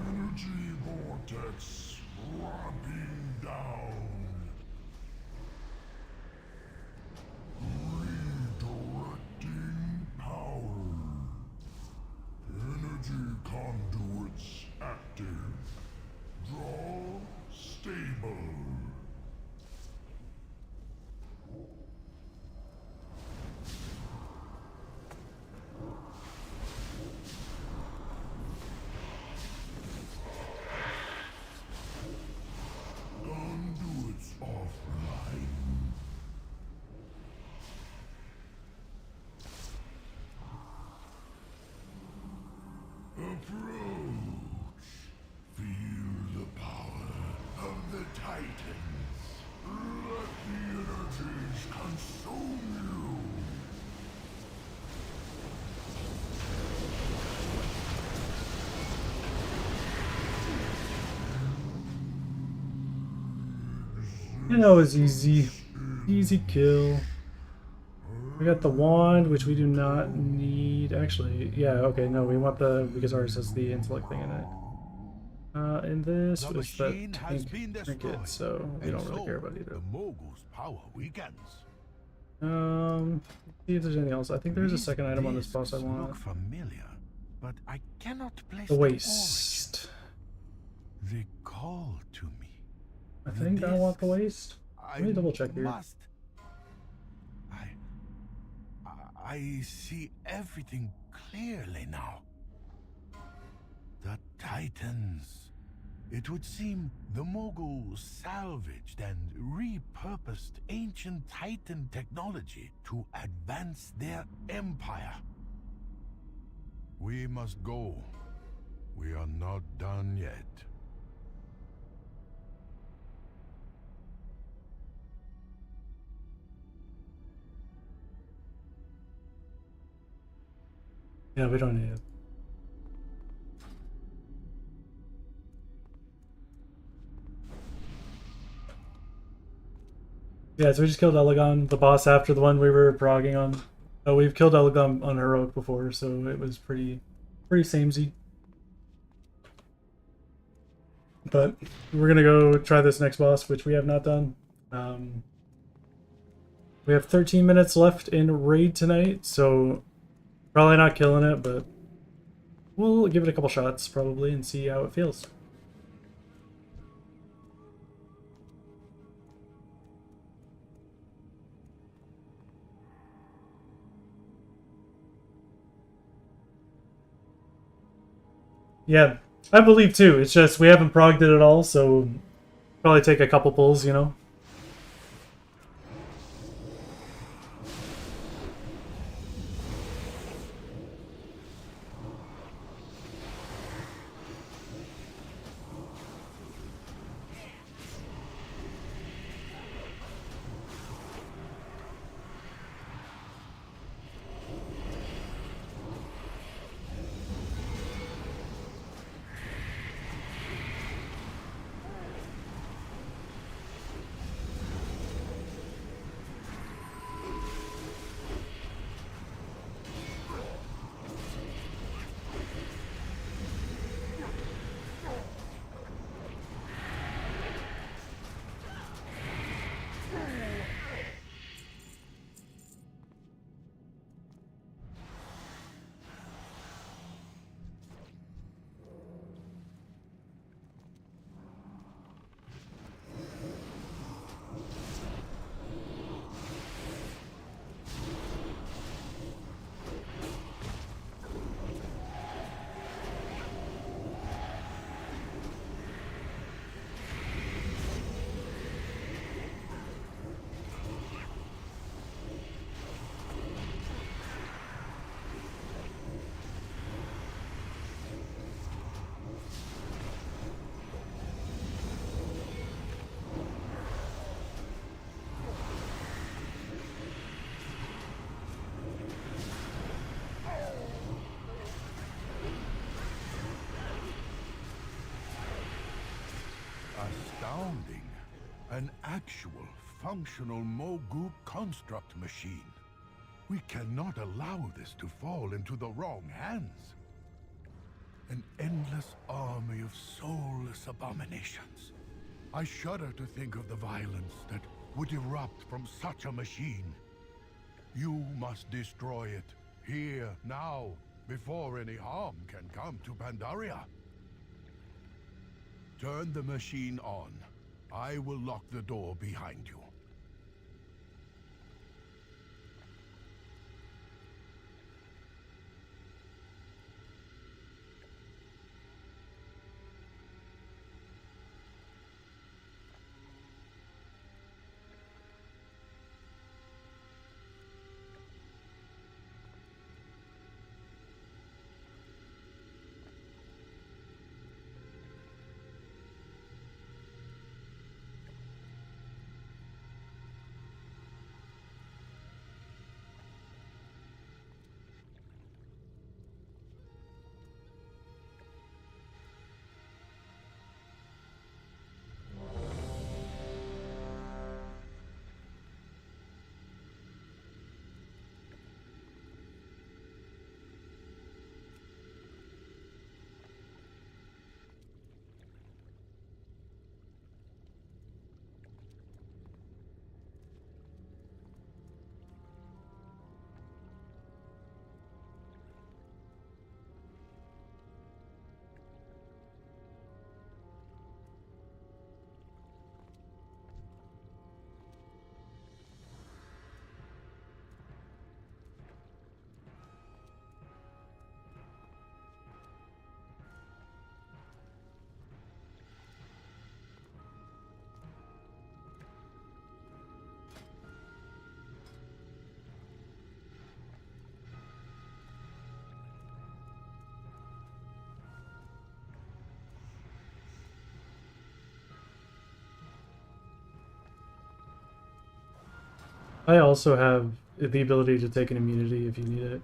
Speaker 1: Energy vortex ramping down. Redirecting power. Energy conduits active. Draw stable. Conduits offline. Approach. Feel the power of the Titans. Let the energies consume you.
Speaker 2: And that was easy. Easy kill. We got the wand, which we do not need. Actually, yeah, okay, no, we want the, because ours has the intellect thing in it. And this
Speaker 12: The
Speaker 2: was the
Speaker 12: machine has
Speaker 2: tank
Speaker 12: been
Speaker 2: trinket,
Speaker 12: destroyed,
Speaker 2: so we
Speaker 12: and
Speaker 2: don't really
Speaker 12: so
Speaker 2: care about either.
Speaker 12: The Mogul's power weakens.
Speaker 2: See if there's anything else. I think there's a
Speaker 12: These
Speaker 2: second item on this boss I
Speaker 12: discs
Speaker 2: want.
Speaker 12: Look familiar, but I cannot place
Speaker 2: The
Speaker 12: the
Speaker 2: waist.
Speaker 12: origin. They call to me.
Speaker 2: I
Speaker 12: The
Speaker 2: think I want the
Speaker 12: discs.
Speaker 2: waist. Let me double check here.
Speaker 12: Must. I see everything clearly now. The Titans. It would seem the Moguls salvaged and repurposed ancient Titan technology to advance their empire. We must go. We are not done yet.
Speaker 2: Yeah, we don't need it. Yeah, so we just killed Elegon, the boss after the one we were progging on. Oh, we've killed Elegon on heroic before, so it was pretty samey. But we're gonna go try this next boss, which we have not done. We have 13 minutes left in raid tonight, so probably not killing it, but we'll give it a couple shots probably and see how it feels. Yeah, I believe too. It's just we haven't progged it at all, so probably take a couple pulls, you know.
Speaker 12: Astounding. An actual functional MoP construct machine. We cannot allow this to fall into the wrong hands. An endless army of soulless abominations. I shudder to think of the violence that would erupt from such a machine. You must destroy it, here, now, before any harm can come to Pandaria. Turn the machine on. I will lock the door behind you.
Speaker 2: I also have the ability to take an immunity if you need it.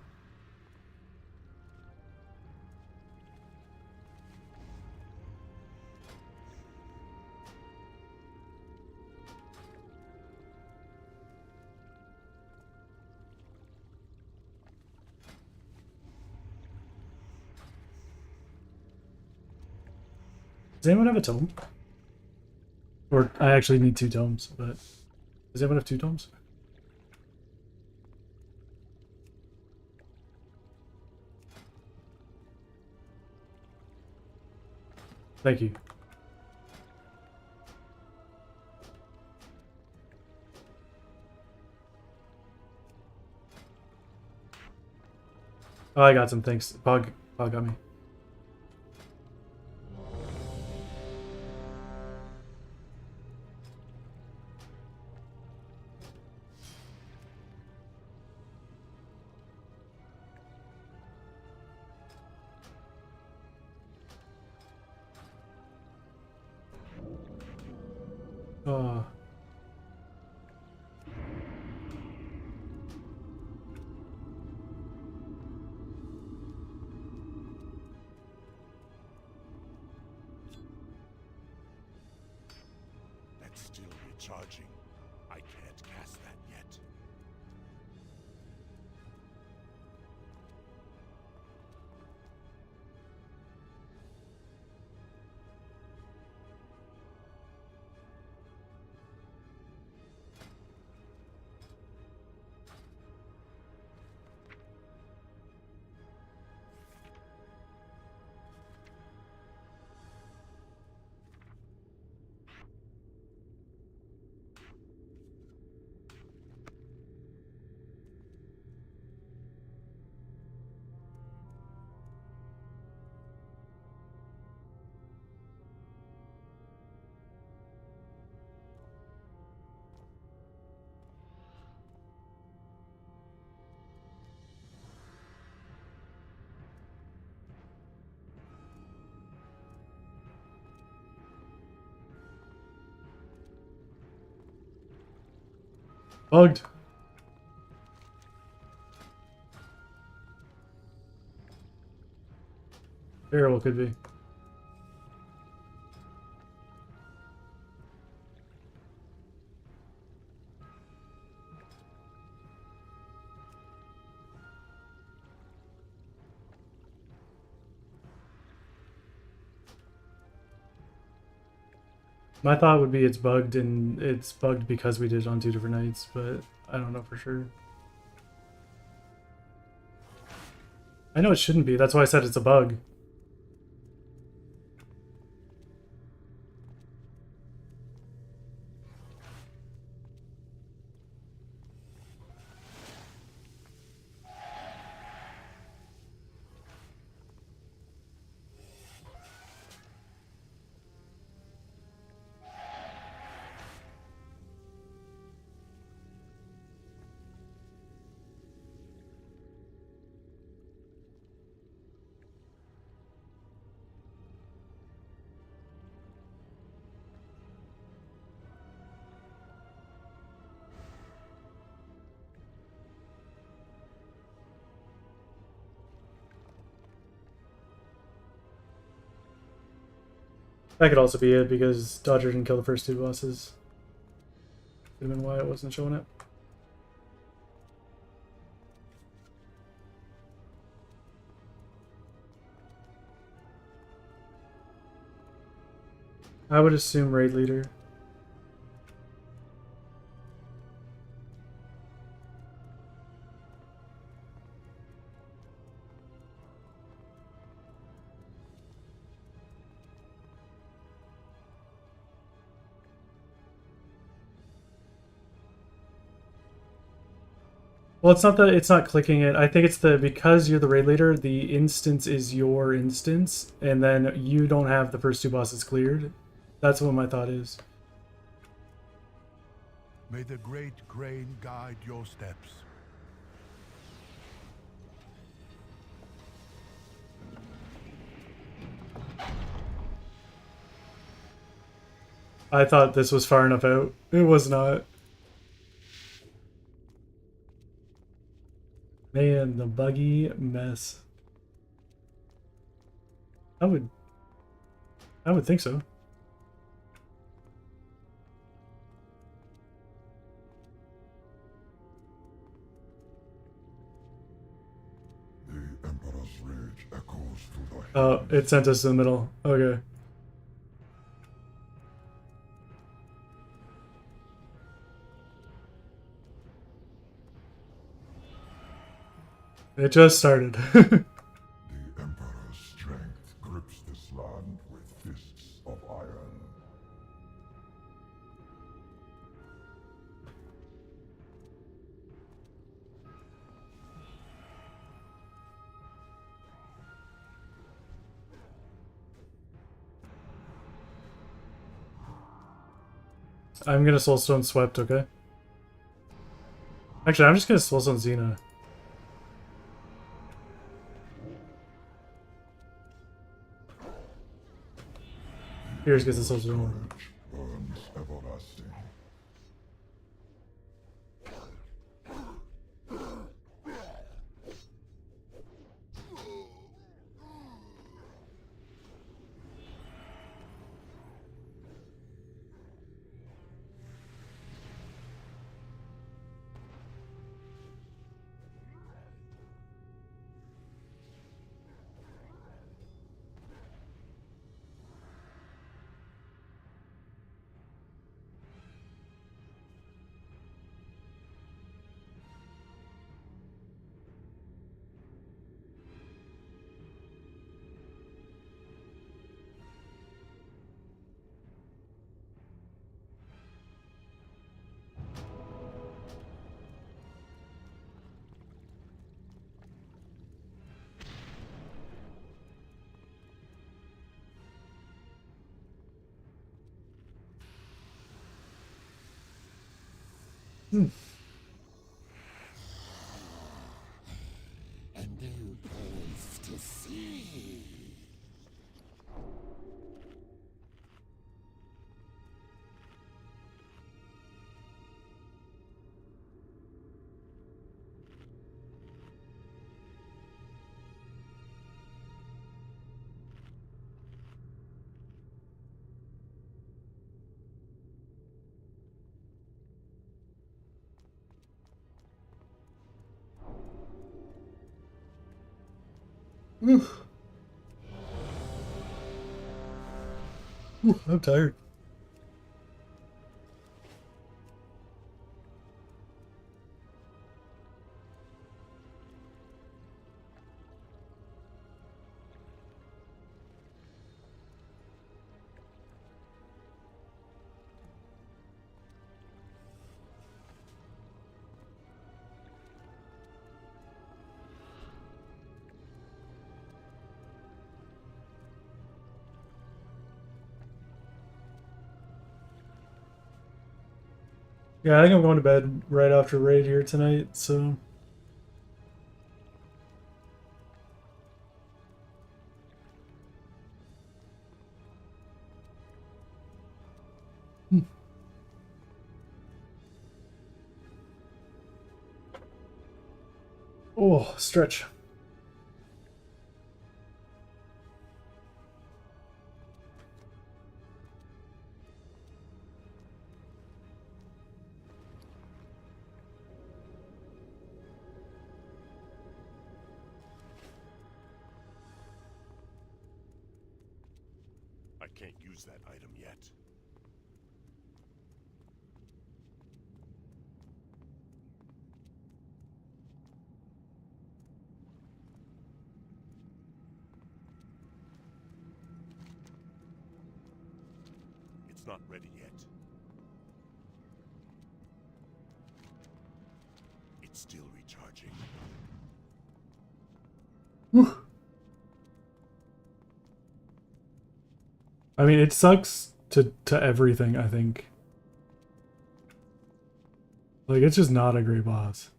Speaker 2: Does anyone have a tome? Or I actually need 2 tomes, but does anyone have 2 tomes? Thank you. Oh, I got some, thanks. Pog got me. Oh.
Speaker 12: That's still recharging. I can't cast that yet.
Speaker 2: Bugged. Very well could be. My thought would be it's bugged, and it's bugged because we did it on 2 different nights, but I don't know for sure. I know it shouldn't be, that's why I said it's a bug. That could also be it, because Dodger didn't kill the first 2 bosses. Could have been why it wasn't showing up. I would assume raid leader. Well, it's not clicking it. I think it's because you're the raid leader, the instance is your instance, and then you don't have the first 2 bosses cleared. That's what my thought is.
Speaker 12: May the great grain guide your steps.
Speaker 2: I thought this was far enough out. It was not. Man, the buggy mess. I would think so.
Speaker 1: The Emperor's rage echoes through the
Speaker 2: Oh, it sent us to the middle. Okay. It just started.
Speaker 1: The Emperor's strength grips this land with fists of iron.
Speaker 2: I'm gonna Soulstone Swept, okay? Actually, I'm just gonna Soulstone Xena. Here's gets the Soulstone.
Speaker 1: Burns everlasting.
Speaker 2: Hmm.
Speaker 1: A new place to see.
Speaker 2: Oof. Ooh, I'm tired. Yeah, I think I'm going to bed right after raid here tonight, so... Oh, stretch.
Speaker 1: I can't use that item yet. It's not ready yet. It's still recharging.
Speaker 2: Whew. I mean, it sucks to everything, I think. Like, it's just not a great boss.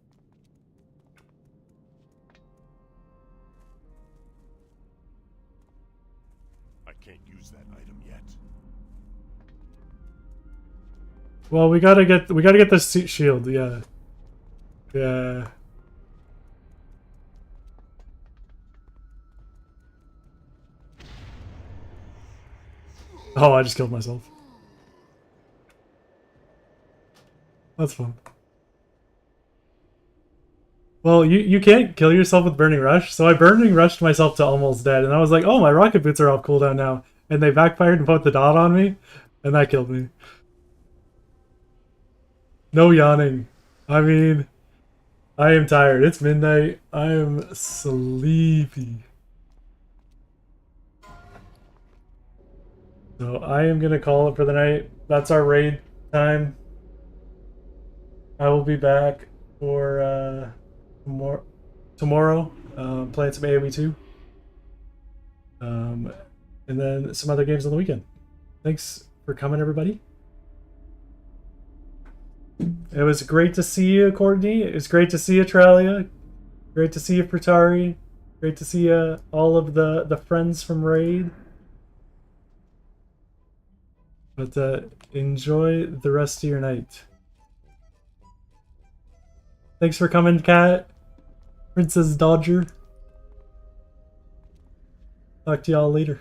Speaker 1: I can't use that item yet.
Speaker 2: Well, we gotta get the shield, yeah. Yeah. Oh, I just killed myself. That's fun. Well, you can't kill yourself with Burning Rush, so I Burning Rushed myself to almost dead, and I was like, oh, my rocket boots are off cooldown now. And they backfired and put the dot on me, and that killed me. No yawning. I mean, I am tired. It's midnight. I am sleepy. So I am going to call it for the night. That's our raid time. I will be back for tomorrow playing some AoE 2. And then some other games on the weekend. Thanks for coming, everybody. It was great to see you, Courtney. It was great to see you, Tralia. Great to see you, Pratari. Great to see all of the friends from Raid. But enjoy the rest of your night. Thanks for coming, Kat. Princess Dodger. Talk to y'all later.